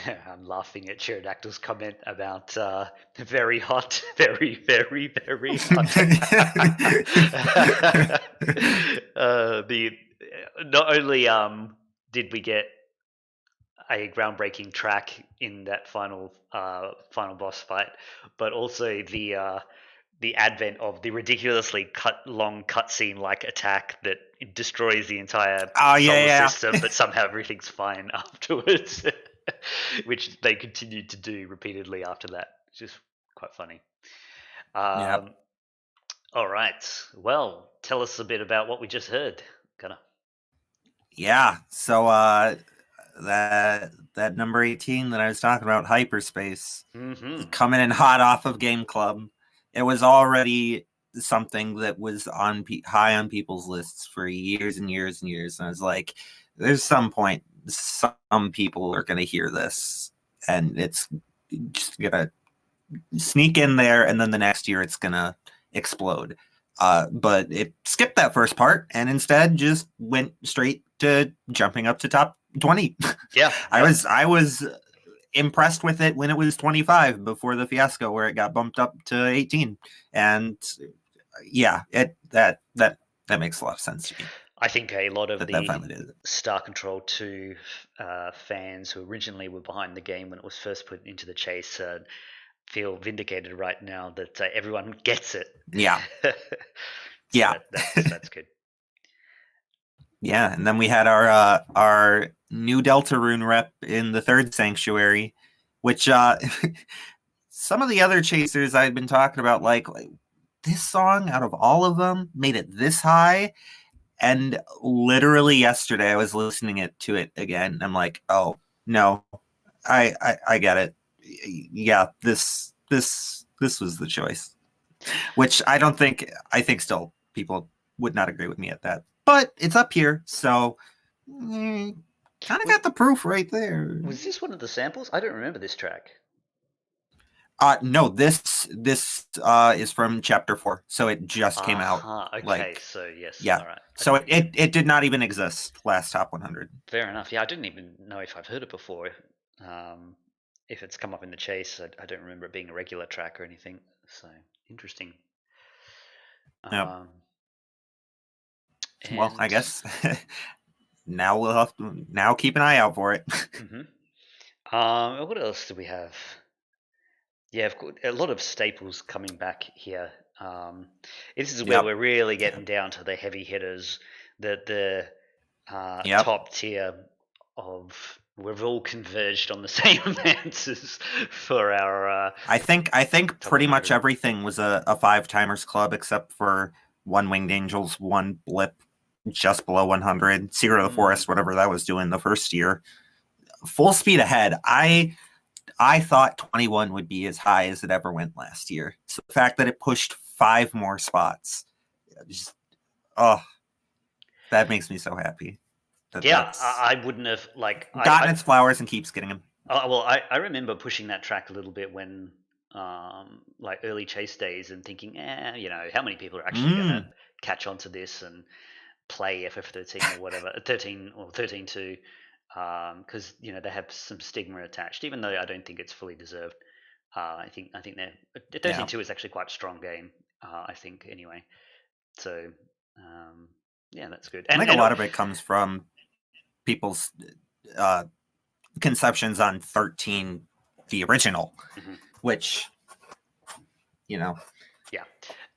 [SPEAKER 1] I'm laughing at Pterodactyl's comment about very hot, very, very, very hot. The not only did we get a groundbreaking track in that final boss fight, but also the advent of the ridiculously long cutscene like attack that destroys the entire
[SPEAKER 2] Oh,
[SPEAKER 1] solar
[SPEAKER 2] yeah.
[SPEAKER 1] system, but somehow everything's fine afterwards, which they continued to do repeatedly after that. It's just quite funny.
[SPEAKER 2] Yep.
[SPEAKER 1] All right. Well, tell us a bit about what we just heard, Gunnar.
[SPEAKER 2] Yeah. So that number 18 that I was talking about, Hyperspace, coming in hot off of Game Club. It was already something that was on high on people's lists for years and years and years. And I was like, there's some point some people are going to hear this, and it's just gonna sneak in there, and then the next year it's gonna explode. But it skipped that first part and instead just went straight to jumping up to top 20.
[SPEAKER 1] Yeah.
[SPEAKER 2] I was impressed with it when it was 25 before the fiasco where it got bumped up to 18. And yeah, that makes a lot of sense to me.
[SPEAKER 1] I think a lot of
[SPEAKER 2] That
[SPEAKER 1] the
[SPEAKER 2] finally did it.
[SPEAKER 1] Star Control 2 fans who originally were behind the game when it was first put into the chase feel vindicated right now that everyone gets it.
[SPEAKER 2] Yeah.
[SPEAKER 1] So
[SPEAKER 2] Yeah.
[SPEAKER 1] that's good.
[SPEAKER 2] Yeah, and then we had our new Deltarune rep in the third Sanctuary, which some of the other chasers I'd been talking about, like this song out of all of them made it this high. And literally yesterday I was listening to it again. And I'm like, oh no, I get it. Yeah, this was the choice. Which I think still people would not agree with me at that. But it's up here, so kind of got the proof right there.
[SPEAKER 1] Was this one of the samples? I don't remember this track.
[SPEAKER 2] No, this is from Chapter 4, so it just came out.
[SPEAKER 1] Okay, so yes,
[SPEAKER 2] yeah.
[SPEAKER 1] All right.
[SPEAKER 2] So it did not even exist last Top 100.
[SPEAKER 1] Fair enough. Yeah, I didn't even know if I've heard it before. If it's come up in the chase, I don't remember it being a regular track or anything. So interesting.
[SPEAKER 2] Yep. Well, I guess now we'll have to keep an eye out for it.
[SPEAKER 1] What else do we have? Yeah, of course, a lot of staples coming back here. This is where we're really getting down to the heavy hitters, the top tier of. We've all converged on the same answers for our.
[SPEAKER 2] I think pretty much everything was a 5-timers club except for One Winged Angels, One Blip, just below 100, Secret of the Forest, whatever that was doing the first year. Full speed ahead. I thought 21 would be as high as it ever went last year. So the fact that it pushed 5 more spots, that makes me so happy.
[SPEAKER 1] I wouldn't have
[SPEAKER 2] gotten its flowers and keeps getting them.
[SPEAKER 1] Well, I remember pushing that track a little bit when early chase days and thinking, how many people are actually going to catch on to this and play FF13 or whatever, 13 or 13.2, because they have some stigma attached, even though I don't think it's fully deserved. I think 13.2 is actually quite a strong game. I think anyway. So that's good.
[SPEAKER 2] And I think a lot of it comes from people's conceptions on 13, the original, which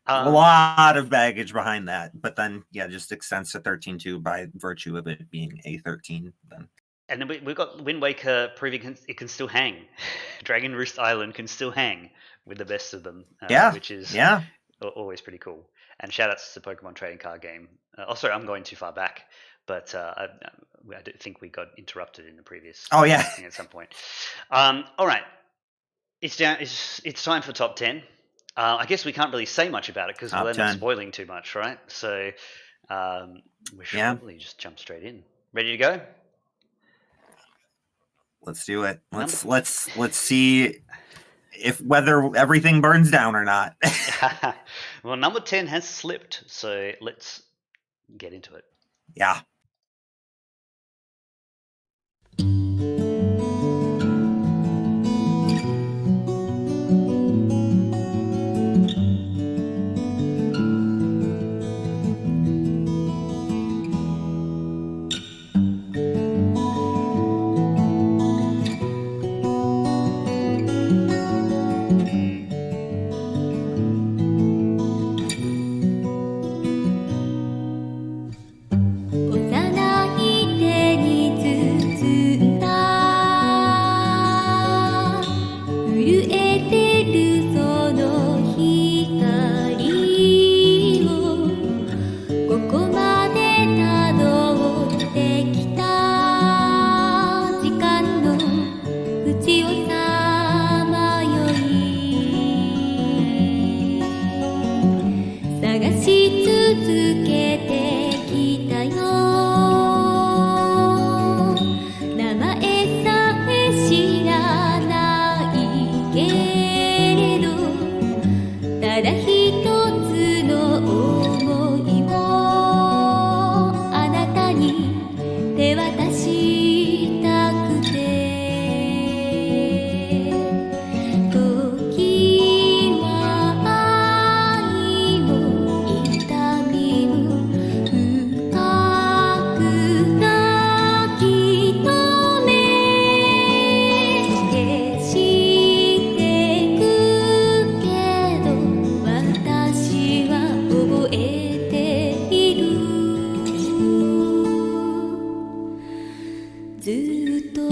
[SPEAKER 2] a lot of baggage behind that, but then just extends to 13.2 by virtue of it being a 13 then.
[SPEAKER 1] And then we've got Wind Waker proving it can still hang. Dragon Roost Island can still hang with the best of them, which is always pretty cool. And shout outs to the Pokemon trading card game. Sorry, I'm going too far back, but I think we got interrupted in the previous thing at some point. All right, it's time for top 10. I guess we can't really say much about it because we'll end up spoiling too much, right? So we should probably just jump straight in. Ready to go?
[SPEAKER 2] Let's do it. Let's see whether everything burns down or not.
[SPEAKER 1] Well, number 10 has slipped, so let's get into it.
[SPEAKER 2] Yeah.
[SPEAKER 4] っと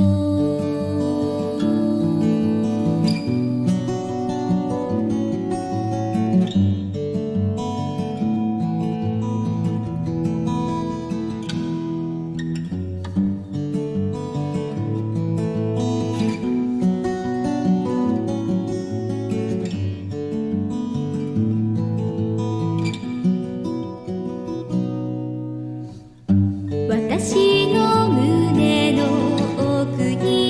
[SPEAKER 4] 私の胸の奥に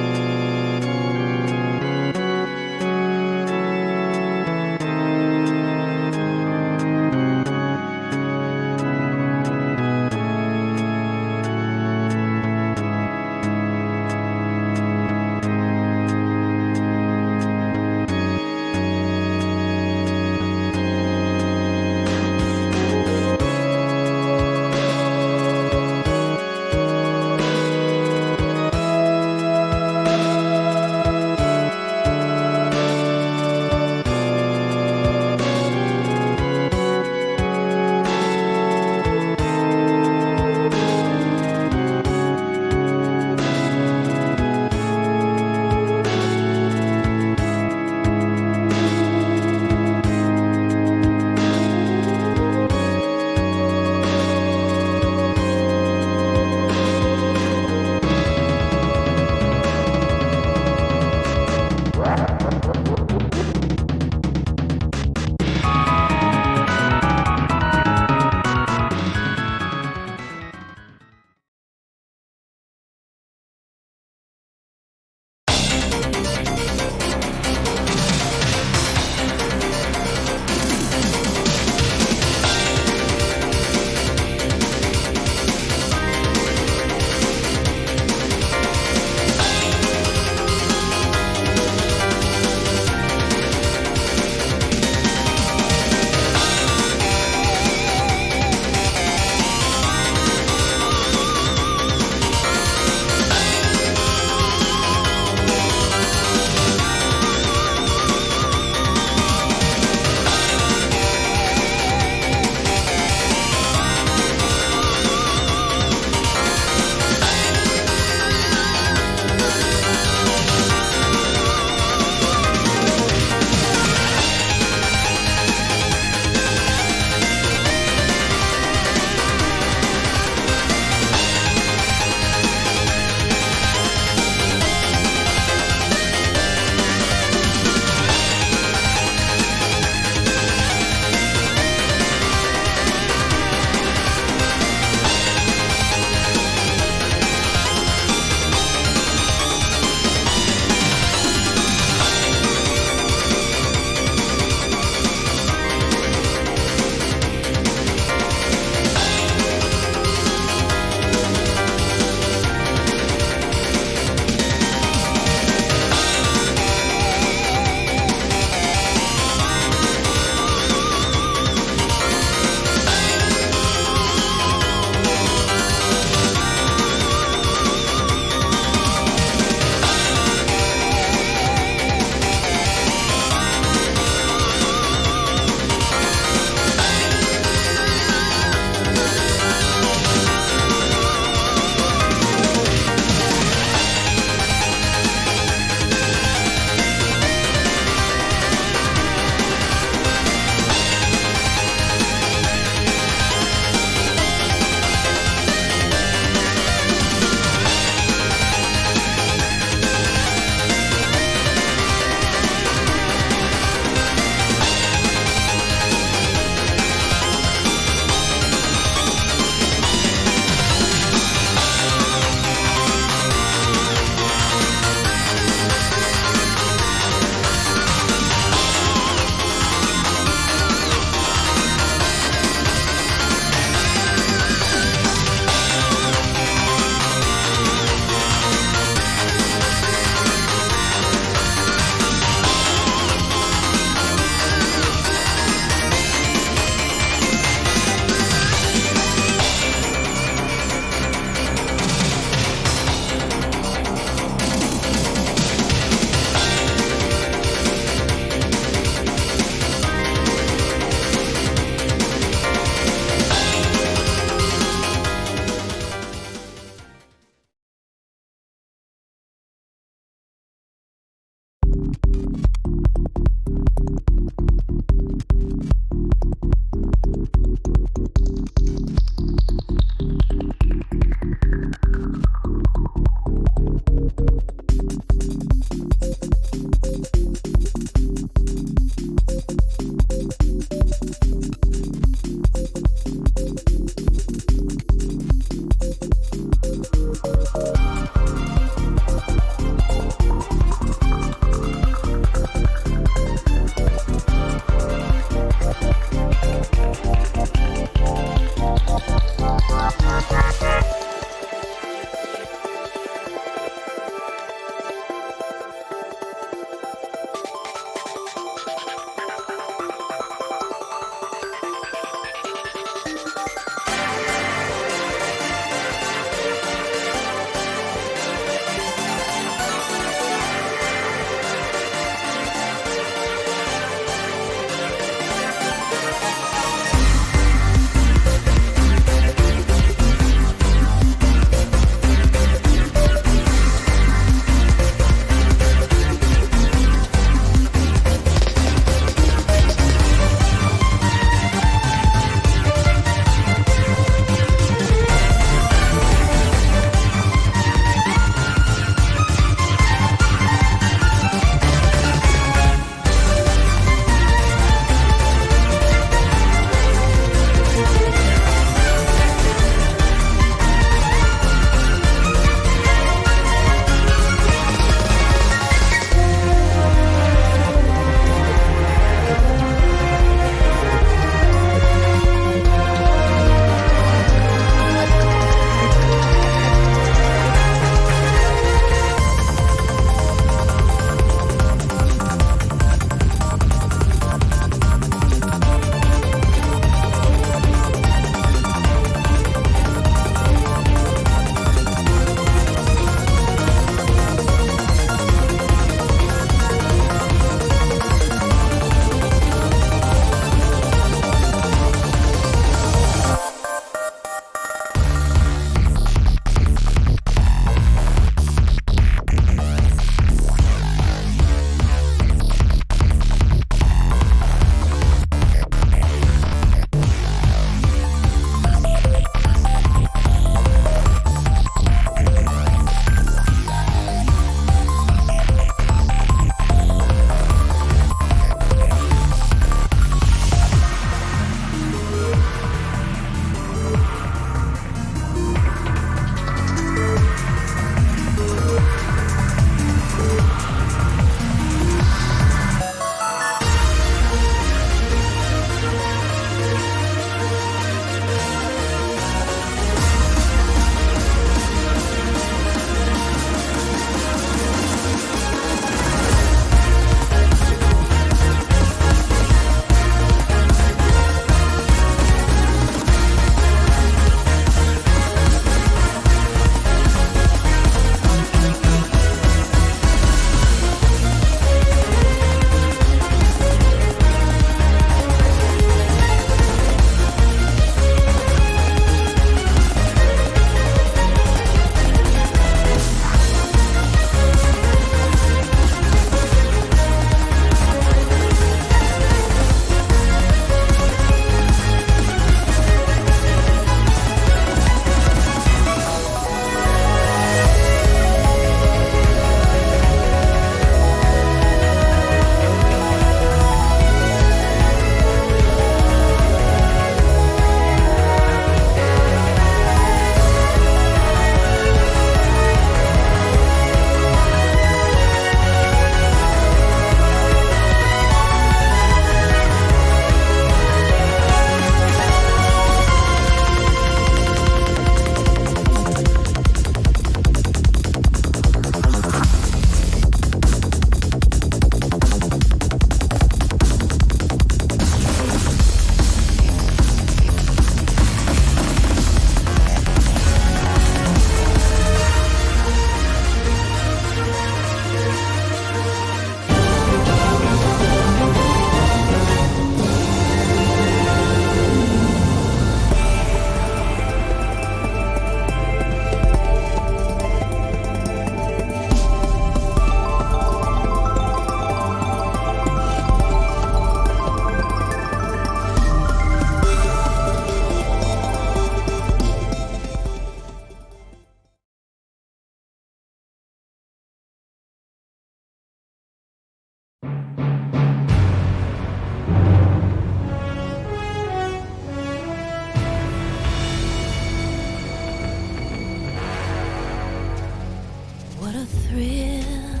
[SPEAKER 3] thrill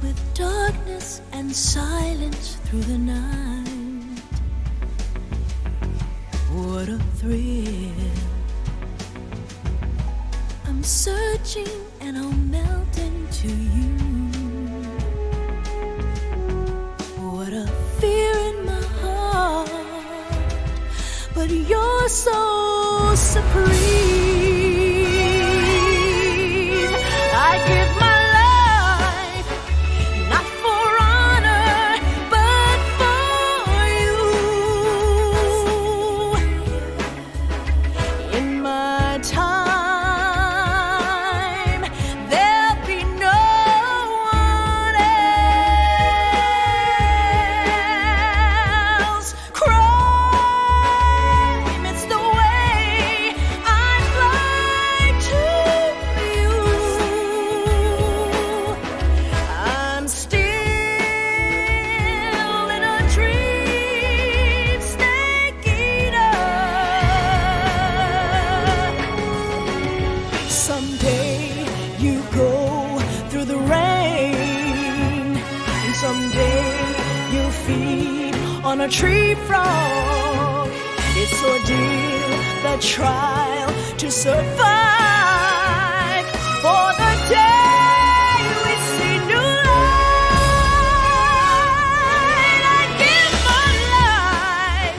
[SPEAKER 3] with darkness and silence through the night. What a thrill. I'm searching and I'll melt into you. What a fear in my heart, but you're so supreme. I give my life not for honor, but for you. In my time, there'll be no one else. Crime, it's the way I fly to you. I'm still in a dream, snake eater. Someday you go through the rain, and someday you'll feed on a tree frog. It's ordeal, the trial to survive for the day we see new light. I give my life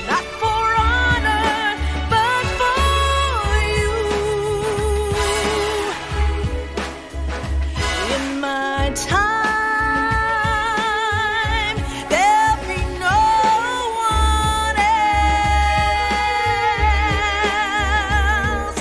[SPEAKER 3] not for honor, but for you. In my time, there'll be no one else.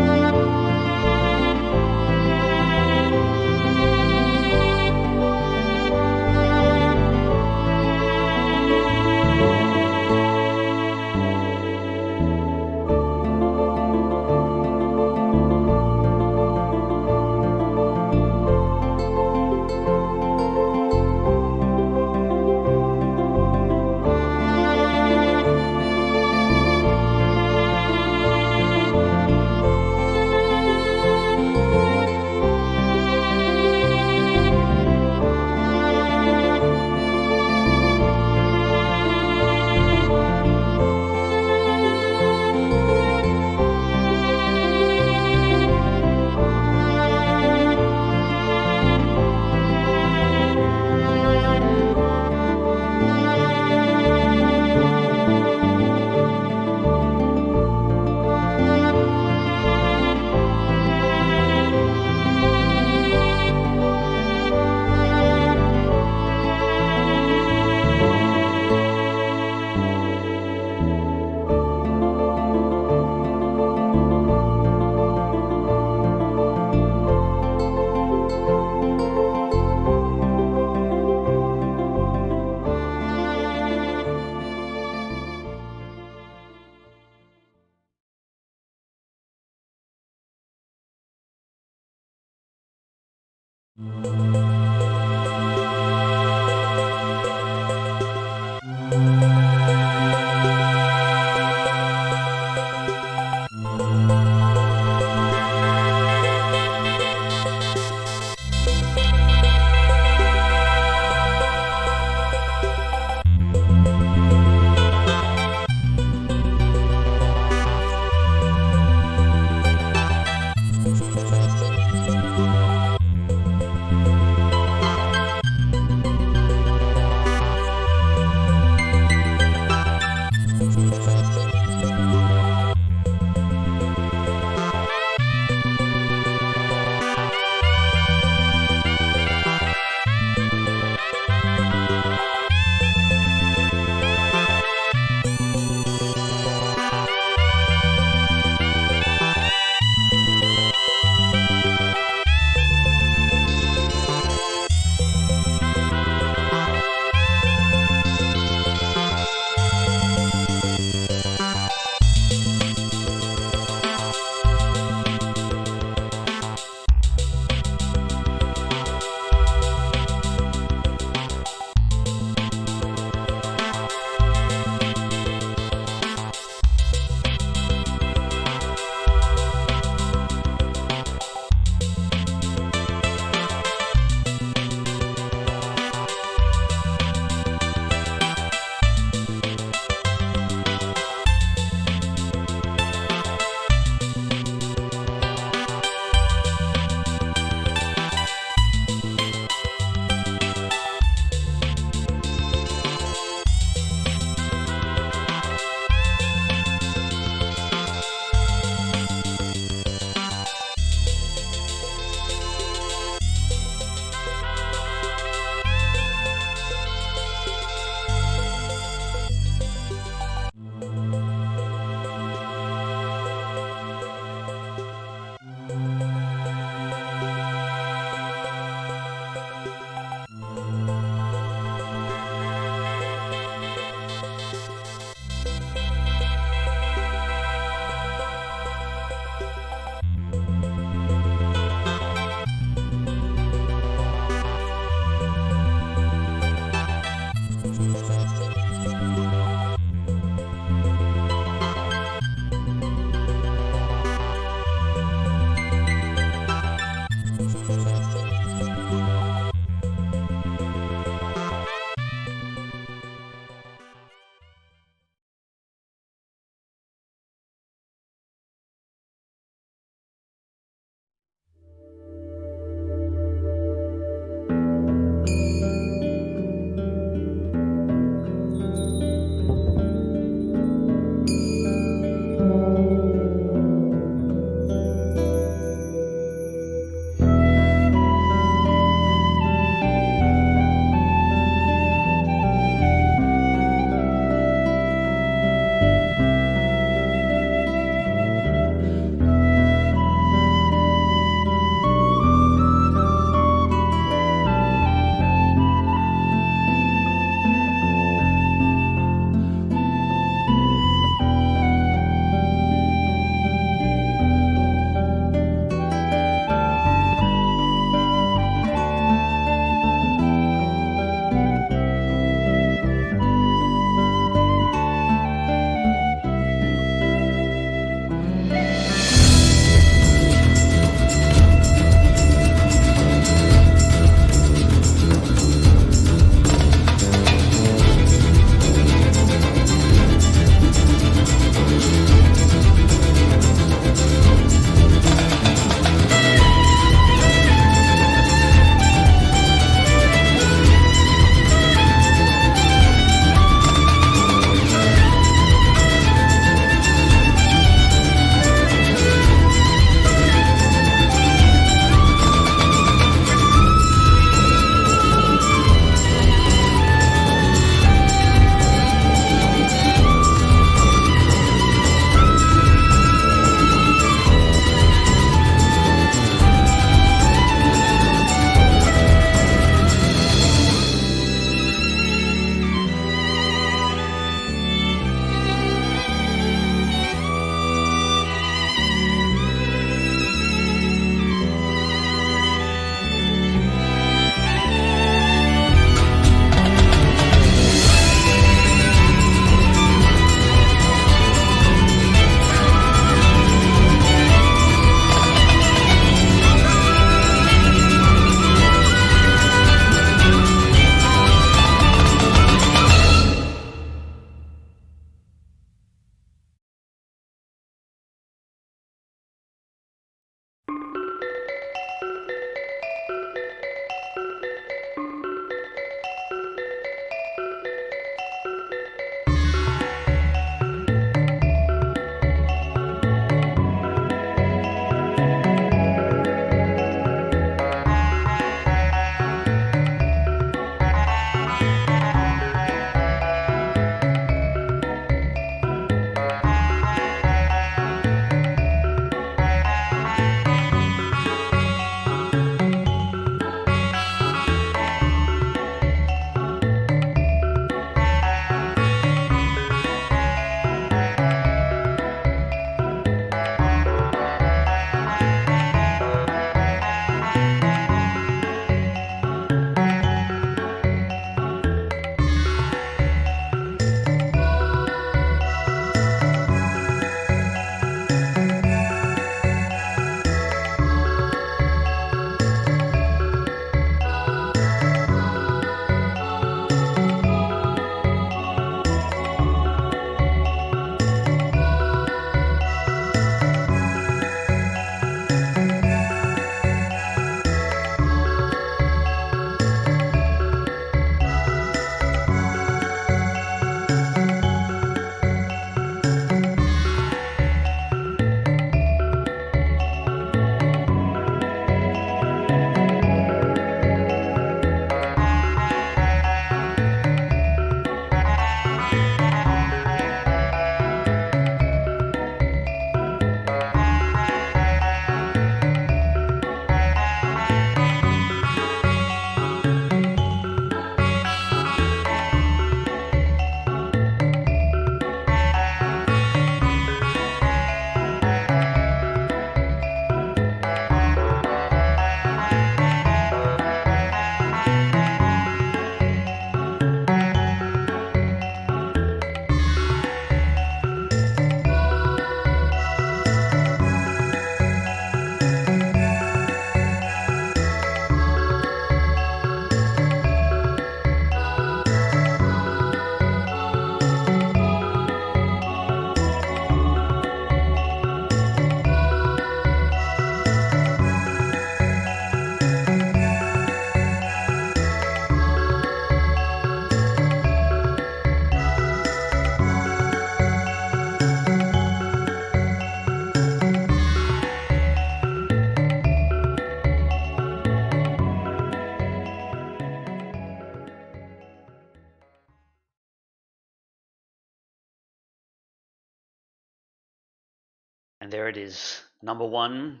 [SPEAKER 1] And there it is. Number 1,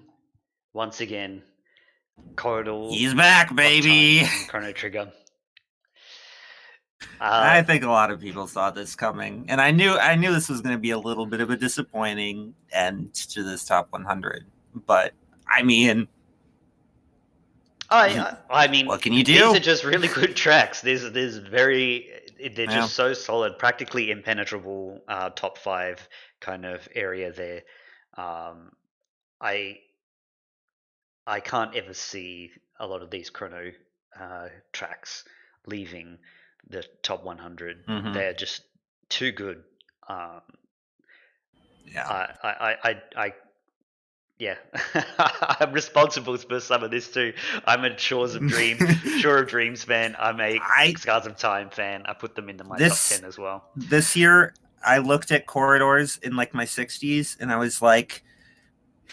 [SPEAKER 1] once again, Corridor
[SPEAKER 2] He's back,
[SPEAKER 1] of
[SPEAKER 2] baby.
[SPEAKER 1] Time from Chrono Trigger.
[SPEAKER 2] I think a lot of people saw this coming, and I knew this was going to be a little bit of a disappointing end to this top 100. But I mean,
[SPEAKER 1] I mean,
[SPEAKER 2] what can you
[SPEAKER 1] these
[SPEAKER 2] do?
[SPEAKER 1] are just really good tracks. They're
[SPEAKER 2] Yeah.
[SPEAKER 1] just so solid, practically impenetrable top 5 kind of area there. I I can't ever see a lot of these Chrono tracks leaving the top 100.
[SPEAKER 2] Mhm.
[SPEAKER 1] They're just too good.
[SPEAKER 2] Yeah.
[SPEAKER 1] Yeah, I'm responsible for some of this too. I'm a Shore of Dreams fan. I'm a Scars of Time fan. I put them into my top 10 as well.
[SPEAKER 2] This year, I looked at Corridors in like my 60s, and I was like,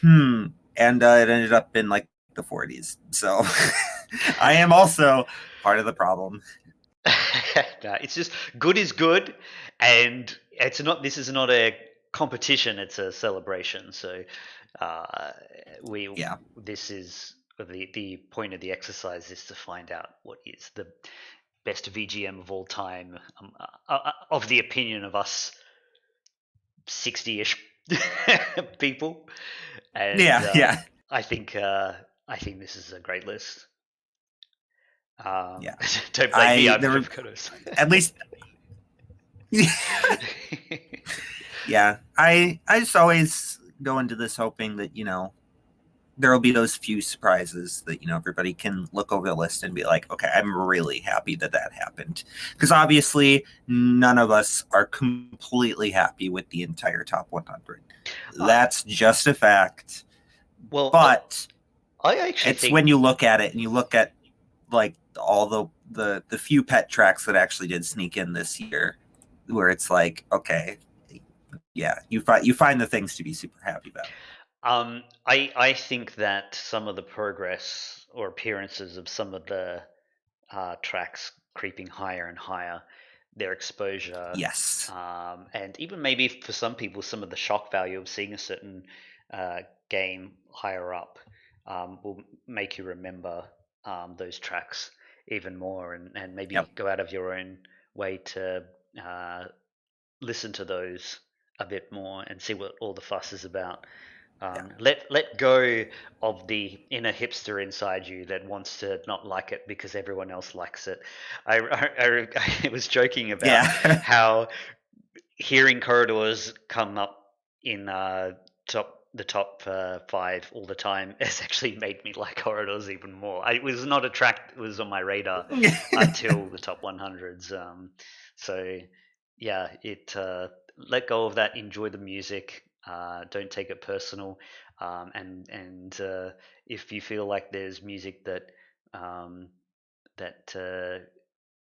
[SPEAKER 2] and it ended up in like the 40s. So I am also part of the problem.
[SPEAKER 1] No, it's just good is good, and it's not. This is not a competition; it's a celebration. So, this is the point of the exercise is to find out what is the best VGM of all time, of the opinion of us 60-ish people. And
[SPEAKER 2] Yeah.
[SPEAKER 1] I think this is a great list.
[SPEAKER 2] Yeah.
[SPEAKER 1] Don't blame me.
[SPEAKER 2] At least. Yeah, I just always go into this hoping that there will be those few surprises that everybody can look over the list and be like, okay, I'm really happy that happened, because obviously none of us are completely happy with the entire top 100. That's just a fact.
[SPEAKER 1] Well,
[SPEAKER 2] but
[SPEAKER 1] I actually think
[SPEAKER 2] when you look at it and you look at like all the few pet tracks that actually did sneak in this year, where it's like, okay, yeah, you find the things to be super happy about.
[SPEAKER 1] I think that some of the progress or appearances of some of the tracks creeping higher and higher, their exposure,
[SPEAKER 2] yes,
[SPEAKER 1] and even maybe for some people, some of the shock value of seeing a certain game higher up will make you remember those tracks even more, and maybe go out of your own way to listen to those a bit more and see what all the fuss is about. Let go of the inner hipster inside you that wants to not like it because everyone else likes it. I was joking about how hearing Corridors come up in the top 5 all the time has actually made me like Corridors even more. It was not a track that was on my radar until the top 100s. So yeah, let go of that. Enjoy the music. Don't take it personal. And if you feel like there's music that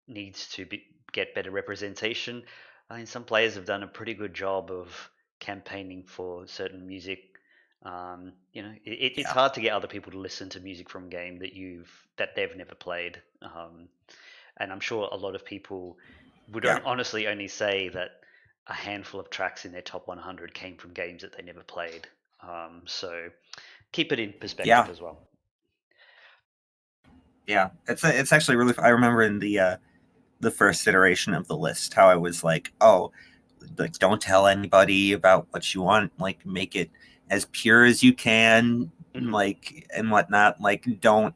[SPEAKER 1] needs to get better representation, I mean, some players have done a pretty good job of campaigning for certain music. It's hard to get other people to listen to music from game that they've never played. And I'm sure a lot of people would honestly only say that a handful of tracks in their top 100 came from games that they never played. So keep it in perspective as well.
[SPEAKER 2] Yeah, it's actually really. I remember in the first iteration of the list how I was like, oh, like don't tell anybody about what you want. Like make it as pure as you can, like and whatnot. Like don't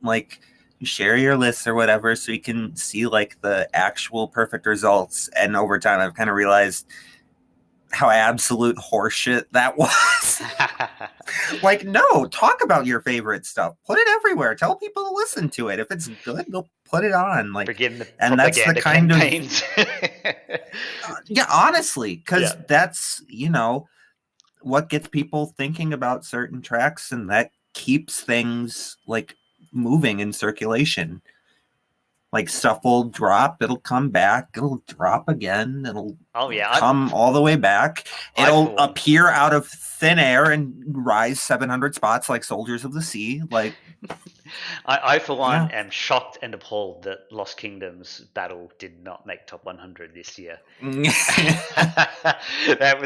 [SPEAKER 2] like share your lists or whatever so you can see like the actual perfect results. And over time I've kind of realized how absolute horseshit that was. Like, no, talk about your favorite stuff. Put it everywhere. Tell people to listen to it. If it's good, they'll put it on. Like, and that's the kind
[SPEAKER 1] campaigns.
[SPEAKER 2] Yeah, honestly, because that's what gets people thinking about certain tracks, and that keeps things like moving in circulation. Like stuff will drop, it'll come back, it'll drop again, it'll come all the way back. It'll appear out of thin air and rise 700 spots like Soldiers of the Sea. Like,
[SPEAKER 1] I for one,
[SPEAKER 2] Yeah.
[SPEAKER 1] am shocked and appalled that Lost Kingdoms Battle did not make top 100 this year. We
[SPEAKER 2] that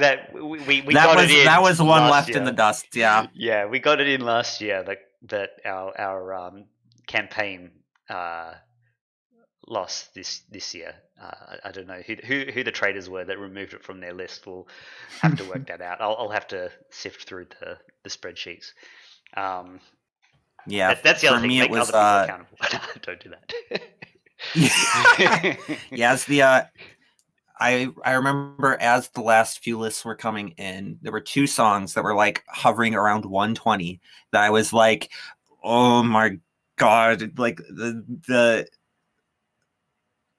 [SPEAKER 1] got it in
[SPEAKER 2] was one
[SPEAKER 1] last
[SPEAKER 2] left
[SPEAKER 1] year.
[SPEAKER 2] in the dust. Yeah.
[SPEAKER 1] Yeah, we got it in last year. That our campaign lost this year. I don't know who the traders were that removed it from their list. We'll have to work that out. I'll have to sift through the spreadsheets.
[SPEAKER 2] Yeah.
[SPEAKER 1] That's the
[SPEAKER 2] For
[SPEAKER 1] other thing.
[SPEAKER 2] me, it
[SPEAKER 1] Make
[SPEAKER 2] was
[SPEAKER 1] other people accountable. Don't do that.
[SPEAKER 2] yeah, as the I remember as the last few lists were coming in, there were two songs that were like hovering around 120 that I was like, oh my god, like the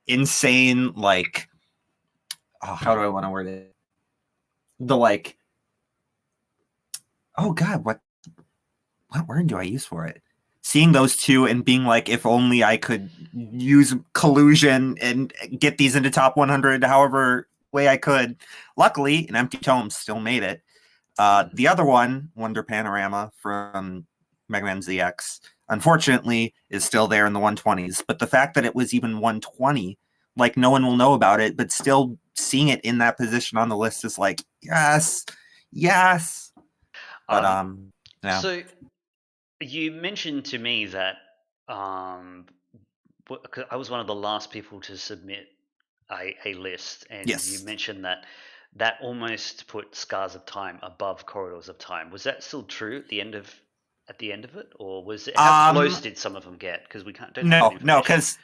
[SPEAKER 2] insane, like, oh, how do I want to word it? The like, oh god, what word do I use for it? Seeing those two and being like, if only I could use collusion and get these into top 100 however way I could. Luckily, an Empty Tome still made it. The other one, Wonder Panorama from Mega Man ZX, unfortunately, is still there in the 120s. But the fact that it was even 120, like no one will know about it, but still seeing it in that position on the list is like, yes, yes. But yeah.
[SPEAKER 1] So you mentioned to me that 'cause I was one of the last people to submit a list, and you
[SPEAKER 2] Yes.
[SPEAKER 1] mentioned that almost put Scars of Time above Corridors of Time. Was that still true at the end of it, or was it how close did some of them get? Because we don't have that
[SPEAKER 2] No,
[SPEAKER 1] information.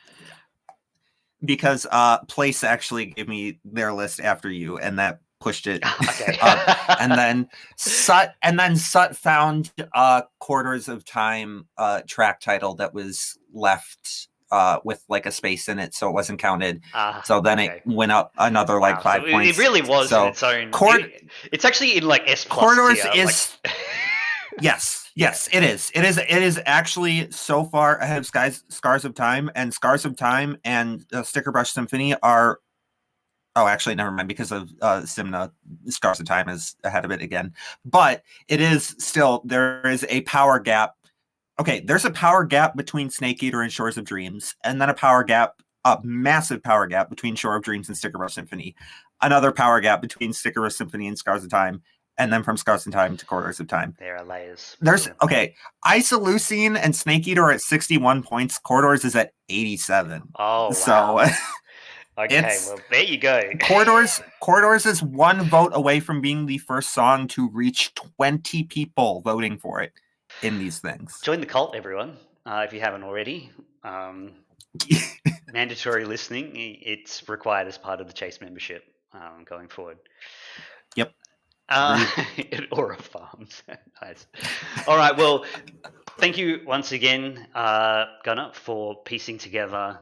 [SPEAKER 2] because Place actually gave me their list after you, and that pushed it
[SPEAKER 1] Okay.
[SPEAKER 2] up. And then Sut found Quarters of Time track title that was left with like a space in it, so it wasn't counted. So then
[SPEAKER 1] okay.
[SPEAKER 2] it went up another like
[SPEAKER 1] Wow,
[SPEAKER 2] 5
[SPEAKER 1] so
[SPEAKER 2] points.
[SPEAKER 1] it really was
[SPEAKER 2] so
[SPEAKER 1] in its own.
[SPEAKER 2] Cord-
[SPEAKER 1] it's actually in like S plus
[SPEAKER 2] Corridors
[SPEAKER 1] tier.
[SPEAKER 2] is yes, it is. It is actually so far ahead of Scars of Time, and Scars of Time and Sticker Brush Symphony are. Oh, actually, never mind. Because of Simna, Scars of Time is ahead of it again. But it is still, there is a power gap. Okay, there's a power gap between Snake Eater and Shores of Dreams, and then a massive power gap between Shore of Dreams and Sticker Brush Symphony. Another power gap between Sticker Brush Symphony and Scars of Time, and then from Scars of Time to Quarters of Time.
[SPEAKER 1] There are layers.
[SPEAKER 2] There's Isoleucine and Snake Eater are at 61 points. Corridors is at 87.
[SPEAKER 1] Oh wow.
[SPEAKER 2] So
[SPEAKER 1] okay, well there you go.
[SPEAKER 2] Corridors is one vote away from being the first song to reach 20 people voting for it in these things.
[SPEAKER 1] Join the cult, everyone, if you haven't already. Mandatory listening, it's required as part of the Chase membership going forward.
[SPEAKER 2] Yep.
[SPEAKER 1] Aura Farms. Nice. All right, well, thank you once again, Gunnar, for piecing together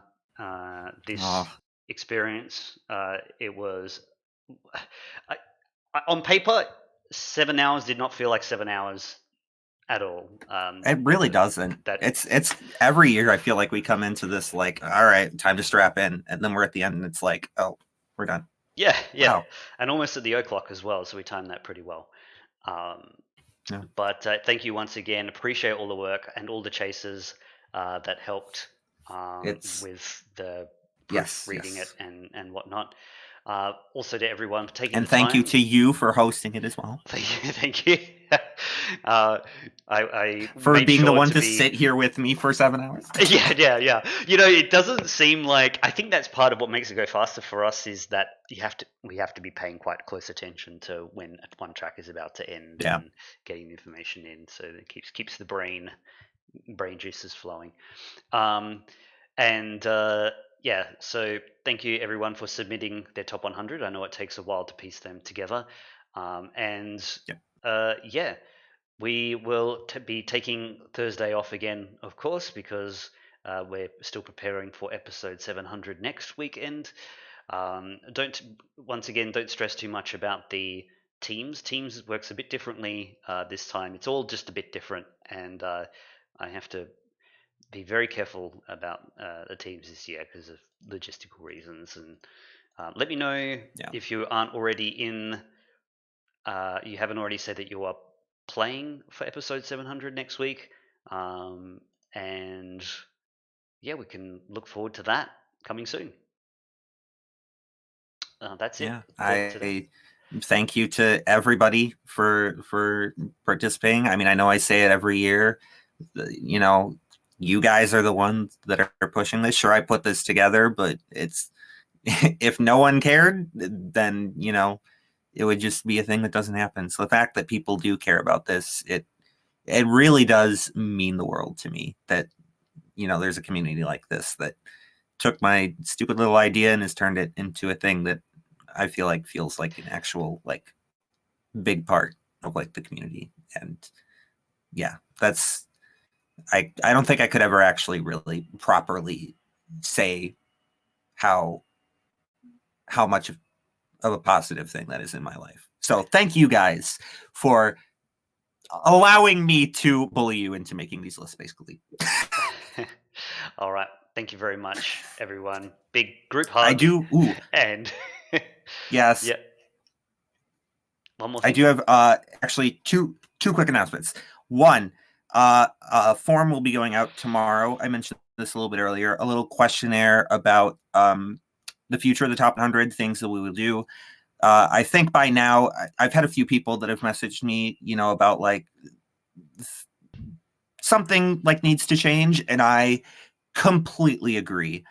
[SPEAKER 1] this experience. It was, on paper, 7 hours did not feel like 7 hours at all.
[SPEAKER 2] It really doesn't. It's every year I feel like we come into this like, all right, time to strap in, and then we're at the end and it's like, oh, we're done.
[SPEAKER 1] Yeah,
[SPEAKER 2] Wow.
[SPEAKER 1] and almost at the o'clock as well, so we timed that pretty well.
[SPEAKER 2] Yeah.
[SPEAKER 1] But thank you once again. Appreciate all the work and all the chasers that helped with the reading it and whatnot. Also to everyone for taking
[SPEAKER 2] and
[SPEAKER 1] the
[SPEAKER 2] thank
[SPEAKER 1] time.
[SPEAKER 2] you to you for hosting it as well.
[SPEAKER 1] Thank you. I
[SPEAKER 2] for
[SPEAKER 1] made
[SPEAKER 2] being
[SPEAKER 1] sure
[SPEAKER 2] the one to sit here with me for 7 hours.
[SPEAKER 1] Yeah. You know, it doesn't seem like. I think that's part of what makes it go faster for us is that we have to be paying quite close attention to when one track is about to end and getting the information in, so it keeps the brain juices flowing. So thank you everyone for submitting their top 100. I know it takes a while to piece them together. We will be taking Thursday off again, of course, because we're still preparing for episode 700 next weekend. Don't stress too much about the teams. Teams works a bit differently this time. It's all just a bit different, and I have to be very careful about the teams this year because of logistical reasons. And let me know if you aren't already in. You haven't already said that you are playing for episode 700 next week. and yeah, we can look forward to that coming soon. That's it
[SPEAKER 2] Yeah,
[SPEAKER 1] for today.
[SPEAKER 2] I thank you to everybody for participating. I mean, I know I say it every year. You know, you guys are the ones that are pushing this. Sure, I put this together, but it's if no one cared, then it would just be a thing that doesn't happen. So the fact that people do care about this, it really does mean the world to me that there's a community like this that took my stupid little idea and has turned it into a thing that I feel like feels like an actual like big part of like the community. And yeah, that's I don't think I could ever actually really properly say how much of a positive thing that is in my life. So thank you guys for allowing me to bully you into making these lists, basically.
[SPEAKER 1] All right. Thank you very much, everyone. Big group hug.
[SPEAKER 2] I do. Ooh,
[SPEAKER 1] And
[SPEAKER 2] yes.
[SPEAKER 1] yeah. One more
[SPEAKER 2] I
[SPEAKER 1] thing.
[SPEAKER 2] do have actually two quick announcements. One, a form will be going out tomorrow. I mentioned this a little bit earlier. A little questionnaire about the future of the top 100 things that we will do. I think by now I've had a few people that have messaged me, about like something like needs to change, and I completely agree.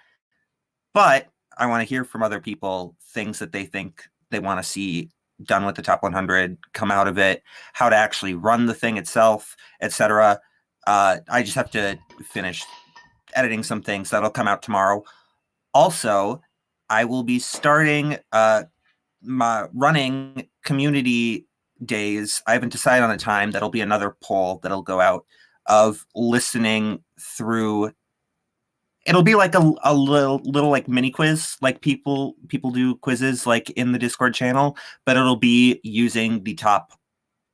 [SPEAKER 2] But I want to hear from other people things that they think they want to see done with the top 100, come out of it, how to actually run the thing itself, etc. I just have to finish editing some things that'll come out tomorrow. Also, I will be starting my running community days. I haven't decided on a time. That'll be another poll that'll go out of listening through. It'll be like a little like mini quiz, like people do quizzes like in the Discord channel, but it'll be using the top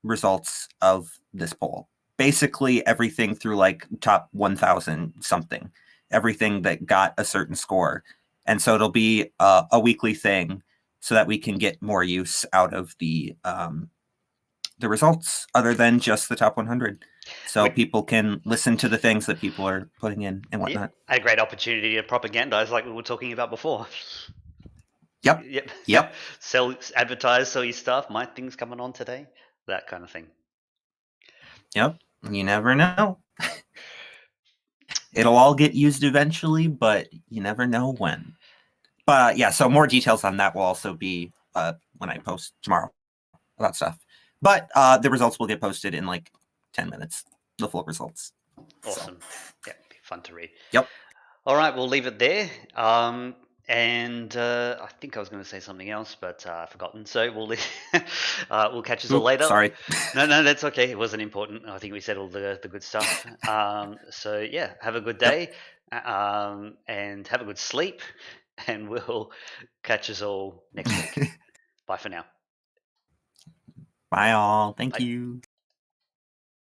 [SPEAKER 2] results of this poll. Basically everything through like top 1,000 something, everything that got a certain score. And so it'll be a weekly thing so that we can get more use out of the results other than just the top 100. So
[SPEAKER 1] We-
[SPEAKER 2] people can listen to the things that people are putting in and whatnot.
[SPEAKER 1] Yeah, a great opportunity to propagandize like we were talking about before.
[SPEAKER 2] Yep.
[SPEAKER 1] Yep.
[SPEAKER 2] Yep.
[SPEAKER 1] Advertise, sell your stuff. My thing's coming on today. That kind of thing.
[SPEAKER 2] Yep. You never know. It'll all get used eventually, but you never know when. But yeah, so more details on that will also be when I post tomorrow about stuff. But the results will get posted in like 10 minutes, the full results.
[SPEAKER 1] Awesome. Yeah, be fun to read.
[SPEAKER 2] Yep.
[SPEAKER 1] All right, we'll leave it there. And I think I was going to say something else, but I've forgotten. So we'll catch us all
[SPEAKER 2] Oop,
[SPEAKER 1] later.
[SPEAKER 2] sorry.
[SPEAKER 1] No, that's okay. It wasn't important. I think we said all the good stuff. So yeah, have a good day, and have a good sleep, and we'll catch us all next week. Bye for now.
[SPEAKER 2] Bye all. Thank
[SPEAKER 1] Bye.
[SPEAKER 2] you.